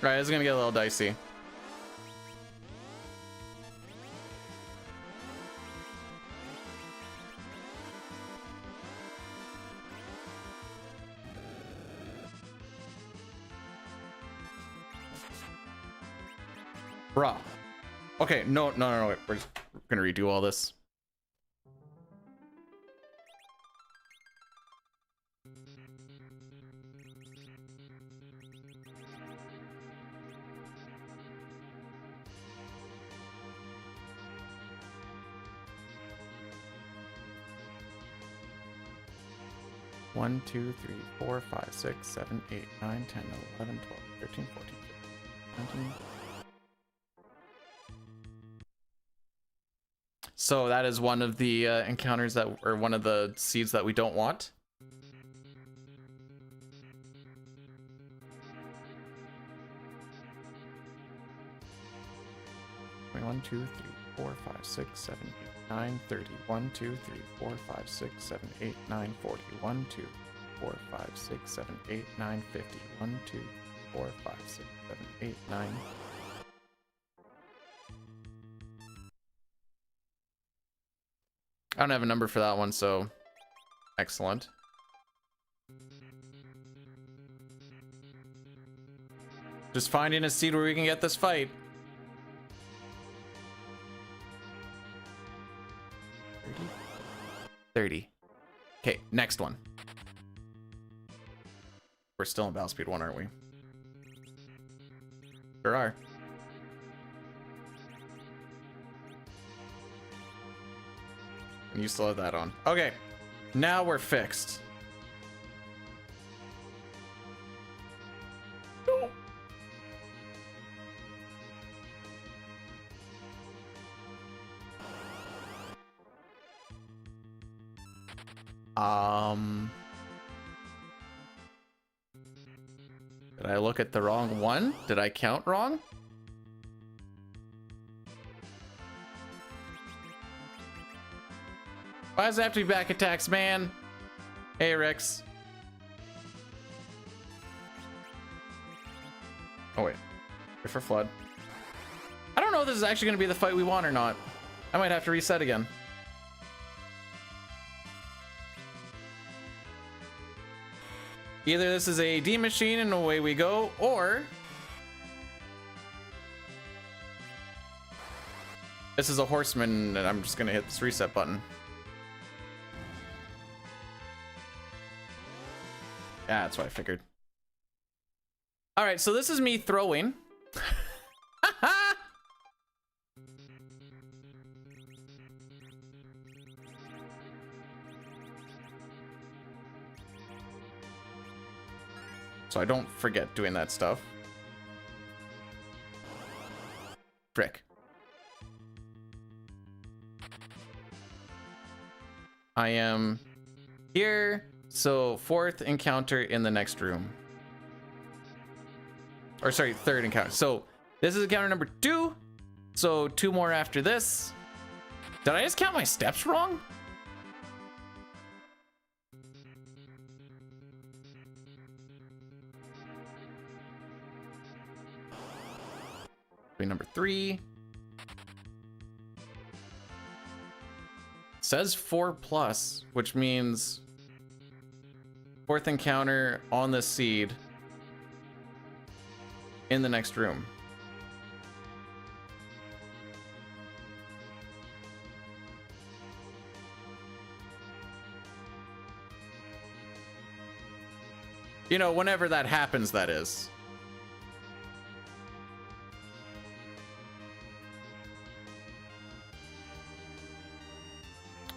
Right, it's gonna get a little dicey. Bruh. Okay, no, wait. We're just gonna redo all this. One, 2, 3, 4, 5, 6, 7, 8, 9, 10, 11, 12, 13, 14, 15, 19. So that is one of the encounters that, or one of the seeds that we don't want. Wait, 1, 2, 3, 4, 5, 6, 7, 8, 9, 30. 1, 2, 3, 4, 5, 6, 7, 8, 9, 40. 1, 2, 4, 5, 6, 7, 8, 9, 50. 1, 2, 4, 5, 6, 7, 8, 9. I don't have a number for that one, so excellent. Just finding a seed where we can get this fight. 30. Okay, next one. we're still in Battle Speed 1, aren't we? Sure are. And you still have that on. Okay. Now we're fixed. No. Did I look at the wrong one? Did I count wrong? Why does it have to be back attacks, man? Hey, Rex. Oh, wait. Wait for Flood. I don't know if this is actually going to be the fight we want or not. I might have to reset again. Either this is a D machine and away we go, or this is a horseman and I'm just gonna hit this reset button. Yeah, that's what I figured. All right, so this is me throwing. So I don't forget doing that stuff. Frick. I am here, so fourth encounter in the next room. Or sorry, third encounter. So this is encounter number 2. So 2 more after this. Did I just count my steps wrong? Number 3 says 4+, which means fourth encounter on the seed in the next room. You know, whenever that happens, that is.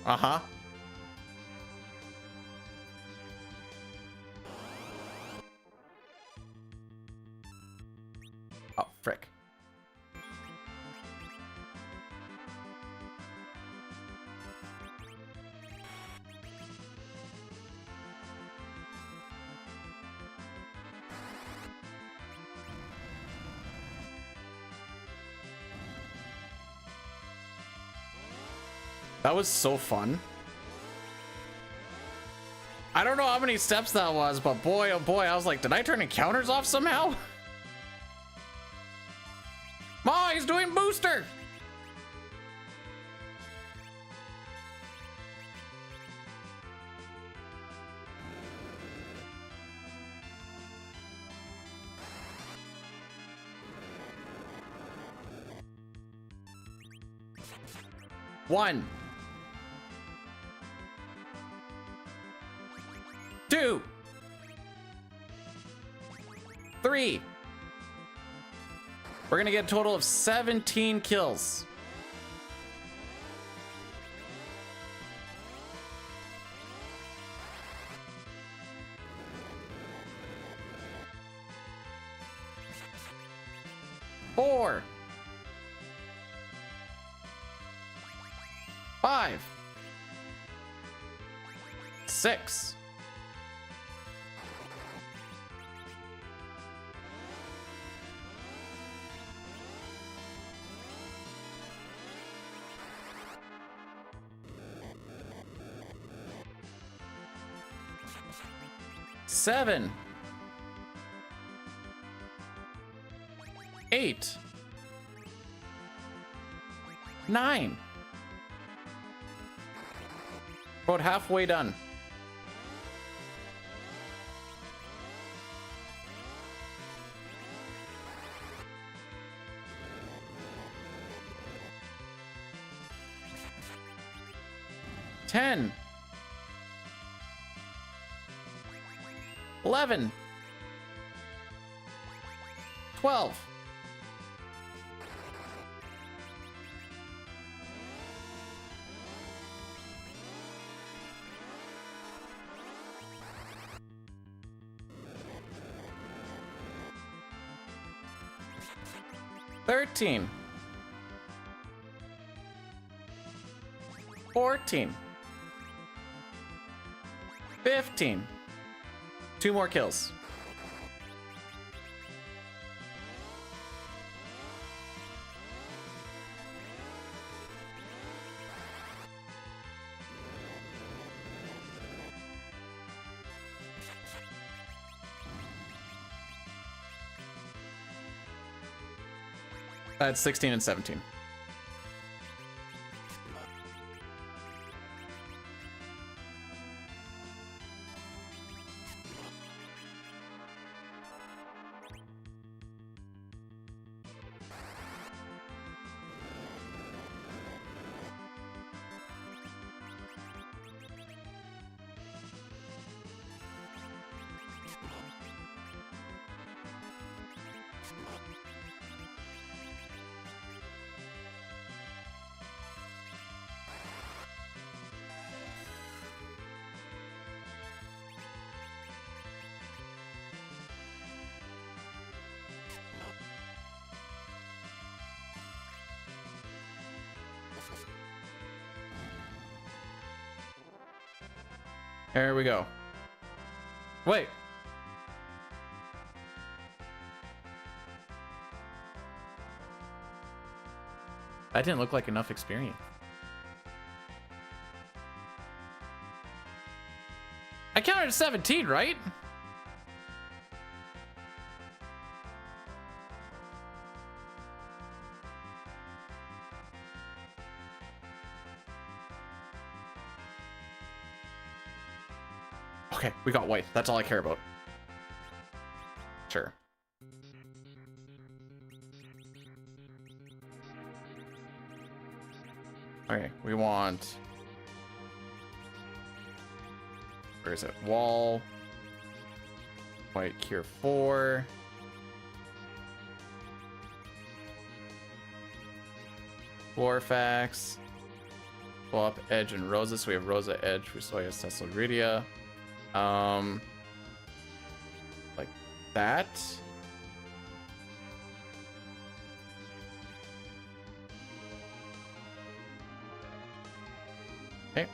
Uh-huh. Oh, frick. That was so fun. I don't know how many steps that was, but boy, oh boy, I was like, did I turn encounters off somehow? Ma, he's doing booster! One. 2, 3. We're gonna get a total of 17 kills. Four. 5. 6. 7. 8. 9. About halfway done. Ten. 11. 12. $13. 14. 15. 2 more kills. That's 16 and 17. There we go. Wait. That didn't look like enough experience. I counted 17, right? Okay, we got white. That's all I care about. Sure. Okay, we want... Where is it? Wall. White cure 4. Florfax. Pull up Edge and Rosa. So we have Rosa, Edge, Fusoya, Cecilgridia. Like that. Okay.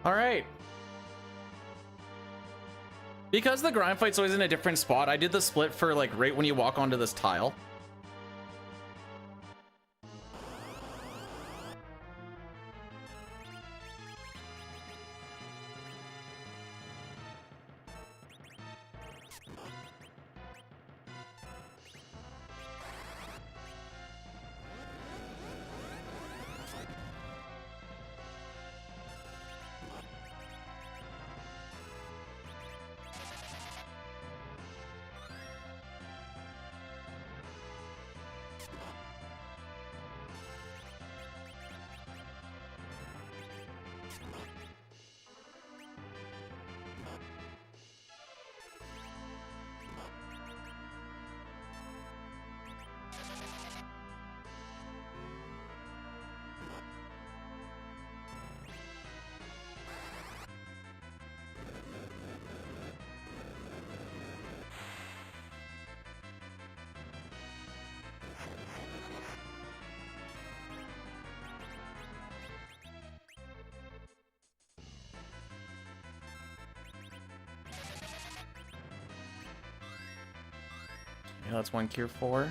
All right. Because the grind fight's always in a different spot, I did the split for like right when you walk onto this tile. Yeah, that's one cure 4.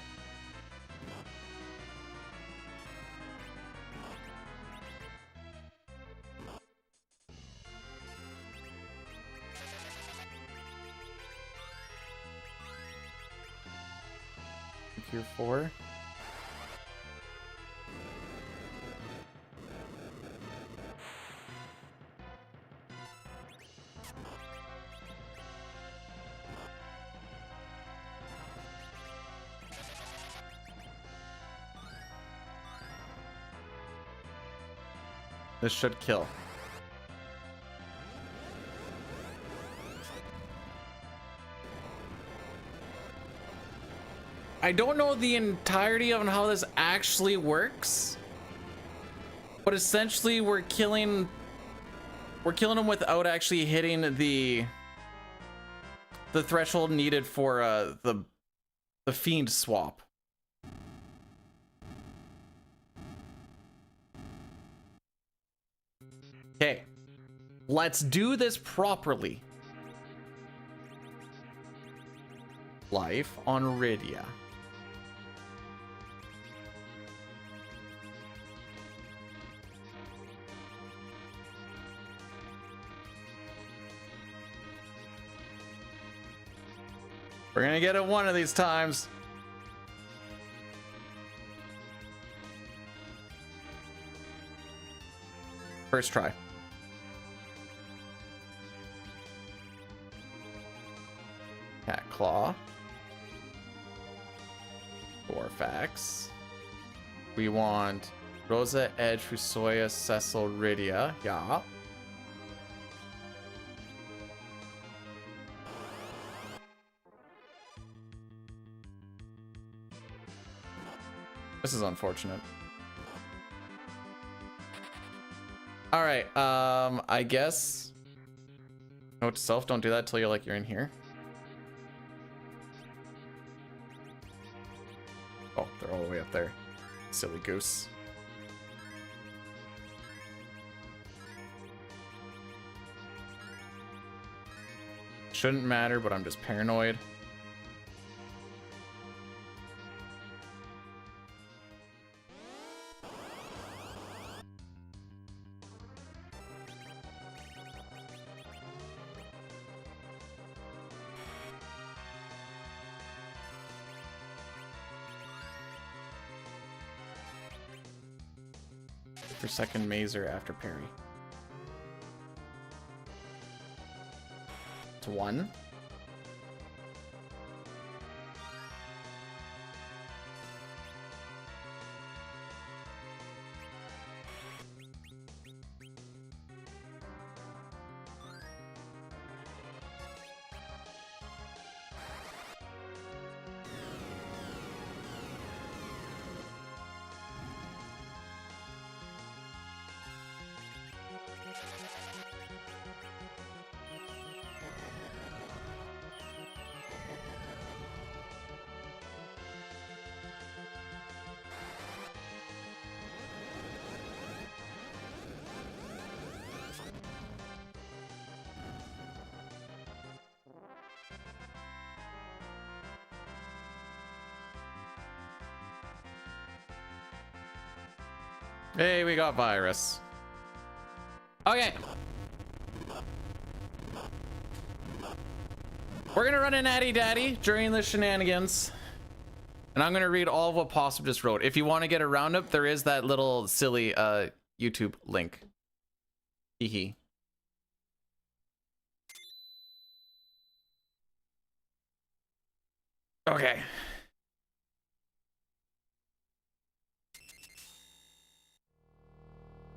Cure 4. This should kill. I don't know the entirety on how this actually works, but essentially we're killing them without actually hitting the threshold needed for the fiend swap. Okay, let's do this properly. Life on Rydia. We're gonna get it one of these times. First try. Cat Claw. Dorfax. We want Rosa, Edge, Fusoya, Cecil, Rydia. Yeah. This is unfortunate. All right, I guess. Note to self, don't do that till you're in here. Oh, they're all the way up there. Silly goose. Shouldn't matter, but I'm just paranoid. For second Mazer after parry. It's 1. Hey, we got virus. Okay. We're gonna run an Natty Daddy during the shenanigans. And I'm gonna read all of what Possum just wrote. If you want to get a roundup, there is that little silly YouTube link. Hee. Okay.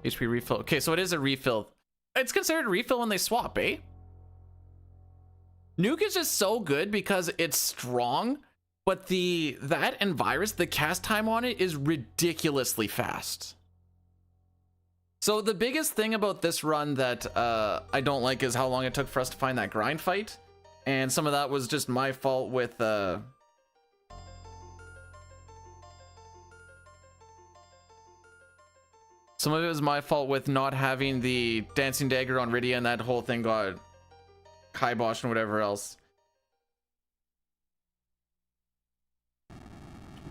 HP refill. Okay, so it is a refill. It's considered a refill when they swap, eh? Nuke is just so good because it's strong, but that and virus, the cast time on it is ridiculously fast. So the biggest thing about this run that I don't like is how long it took for us to find that grind fight. And some of that was just my fault with some of it was my fault with not having the dancing dagger on Rydia, and that whole thing got kiboshed and whatever else.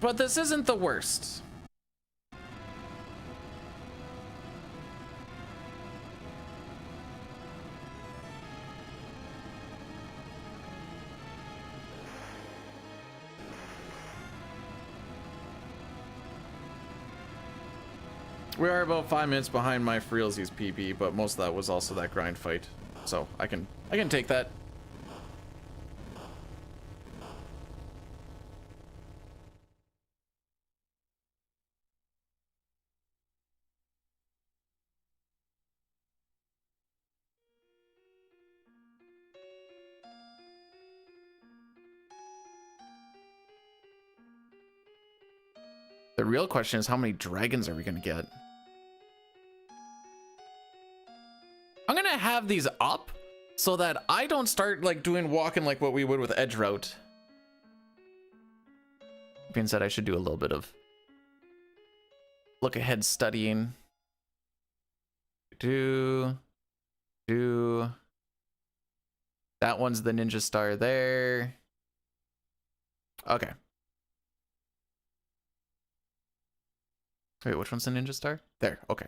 But this isn't the worst. We are about 5 minutes behind my Freelsies PB, but most of that was also that grind fight. So I can take that. The real question is, how many dragons are we gonna get? I'm gonna have these up so that I don't start like doing walking like what we would with Edge Route. Being said, I should do a little bit of look ahead studying. Do that one's the ninja star there. Okay. Wait, which one's the ninja star? There, okay.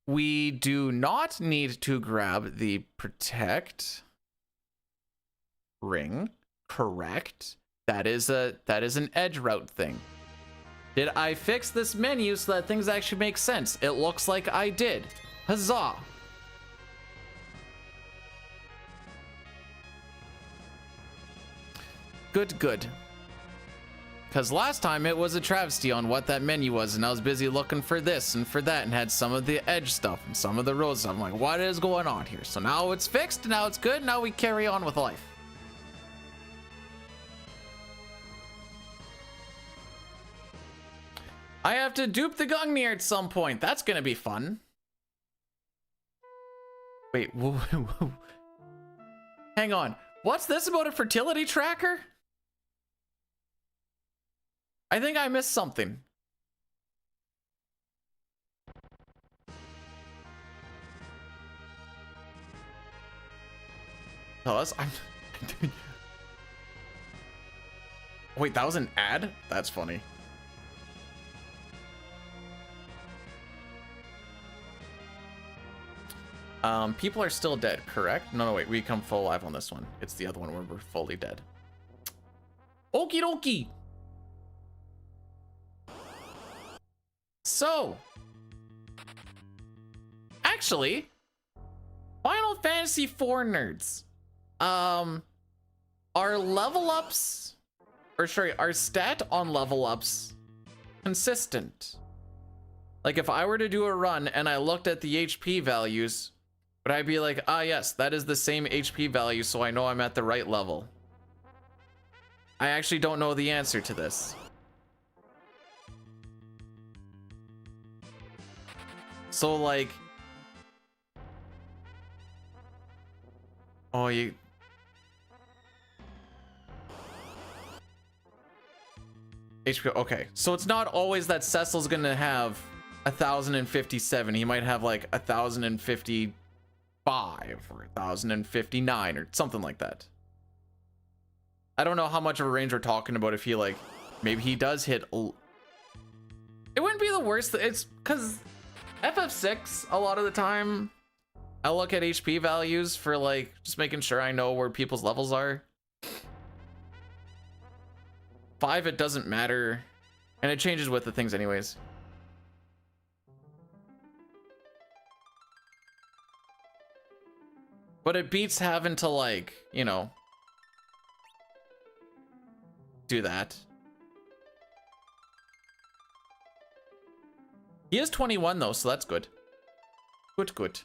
We do not need to grab the protect ring. Correct. That is an edge route thing. Did I fix this menu so that things actually make sense? It looks like I did. Huzzah. Good, good. Because last time it was a travesty on what that menu was, and I was busy looking for this and for that and had some of the edge stuff and some of the road stuff. I'm like, what is going on here? So now it's fixed, now it's good, now we carry on with life. I have to dupe the Gungnir at some point. That's gonna be fun. Wait, whoa. Hang on. What's this about a fertility tracker? I think I missed something. Oh, I'm... Wait, that was an ad? That's funny. People are still dead, correct? No, wait, we come full live on this one. It's the other one where we're fully dead. Okie dokie. So, actually, Final Fantasy IV nerds, our level ups, or sorry, our stat on level ups consistent. Like if I were to do a run and I looked at the HP values, would I be like, ah yes, that is the same HP value, so I know I'm at the right level? I actually don't know the answer to this. So like, oh, you, HP, okay. So it's not always that Cecil's gonna have 1,057. He might have like 1,055 or 1,059 or something like that. I don't know how much of a range we're talking about. If he like, maybe he does hit. It wouldn't be the worst. It's because FF6 a lot of the time I look at HP values for like just making sure I know where people's levels are. 5, it doesn't matter, and it changes with the things anyways. But it beats having to like, you know, do that. He is 21 though, so that's good. Good.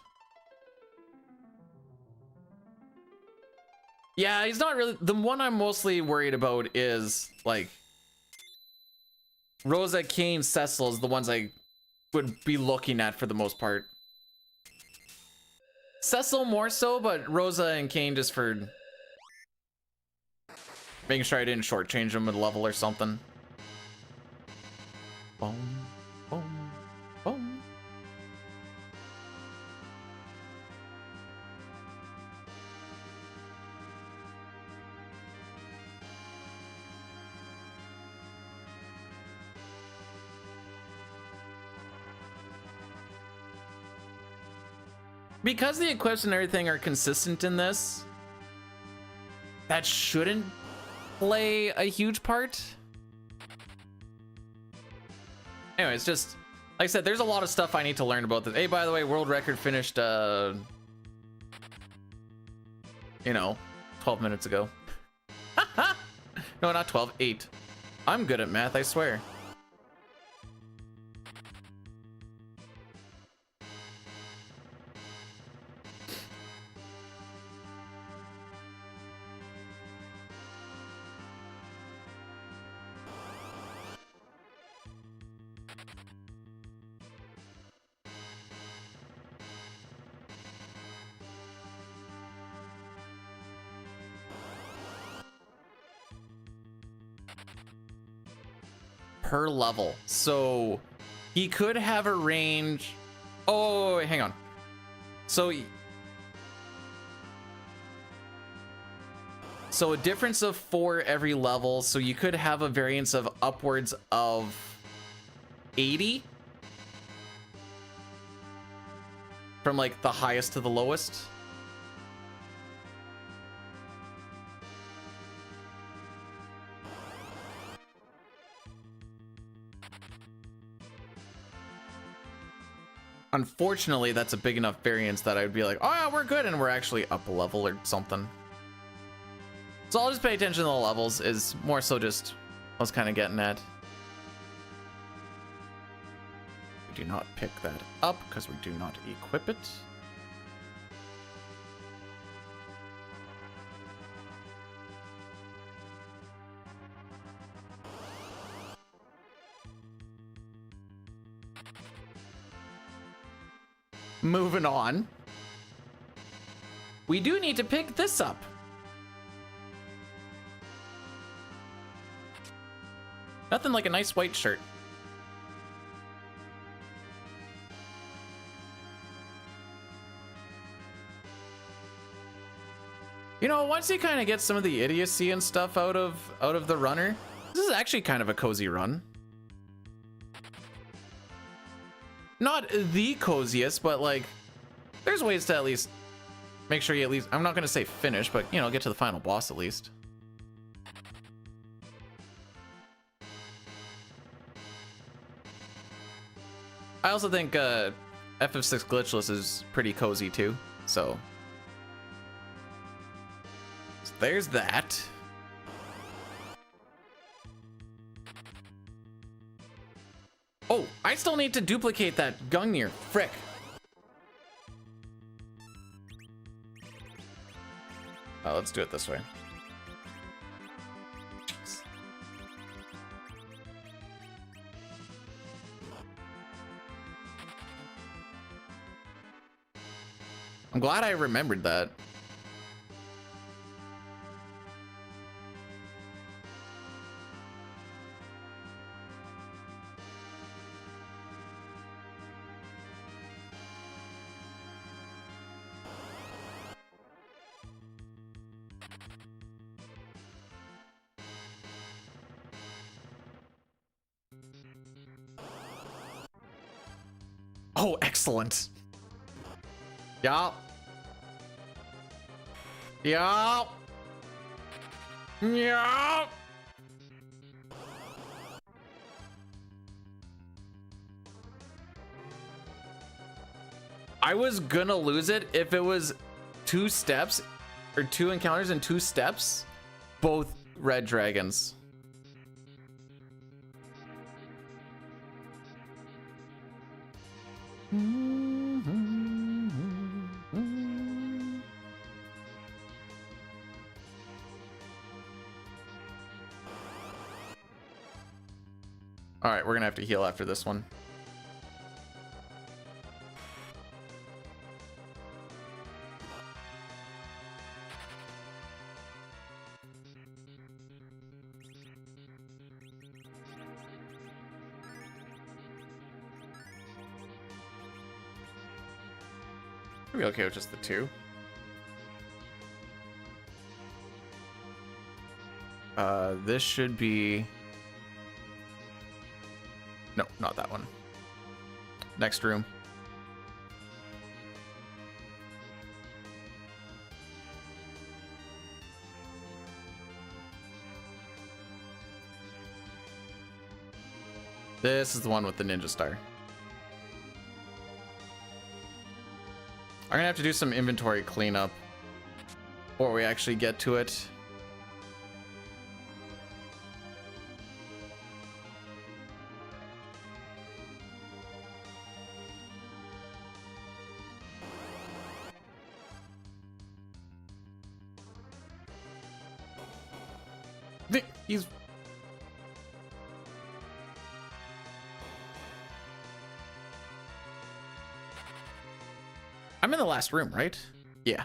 Yeah, he's not really... The one I'm mostly worried about is, like... Rosa, Kane, Cecil is the ones I would be looking at for the most part. Cecil more so, but Rosa and Kane just for... making sure I didn't shortchange them with a level or something. Boom, boom, boom. Because the equips and everything are consistent in this, that shouldn't play a huge part. Anyways, just like I said, there's a lot of stuff I need to learn about this. Hey, by the way, world record finished, you know, 12 minutes ago. No, not 12, 8. I'm good at math, I swear. per level. So he could have a range. Oh, wait, hang on. So a difference of 4 every level. So you could have a variance of upwards of 80 from like the highest to the lowest. Unfortunately, that's a big enough variance that I'd be like, oh yeah, we're good, and we're actually up a level or something. So I'll just pay attention to the levels, is more so just what I was kind of getting at. We do not pick that up because we do not equip it. Moving on. We do need to pick this up. Nothing like a nice white shirt. You know, once you kind of get some of the idiocy and stuff out of the runner, this is actually kind of a cozy run. Not the coziest, but like, there's ways to at least make sure you at least, I'm not going to say finish, but you know, get to the final boss at least. I also think FF6 glitchless is pretty cozy too, so there's that. Oh, I still need to duplicate that Gungnir. Frick. Let's do it this way. Jeez. I'm glad I remembered that. Oh, excellent. Yup. Yup. Yup. I was gonna lose it if it was 2 steps or 2 encounters in 2 steps, both red dragons. All right, we're gonna have to heal after this one. Are we okay with just the 2? This should be... No, not that one. Next room. This is the one with the ninja star. I'm gonna have to do some inventory cleanup before we actually get to it. He's... I'm in the last room, right? Yeah.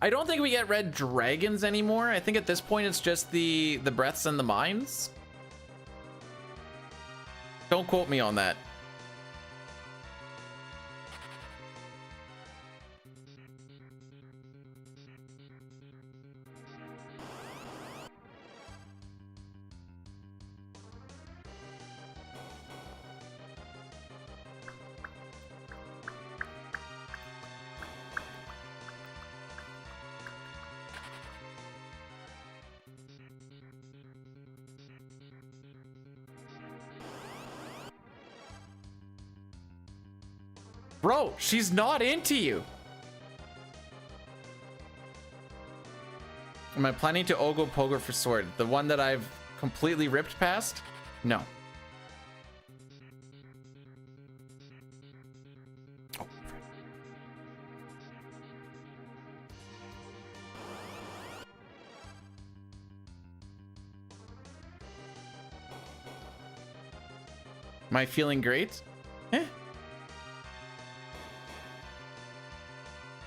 I don't think we get red dragons anymore. I think at this point it's just the breaths and the mines. Don't quote me on that. Bro, she's not into you. Am I planning to Ogo Pogo for sword? The one that I've completely ripped past? No. Oh, am I feeling great? Eh?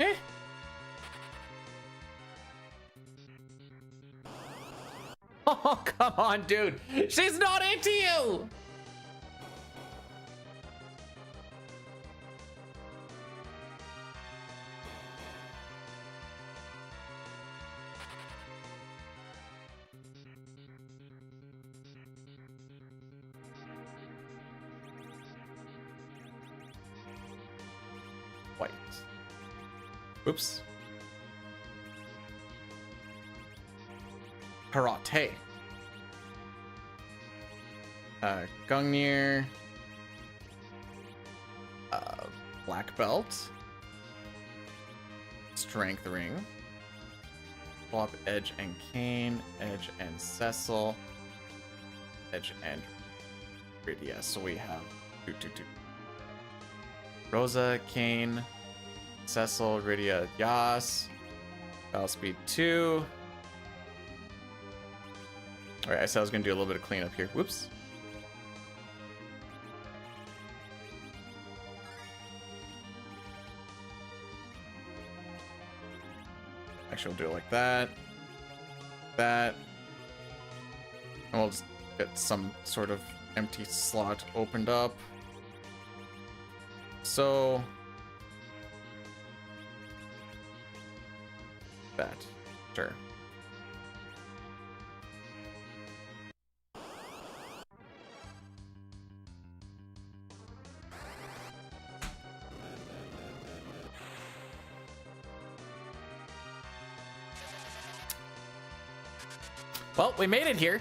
Eh? Oh, come on, dude. She's not into you. White. Oops. Karate. Gungnir. Black belt. Strength ring. Swap Edge and Kane. Edge and Cecil. Edge and Rydia. So we have two. Rosa, Kane, Cecil, Rydia, Yas. Battle speed 2. Alright, I said I was gonna do a little bit of cleanup here. Whoops. Actually, we'll do it like that. That. And we'll just get some sort of empty slot opened up. So. That. Sure. Well, we made it here.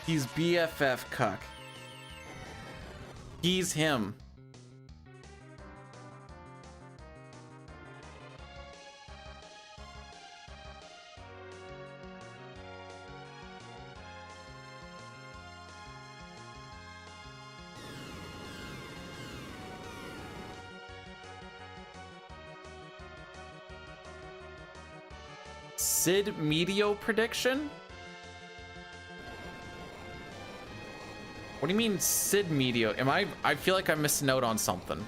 He's BFF cuck. He's him. Sid Medio prediction? What do you mean Sid Medio? I feel like I'm missing out on something.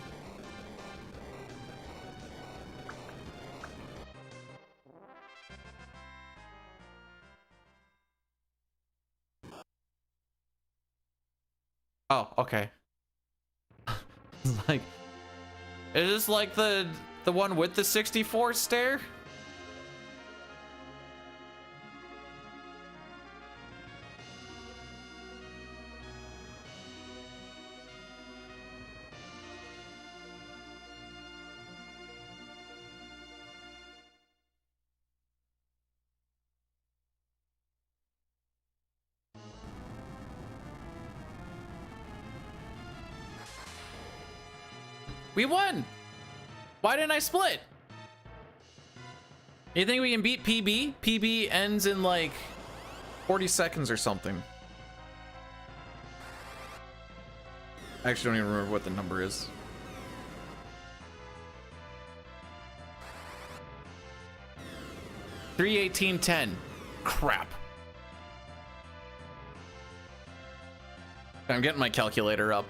Oh, okay. Like, is this like the one with the 64 stare? We won! Why didn't I split? You think we can beat PB? PB ends in like 40 seconds or something. I actually don't even remember what the number is. 318.10. Crap. I'm getting my calculator up.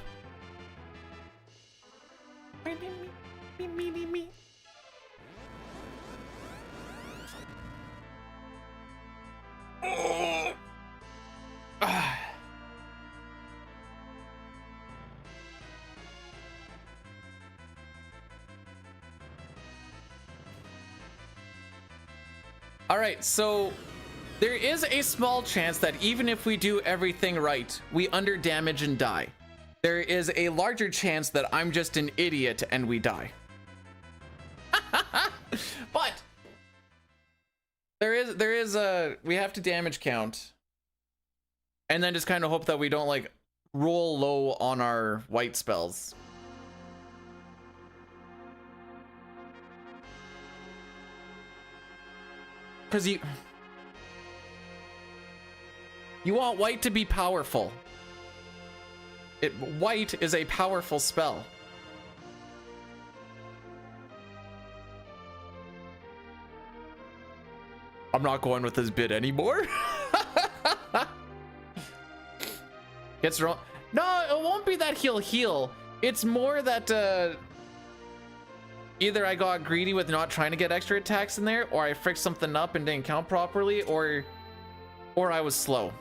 All right, so there is a small chance that even if we do everything right, we underdamage and die. There is a larger chance that I'm just an idiot and we die. But there is a, we have to damage count and then just kind of hope that we don't like roll low on our white spells. Because you want white to be powerful. White is a powerful spell. I'm not going with this bid anymore. Gets wrong. No, it won't be that he'll heal. It's more that either I got greedy with not trying to get extra attacks in there, or I fricked something up and didn't count properly, or I was slow.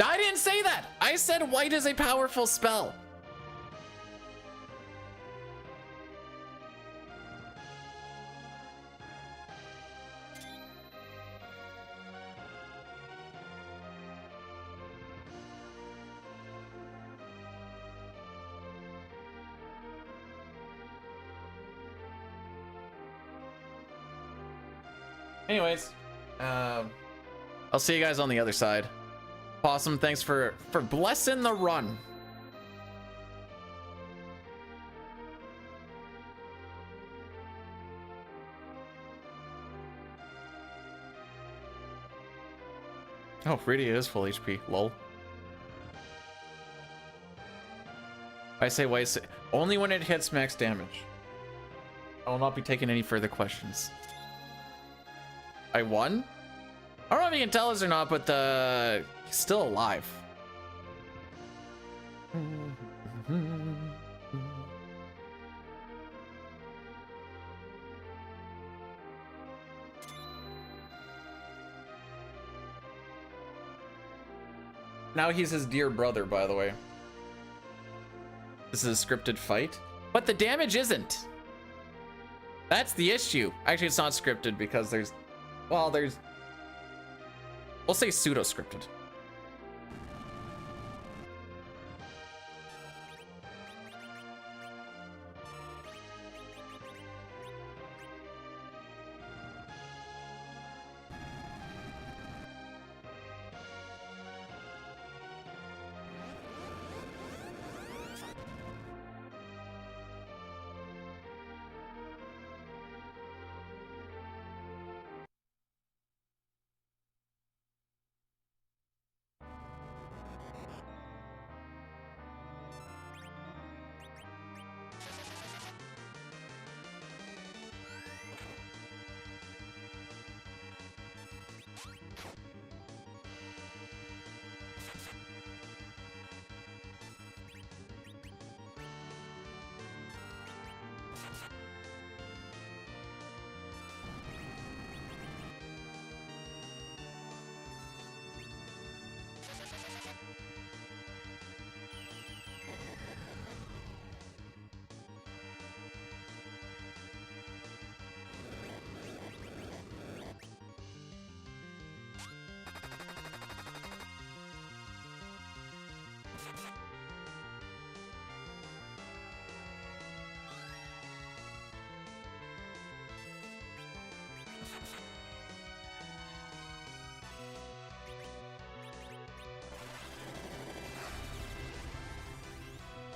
I didn't say that. I said white is a powerful spell. Anyways, I'll see you guys on the other side. Possum, thanks for blessing the run. Oh, Rudy is full HP. Lol. I say white only when it hits max damage. I will not be taking any further questions. I won? I don't know if you can tell us or not, but he's still alive. Now he's his dear brother, by the way. This is a scripted fight, but the damage isn't. That's the issue. Actually, it's not scripted because there's, well, we'll say pseudo-scripted.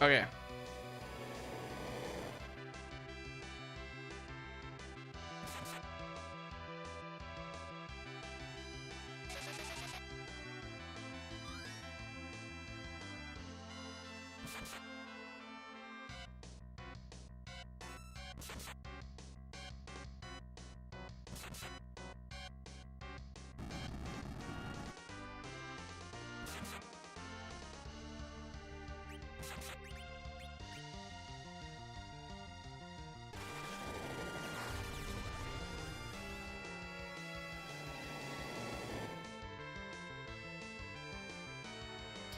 Okay.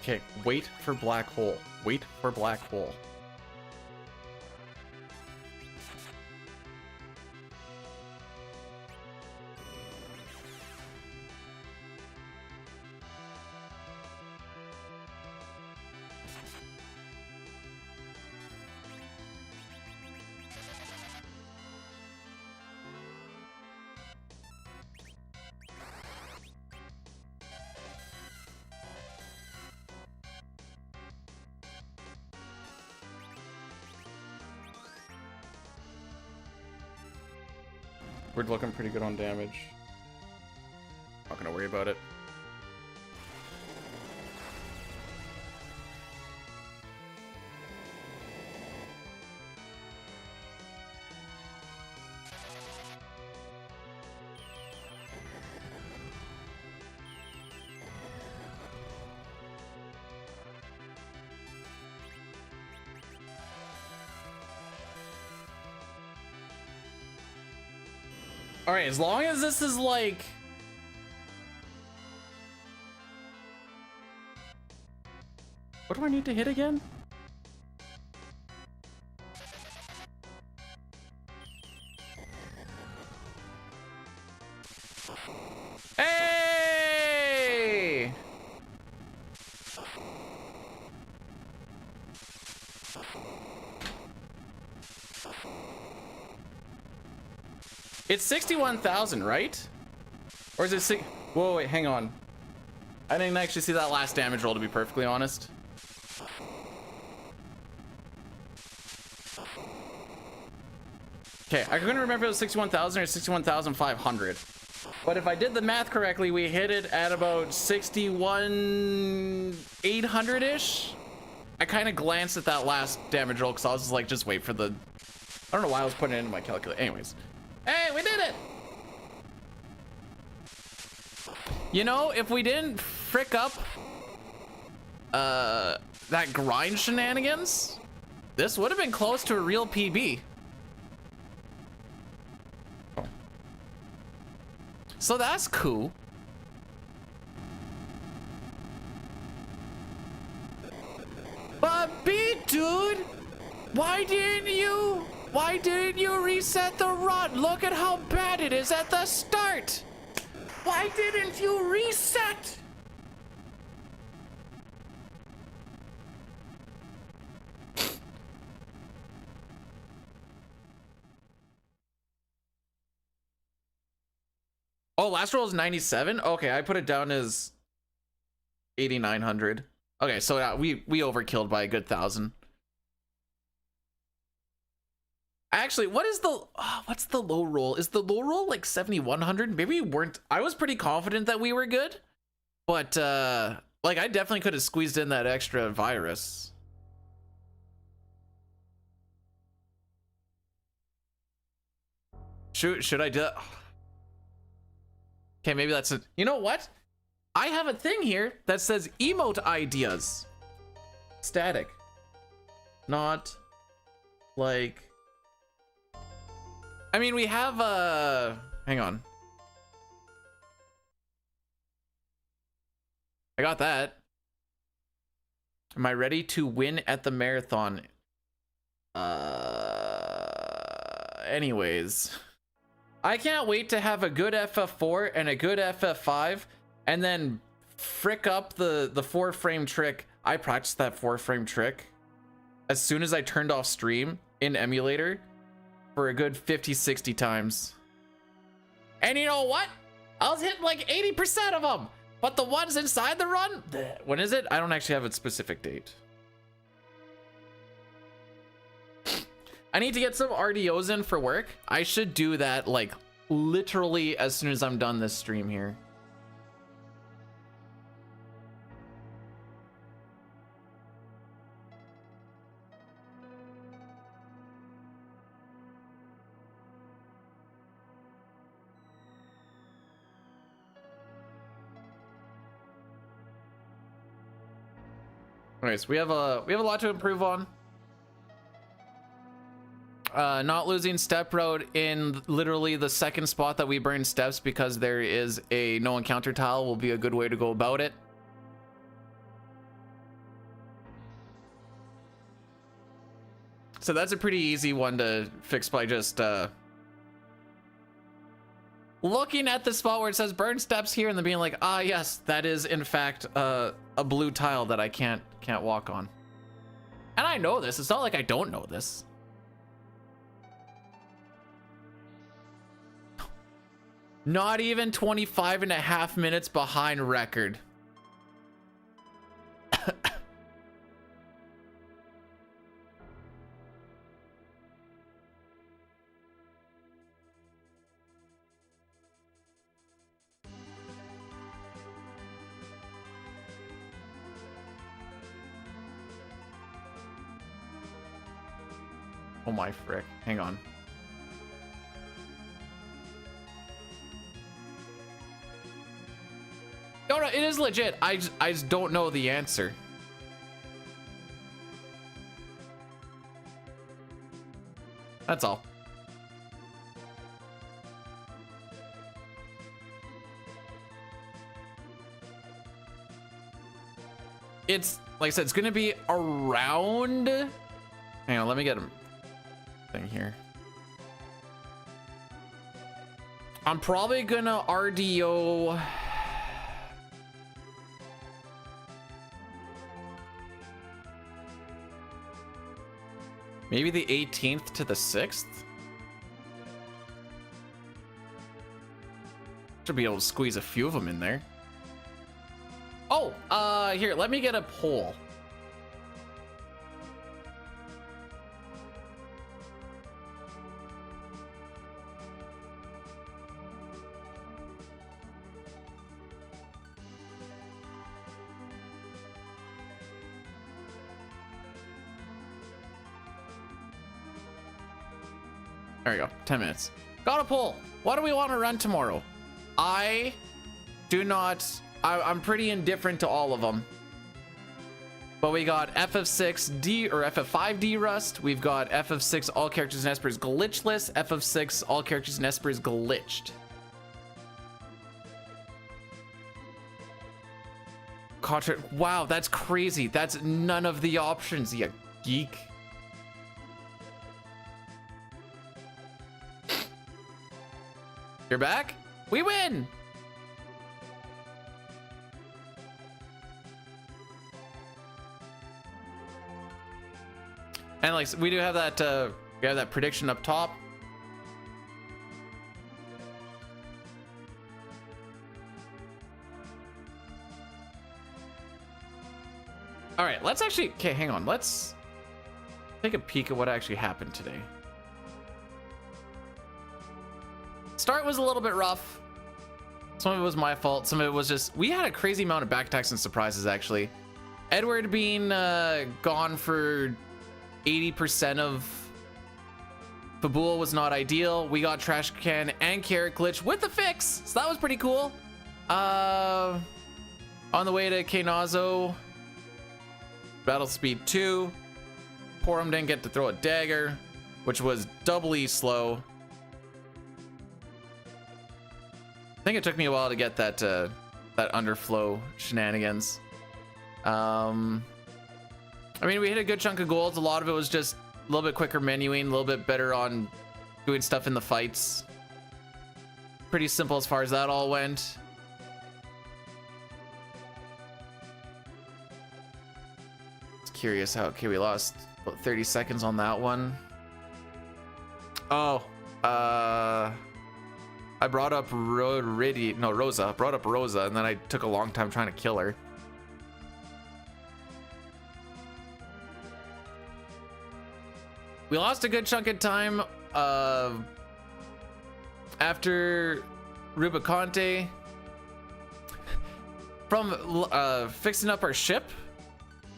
Okay, wait for black hole. Wait for black hole. We're looking pretty good on damage. Not gonna worry about it. All right, as long as this is like... What do I need to hit again? Hey! It's 61,000, right? Or is it six? Whoa, wait, hang on. I didn't actually see that last damage roll, to be perfectly honest. Okay, I couldn't remember if it was 61,000 or 61,500. But if I did the math correctly, we hit it at about 61,800-ish. I kind of glanced at that last damage roll because I was just like, just wait for the... I don't know why I was putting it into my calculator. Anyways. Hey, we did it! You know, if we didn't frick up that grind shenanigans, this would have been close to a real PB. Oh. So that's cool. But B, dude, why didn't you reset the run? Look at how bad it is at the start. Why didn't you reset? Oh, last roll is 97. Okay, I put it down as 8,900. Okay, so we overkilled by a good 1,000. Actually, what's the low roll? Is the low roll like 7,100? Maybe we weren't. I was pretty confident that we were good, but like I definitely could have squeezed in that extra virus. Should I do that? Okay, maybe that's it. You know what? I have a thing here that says emote ideas. Static. Not like... I mean, we have, hang on. I got that. Am I ready to win at the marathon? Anyways. I can't wait to have a good FF4 and a good FF5 and then frick up the 4-frame trick. I practiced that 4-frame trick as soon as I turned off stream in emulator for a good 50-60 times. And you know what? I was hitting like 80% of them, but the ones inside the run, when is it? I don't actually have a specific date. I need to get some RDOs in for work. I should do that like literally as soon as I'm done this stream here. Anyways, we have a lot to improve on. Not losing step road in literally the second spot that we burn steps because there is a no encounter tile will be a good way to go about it. So that's a pretty easy one to fix by just looking at the spot where it says burn steps here and then being like, ah, yes, that is in fact a blue tile that I can't walk on. And I know this. It's not like I don't know this. Not even 25.5 minutes behind record. Oh my frick. Hang on. No, it is legit. I just don't know the answer. That's all. It's, like I said, it's gonna be around... Hang on, let me get him thing here. I'm probably gonna RDO... Maybe the 18th to the 6th? Should be able to squeeze a few of them in there. Oh, here, let me get a poll. There we go, 10 minutes. Got a poll. What do we want to run tomorrow? I do not, I'm pretty indifferent to all of them. But we got FF6D or FF5D Rust. We've got FF6 all characters and espers glitchless. FF6 all characters and espers glitched. Wow, that's crazy. That's none of the options, you geek. You're back? We win! And like we do have that we have that prediction up top. All right, let's actually, okay, hang on. Let's take a peek at what actually happened today. Start was a little bit rough. Some of it was my fault. Some of it was just, we had a crazy amount of back attacks and surprises actually. Edward being gone for 80% of Fabul was not ideal. We got Trash Can and Carrot Glitch with the fix, so that was pretty cool. On the way to Kenazo, Battle Speed 2. Porum didn't get to throw a dagger, which was doubly slow. I think it took me a while to get that that underflow shenanigans. I mean, we hit a good chunk of golds. A lot of it was just a little bit quicker menuing, a little bit better on doing stuff in the fights. Pretty simple as far as that all went. It's curious how, okay, we lost about 30 seconds on that one. Oh, I brought up Rosa. Brought up Rosa, and then I took a long time trying to kill her. We lost a good chunk of time after Rubicante from fixing up our ship,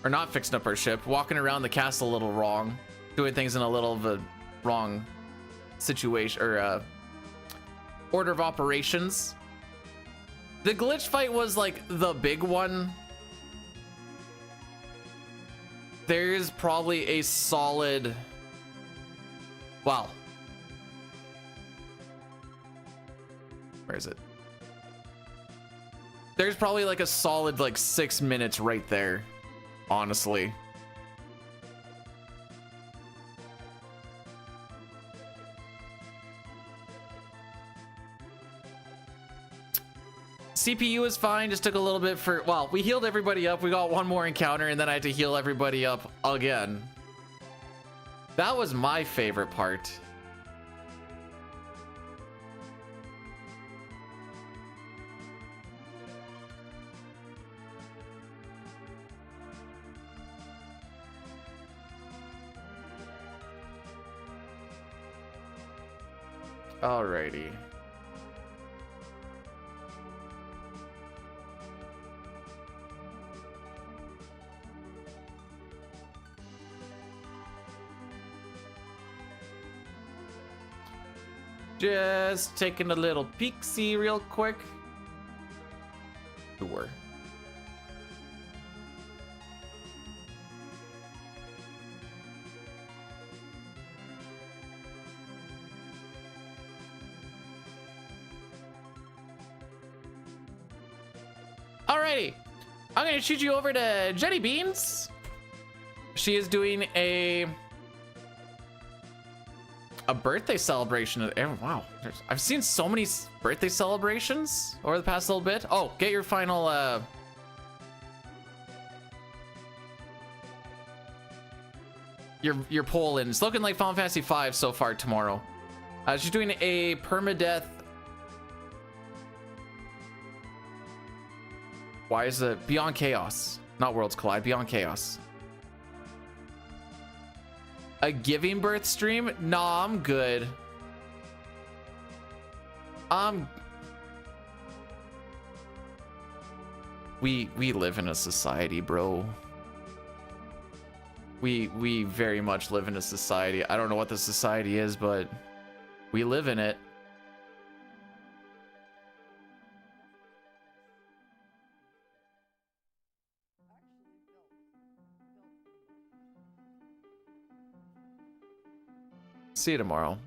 or not fixing up our ship, walking around the castle a little wrong, doing things in a little of a wrong situation, or order of operations. The glitch fight was like the big one. there's probably a solid, well, where is it? There's probably like a solid like 6 minutes right there, honestly. CPU is fine, just took a little bit for, well, we healed everybody up. We got one more encounter and then I had to heal everybody up again. That was my favorite part. Alrighty. Just taking a little peek-see real quick. Sure. Alrighty. I'm gonna shoot you over to Jenny Beans. She is doing a birthday celebration. Wow, I've seen so many birthday celebrations over the past little bit. Oh, get your final your poll in. It's looking like Final Fantasy V so far tomorrow. She's doing a permadeath. Why is it Beyond Chaos? Not Worlds Collide, Beyond Chaos. A giving birth stream? Nah, I'm good. We live in a society, bro. We very much live in a society. I don't know what the society is, but we live in it. See you tomorrow.